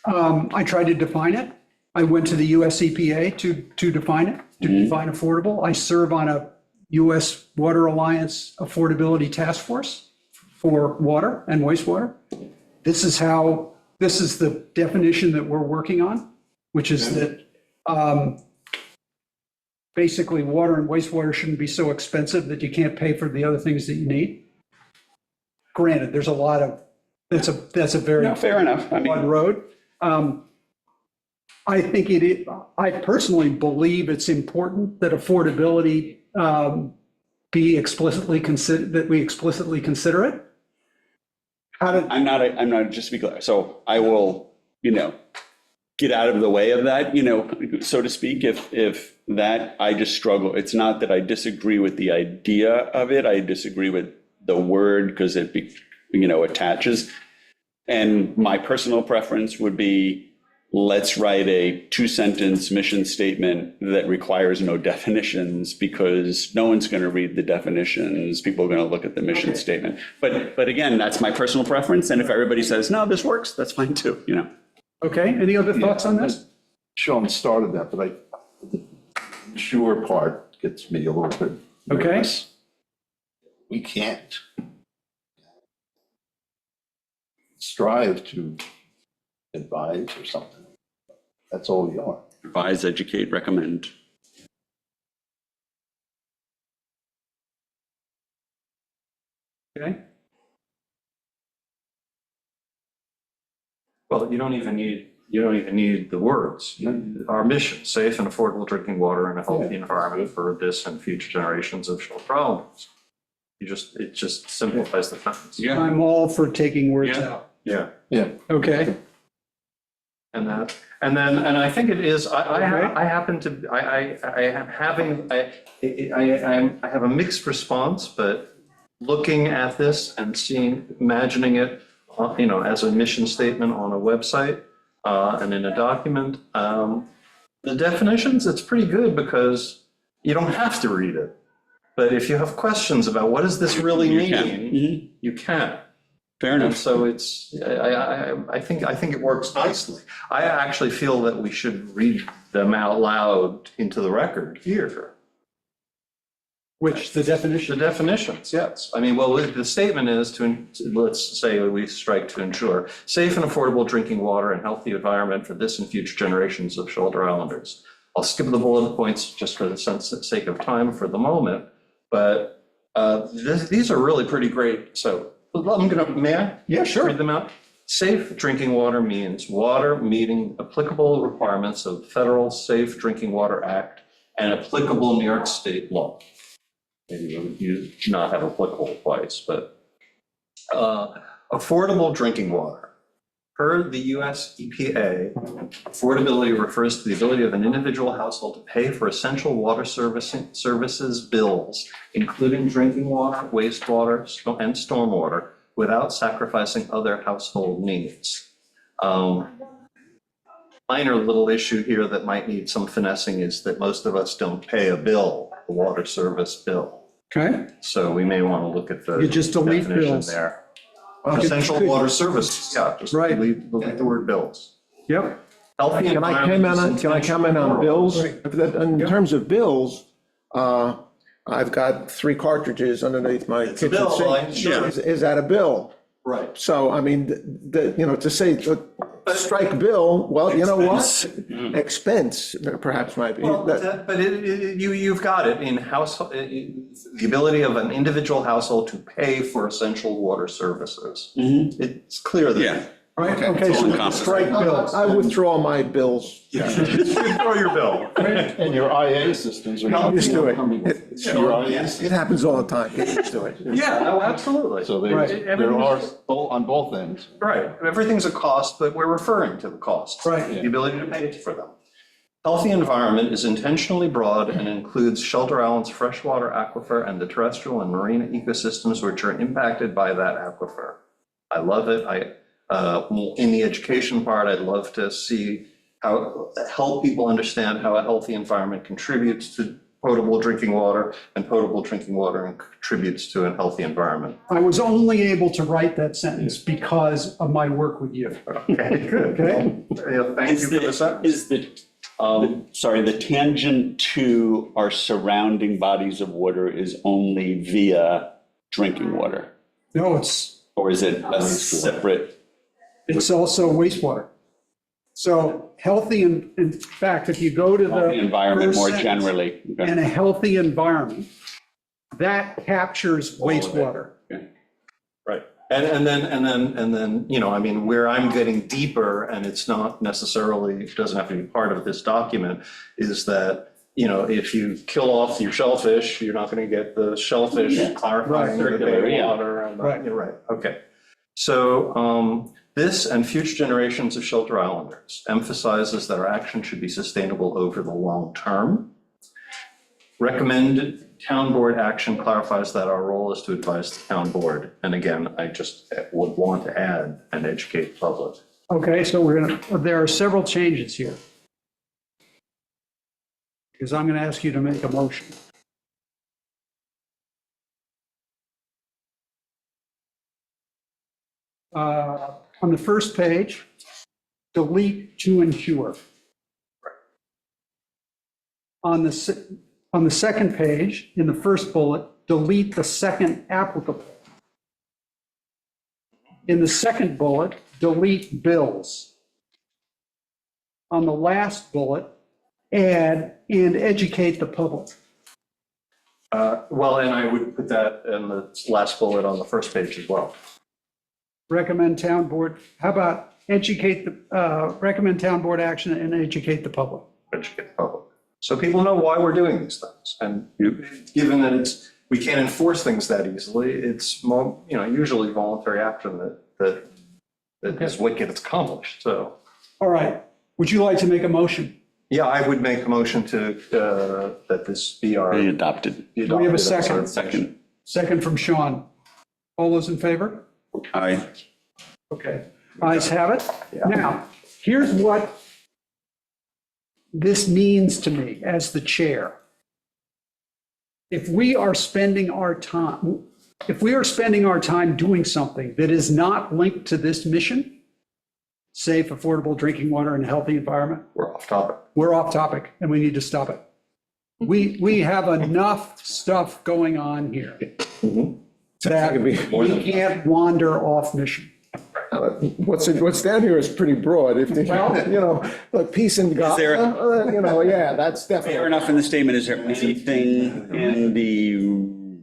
[SPEAKER 1] I tried to define it. I went to the US EPA to define it, to define affordable. I serve on a US Water Alliance Affordability Task Force for water and wastewater. This is the definition that we're working on, which is that basically water and wastewater shouldn't be so expensive that you can't pay for the other things that you need. Granted, there's a lot of, that's a very
[SPEAKER 2] No, fair enough. I
[SPEAKER 1] broad
[SPEAKER 2] mean,
[SPEAKER 1] road. I think I personally believe it's important that affordability be explicitly considered, that we explicitly consider it.
[SPEAKER 2] I'm not, just to be clear. So I will, you know, get out of the way of that, you know, so to speak, if that, I just struggle. It's not that I disagree with the idea of it. I disagree with the word because it, you know, attaches. And my personal preference would be, let's write a 2-sentence mission statement that requires no definitions because no one's going to read the definitions. People are going to look at the mission statement. But again, that's my personal preference. And if everybody says, no, this works, that's fine too, you know.
[SPEAKER 1] Okay, any other thoughts on this?
[SPEAKER 5] Sean started that, but the sure part gets me a little bit
[SPEAKER 1] Okay.
[SPEAKER 5] nervous. We can't strive to advise or something. That's all we are.
[SPEAKER 2] Advise, educate, recommend.
[SPEAKER 1] Okay,
[SPEAKER 4] Well, you don't even need the words. Our mission, safe and affordable drinking water and a healthy environment for this and future generations of Shelter Islanders. It just simplifies the sentence.
[SPEAKER 1] I'm all for taking words
[SPEAKER 2] Yeah.
[SPEAKER 1] out.
[SPEAKER 4] Yeah.
[SPEAKER 1] Okay,
[SPEAKER 4] And I think it is, I have a mixed response, but looking at this and imagining it, you know, as a mission statement on a website and in a document, the definitions, it's pretty good because you don't have to read it. But if you have questions about what does this really
[SPEAKER 2] You can.
[SPEAKER 4] mean, you can.
[SPEAKER 2] Fair
[SPEAKER 4] And
[SPEAKER 2] enough.
[SPEAKER 4] so I think it works nicely. I actually feel that we should read them out loud into the record here.
[SPEAKER 1] which the
[SPEAKER 4] The
[SPEAKER 1] definition,
[SPEAKER 4] definitions, yes. I mean, well, the statement is let's say we strike to ensure safe and affordable drinking water and healthy environment for this and future generations of Shelter Islanders. I'll skip the bullet points just for the sake of time for the moment, but these are really pretty great. So may I?
[SPEAKER 1] Yeah, sure.
[SPEAKER 4] Read them out. Safe drinking water means water meeting applicable requirements of Federal Safe Drinking Water Act and applicable New York State law. Maybe you not have applicable twice, but affordable drinking water. Per the US EPA, affordability refers to the ability of an individual household to pay for essential water services bills, including drinking water, wastewater, and stormwater, without sacrificing other household needs. Minor little issue here that might need some finessing is that most of us don't pay a bill, a water service bill.
[SPEAKER 1] okay?
[SPEAKER 4] So we may want to look at the
[SPEAKER 1] You just delete
[SPEAKER 4] definition
[SPEAKER 1] bills.
[SPEAKER 4] there.
[SPEAKER 1] Well,
[SPEAKER 4] Essential
[SPEAKER 1] good.
[SPEAKER 4] water services, yeah, just
[SPEAKER 1] Right.
[SPEAKER 4] delete the word bills.
[SPEAKER 1] Yep,
[SPEAKER 4] Healthy
[SPEAKER 3] Can I comment on bills?
[SPEAKER 8] Right.
[SPEAKER 3] In terms of bills, I've got 3 cartridges underneath my
[SPEAKER 4] It's a
[SPEAKER 3] kitchen
[SPEAKER 4] bill,
[SPEAKER 3] sink.
[SPEAKER 4] sure.
[SPEAKER 3] Is that a bill?
[SPEAKER 4] Right.
[SPEAKER 3] So, I mean, to say, strike bill, well, you know what? Expense perhaps might be.
[SPEAKER 4] Well, but you've got it in household, the ability of an individual household to pay for essential water services. It's clear that.
[SPEAKER 2] Yeah.
[SPEAKER 1] Right, okay,
[SPEAKER 2] all
[SPEAKER 1] so
[SPEAKER 2] encompassing.
[SPEAKER 1] strike bills.
[SPEAKER 3] I withdraw my bills.
[SPEAKER 4] Yeah. Throw your bill.
[SPEAKER 5] And your IA systems are.
[SPEAKER 3] Get used to it.
[SPEAKER 5] Your IA
[SPEAKER 3] It happens all the time. Get used to it.
[SPEAKER 4] Yeah, no, absolutely.
[SPEAKER 5] So
[SPEAKER 1] Right.
[SPEAKER 5] there are, on both ends.
[SPEAKER 4] Right, everything's a cost, but we're referring to the costs.
[SPEAKER 1] Right.
[SPEAKER 4] The ability to pay for them. Healthy environment is intentionally broad and includes Shelter Island's freshwater aquifer and the terrestrial and marine ecosystems which are impacted by that aquifer. I love it. In the education part, I'd love to see help people understand how a healthy environment contributes to potable drinking water, and potable drinking water contributes to a healthy environment.
[SPEAKER 1] I was only able to write that sentence because of my work with you.
[SPEAKER 4] Okay, good.
[SPEAKER 1] Okay.
[SPEAKER 4] Yeah, thank you for the sentence.
[SPEAKER 2] The tangent to our surrounding bodies of water is only via drinking water?
[SPEAKER 1] No, it's
[SPEAKER 2] Or is it a separate?
[SPEAKER 1] also wastewater. So healthy, in fact, if you go to the.
[SPEAKER 2] The environment
[SPEAKER 1] first
[SPEAKER 2] more
[SPEAKER 1] sentence,
[SPEAKER 2] generally. Okay.
[SPEAKER 1] And a healthy environment, that captures
[SPEAKER 2] All of it.
[SPEAKER 1] wastewater.
[SPEAKER 4] Right. And then, you know, I mean, where I'm getting deeper, and it's not necessarily, it doesn't have to be part of this document, is that, you know, if you kill off your shellfish, you're not going to get the shellfish clarifying the
[SPEAKER 2] Circular, yeah.
[SPEAKER 4] water. And
[SPEAKER 1] Right.
[SPEAKER 4] You're right, okay. So this and future generations of Shelter Islanders emphasizes that our action should be sustainable over the long term. Recommended town board action clarifies that our role is to advise the town board. And again, I just would want to add and educate the public.
[SPEAKER 1] Okay, so there are several changes here. Because I'm going to ask you to make a motion. On the first page, delete to ensure. On the second page, in the first bullet, delete the second applicable. In the second bullet, delete bills. On the last bullet, add and educate the public.
[SPEAKER 4] Well, and I would put that in the last bullet on the first page as well.
[SPEAKER 1] Recommend town board, how about recommend town board action and educate the public?
[SPEAKER 4] Educate the public. So people know why we're doing these things. And given that we can't enforce things that easily, it's more, you know, usually voluntary action that is what gets accomplished. So,
[SPEAKER 1] All right, would you like to make a motion?
[SPEAKER 4] yeah, I would make a motion to, that this be our.
[SPEAKER 2] Be adopted.
[SPEAKER 4] be
[SPEAKER 1] Do we have a
[SPEAKER 4] adopted as our-
[SPEAKER 2] Second.
[SPEAKER 1] Second from Sean. All those in favor?
[SPEAKER 2] Aye.
[SPEAKER 1] Okay, ayes have it. Now, here's what this means to me as the chair. If we are spending our time doing something that is not linked to this mission, safe, affordable drinking water and a healthy environment,
[SPEAKER 4] We're off topic.
[SPEAKER 1] we're off topic and we need to stop it. We have enough stuff going on here that we can't wander off mission.
[SPEAKER 3] What's down here is pretty broad. If, you know, like peace and God,
[SPEAKER 2] there
[SPEAKER 3] you know, yeah, that's
[SPEAKER 2] Fair
[SPEAKER 3] definitely.
[SPEAKER 2] enough in the statement. Is there anything in the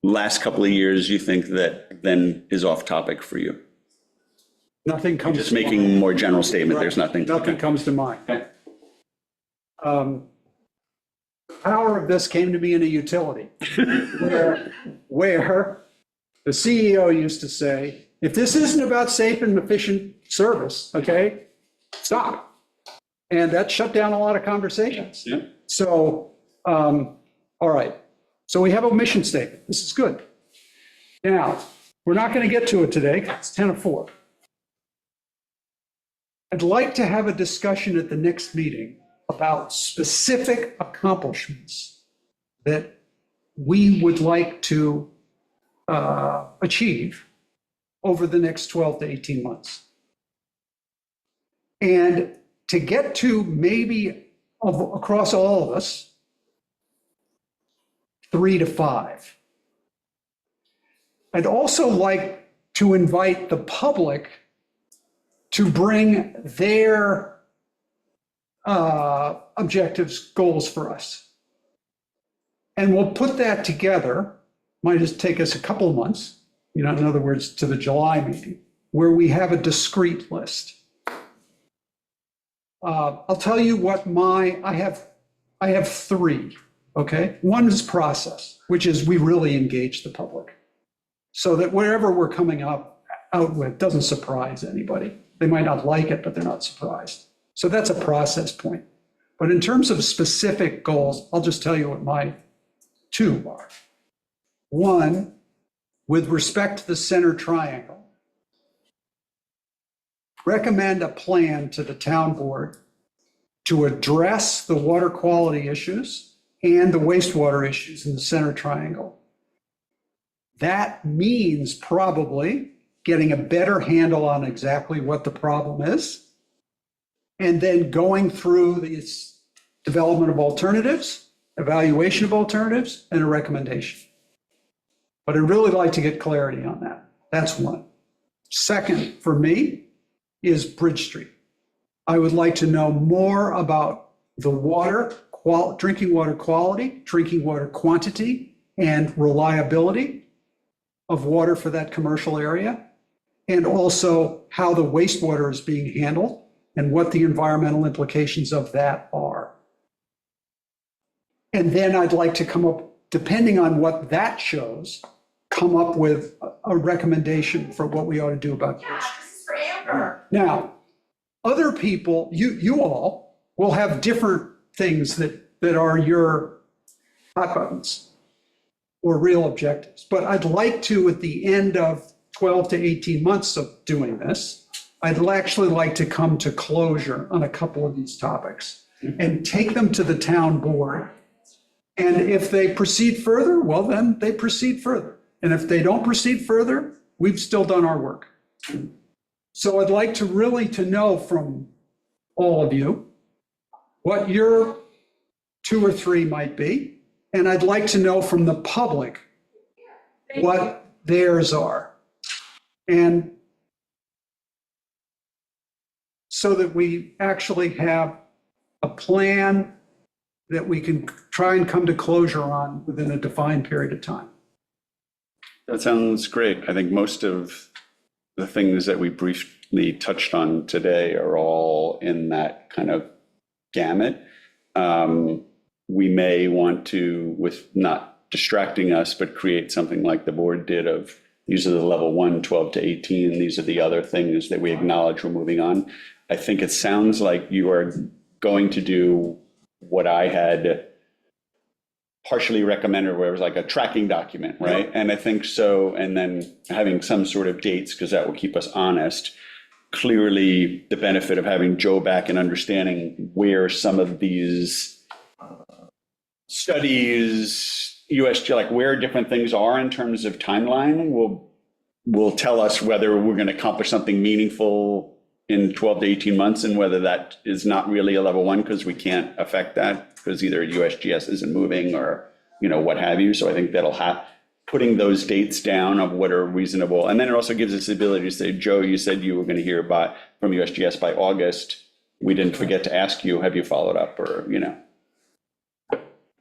[SPEAKER 2] last couple of years you think that then is off topic for you?
[SPEAKER 1] Nothing comes.
[SPEAKER 2] Just
[SPEAKER 1] to
[SPEAKER 2] making
[SPEAKER 1] mind.
[SPEAKER 2] more general statement, there's nothing.
[SPEAKER 1] Nothing comes to mind.
[SPEAKER 2] Okay.
[SPEAKER 1] Power of this came to me in a utility where the CEO used to say, if this isn't about safe and efficient service, okay, stop. And that shut down a lot of conversations.
[SPEAKER 2] Yeah.
[SPEAKER 1] So, all right. So we have a mission statement. This is good. Now, we're not going to get to it today. It's 10:04. I'd like to have a discussion at the next meeting about specific accomplishments that we would like to achieve over the next 12 to 18 months. And to get to maybe across all of us, 3 to 5. I'd also like to invite the public to bring their objectives, goals for us. And we'll put that together, might just take us a couple of months, in other words, to the July meeting, where we have a discrete list. I'll tell you what I have 3, okay? One is process, which is we really engage the public so that whatever we're coming out with doesn't surprise anybody. They might not like it, but they're not surprised. So that's a process point. But in terms of specific goals, I'll just tell you what my 2 are. 1, with respect to the center triangle, recommend a plan to the town board to address the water quality issues and the wastewater issues in the center triangle. That means probably getting a better handle on exactly what the problem is, and then going through this development of alternatives, evaluation of alternatives, and a recommendation. But I'd really like to get clarity on that. That's 1. Second, for me, is Bridge Street. I would like to know more about the drinking water quality, drinking water quantity, and reliability of water for that commercial area, and also how the wastewater is being handled and what the environmental implications of that are. And then I'd like to come up, depending on what that shows, come up with a recommendation for what we ought to do about Bridge Street.
[SPEAKER 7] This is for Amber.
[SPEAKER 1] Now, other people, you all will have different things that are your hot buttons or real objectives. But I'd like to, at the end of 12 to 18 months of doing this, I'd actually like to come to closure on a couple of these topics and take them to the town board. And if they proceed further, well, then they proceed further. And if they don't proceed further, we've still done our work. So I'd like to really to know from all of you what your 2 or 3 might be. And I'd like to know from the public what theirs are. And so that we actually have a plan that we can try and come to closure on within a defined period of time.
[SPEAKER 2] That sounds great. I think most of the things that we briefly touched on today are all in that kind of gamut. We may want to, with not distracting us, but create something like the board did of these are the level 1, 12 to 18. These are the other things that we acknowledge we're moving on. I think it sounds like you are going to do what I had partially recommended, where it was like a tracking document, right? And I think so, and then having some sort of dates, because that will keep us honest. Clearly, the benefit of having Joe back and understanding where some of these studies, USG, like where different things are in terms of timeline will tell us whether we're going to accomplish something meaningful in 12 to 18 months, and whether that is not really a level 1 because we can't affect that because either USGS isn't moving or, what have you. So I think that'll have putting those dates down of what are reasonable. And then it also gives us the ability to say, Joe, you said you were going to hear from USGS by August. We didn't forget to ask you, have you followed up or,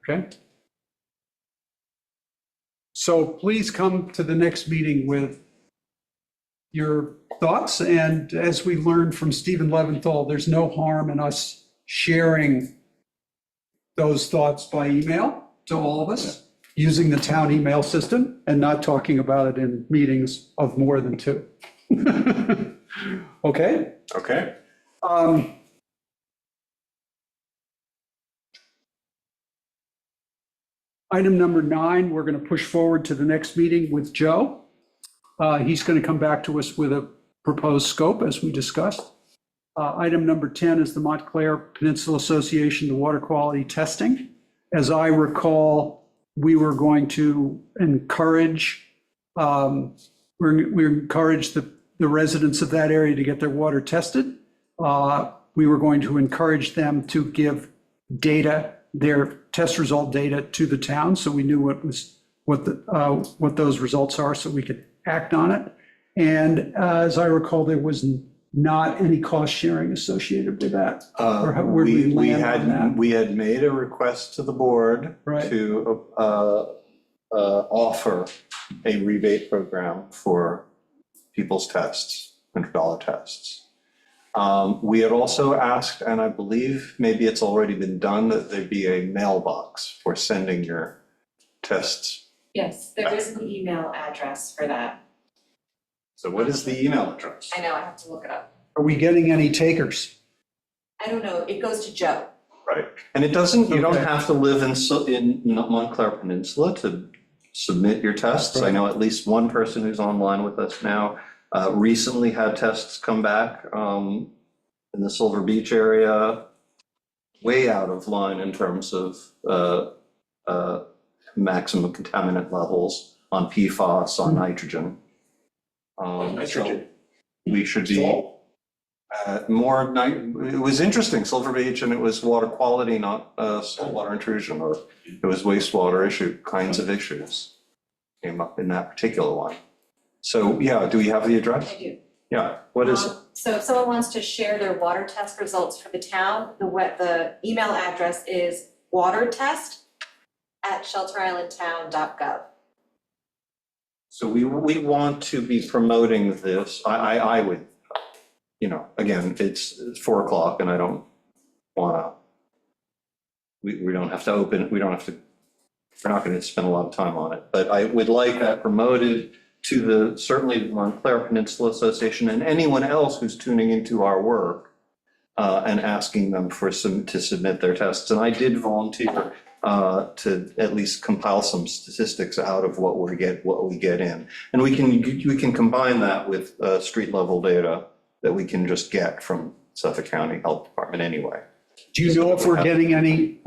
[SPEAKER 1] Okay? So please come to the next meeting with your thoughts. And as we learned from Stephen Leventhal, there's no harm in us sharing those thoughts by email to all of us, using the town email system and not talking about it in meetings of more than 2. Okay?
[SPEAKER 4] Okay.
[SPEAKER 1] Item number 9, we're going to push forward to the next meeting with Joe. He's going to come back to us with a proposed scope, as we discussed. Item number 10 is the Montclair Peninsula Association, the water quality testing. As I recall, we were going to encourage, we encouraged the residents of that area to get their water tested. We were going to encourage them to give data their test result data to the town, so we knew what those results are, so we could act on it. And as I recall, there was not any cost sharing associated with that. Or how- where did we land on that?
[SPEAKER 4] We had made a request to the board
[SPEAKER 1] Right.
[SPEAKER 4] to offer a rebate program for people's tests, $100 tests. We had also asked, and I believe maybe it's already been done, that there be a mailbox for sending your tests.
[SPEAKER 7] Yes, there is an email address for that.
[SPEAKER 4] So what is the email address?
[SPEAKER 7] I know, I have to look it up.
[SPEAKER 1] Are we getting any takers?
[SPEAKER 7] I don't know, it goes to Joe.
[SPEAKER 4] Right, and it doesn't, you don't
[SPEAKER 1] Okay.
[SPEAKER 4] have to live in Montclair Peninsula to submit your tests. I know at least one person who's online with us now recently had tests come back in the Silver Beach area, way out of line in terms of maximum contaminant levels on PFAS, on nitrogen. So we should be it was interesting, Silver Beach, and it was water quality, not saltwater intrusion, or it was wastewater kinds of issues came up in that particular one. So, yeah, do we have the address?
[SPEAKER 7] I do.
[SPEAKER 4] Yeah, what is it?
[SPEAKER 7] So if someone wants to share their water test results for the town, the email address is watertest@shelterislandtown.gov.
[SPEAKER 4] So we want to be promoting this. I would, again, it's 4:00 and I don't wanna, we don't have to open, we're not gonna spend a lot of time on it, but I would like that promoted to certainly the Montclair Peninsula Association and anyone else who's tuning into our work and asking them to submit their tests. And I did volunteer to at least compile some statistics out of what we get in. And we can combine that with street level data that we can just get from Suffolk County Health Department anyway.
[SPEAKER 1] Do you know if we're getting any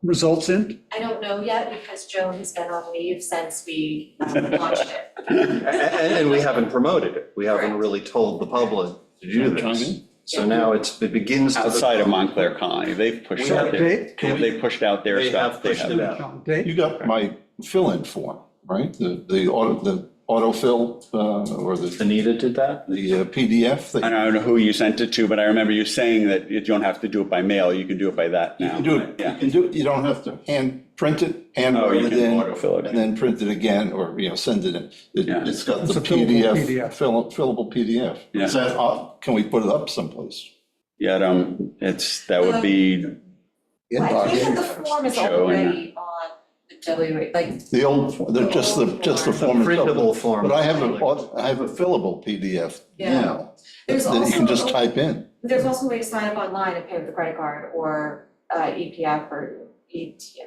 [SPEAKER 1] results in?
[SPEAKER 7] I don't know yet because Joe has been on leave since we launched it.
[SPEAKER 4] And we haven't promoted it. We haven't really told the public to do this. So now it begins to.
[SPEAKER 2] Outside of Montclair Colony, they've pushed
[SPEAKER 4] We
[SPEAKER 2] out
[SPEAKER 4] have-
[SPEAKER 2] their, they pushed out their
[SPEAKER 4] They
[SPEAKER 2] stuff.
[SPEAKER 4] have pushed it out.
[SPEAKER 1] Dave?
[SPEAKER 5] You got my fill-in form, right? The autofill, or the
[SPEAKER 4] Anita did that?
[SPEAKER 5] PDF.
[SPEAKER 2] I don't know who you sent it to, but I remember you saying that you don't have to do it by mail, you can do it by that now.
[SPEAKER 5] You do it,
[SPEAKER 2] Yeah.
[SPEAKER 5] you don't have to hand print it, hand
[SPEAKER 2] Oh, you
[SPEAKER 5] write it
[SPEAKER 2] can
[SPEAKER 5] in,
[SPEAKER 2] autofill it.
[SPEAKER 5] and then print it again, or, send it in.
[SPEAKER 2] Yeah.
[SPEAKER 5] It's got
[SPEAKER 1] It's
[SPEAKER 5] the
[SPEAKER 1] a fillable
[SPEAKER 5] PDF, fillable PDF.
[SPEAKER 2] Yeah.
[SPEAKER 5] Is that, can we put it up someplace?
[SPEAKER 2] Yeah, that would be,
[SPEAKER 7] I think that the form is
[SPEAKER 2] Joe and-
[SPEAKER 7] already on the
[SPEAKER 5] The old, just the form.
[SPEAKER 4] Printable form.
[SPEAKER 5] But I have a fillable PDF
[SPEAKER 7] Yeah.
[SPEAKER 5] now,
[SPEAKER 7] There's
[SPEAKER 5] that you can just
[SPEAKER 7] also-
[SPEAKER 5] type in.
[SPEAKER 7] There's also a way to sign up online and pay with a credit card or EPF or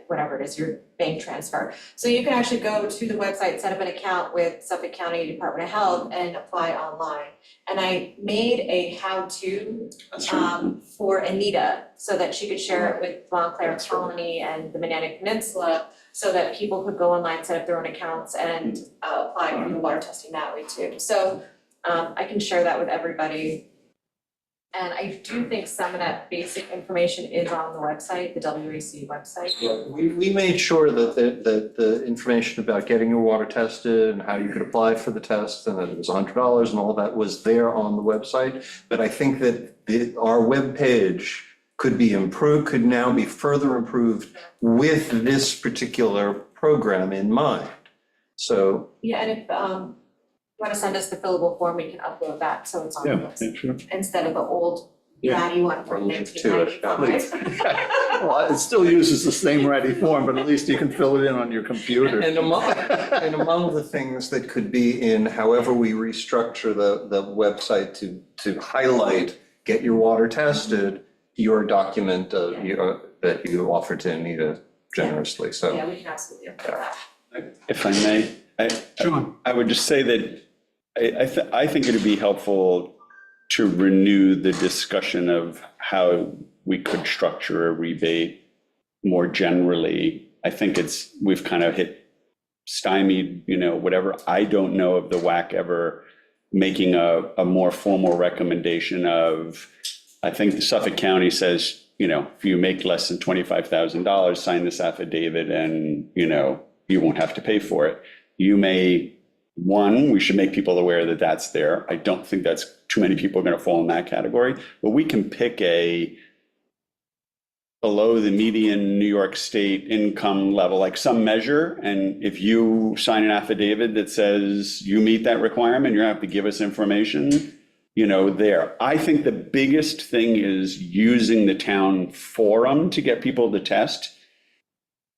[SPEAKER 7] whatever it is, your bank transfer. So you can actually go to the website, set up an account with Suffolk County Department of Health and apply online. And I made a how-to for Anita so that she could share it with Montclair Colony and the Manatee Peninsula so that people could go online, set up their own accounts and apply for the water testing that way too. So I can share that with everybody. And I do think some of that basic information is on the website, the WAC website.
[SPEAKER 4] We made sure that the information about getting your water tested and how you could apply for the test and that it was $100 and all that was there on the website. But I think that our webpage could be improved, could now be further improved with this particular program in mind. So,
[SPEAKER 7] Yeah, and if you want to send us the fillable form, we can upload that, so it's on the website,
[SPEAKER 5] Sure.
[SPEAKER 7] instead of the old ratty one from
[SPEAKER 4] Link to it,
[SPEAKER 7] 1995.
[SPEAKER 5] Well, it still uses the same ready form, but at least you can fill it in on your computer.
[SPEAKER 4] and among the things that could be in however we restructure the website to highlight, get your water tested, your document that you offered to Anita generously, so.
[SPEAKER 7] Yeah, we can absolutely upload that.
[SPEAKER 2] if I may,
[SPEAKER 1] John?
[SPEAKER 2] I would just say that I think it'd be helpful to renew the discussion of how we could structure a rebate more generally. I think we've kind of stymied, whatever. I don't know of the WAC ever making a more formal recommendation of, I think the Suffolk County says if you make less than $25,000, sign this affidavit and, you won't have to pay for it. You may, we should make people aware that that's there. I don't think that's too many people are going to fall in that category, but we can pick a below the median New York State income level, like some measure. And if you sign an affidavit that says you meet that requirement, you have to give us information, there. I think the biggest thing is using the town forum to get people to test.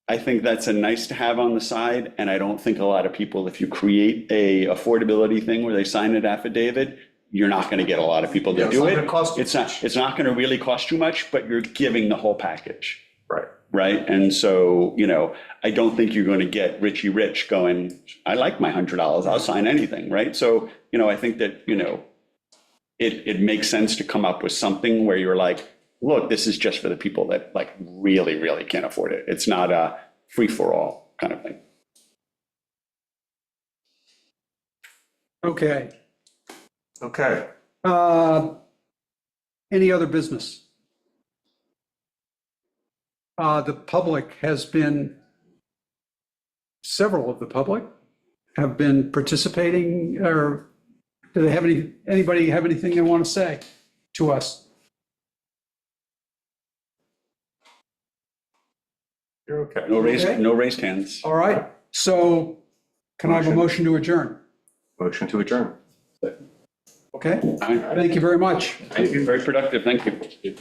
[SPEAKER 2] I think that's a nice to have on the side. And I don't think a lot of people, if you create a affordability thing where they sign an affidavit, you're not going to get a lot of people to do it. It's not going to really cost you much, but you're giving the whole package.
[SPEAKER 4] Right.
[SPEAKER 2] Right. And so, I don't think you're going to get Richie Rich going, I like my $100, I'll sign anything. Right. So, I think that, it makes sense to come up with something where you're like, look, this is just for the people that like really, really can't afford it. It's not a free for all kind of thing.
[SPEAKER 1] Okay.
[SPEAKER 4] Okay.
[SPEAKER 1] Any other business? The public has been, several of the public have been participating, or do they have anybody have anything they want to say to us?
[SPEAKER 4] You're okay.
[SPEAKER 2] No raised hands.
[SPEAKER 1] All right, so can I have a motion to adjourn?
[SPEAKER 4] Motion to adjourn.
[SPEAKER 1] Okay,
[SPEAKER 2] All right.
[SPEAKER 1] thank you very much.
[SPEAKER 2] Thank you. Very productive. Thank you.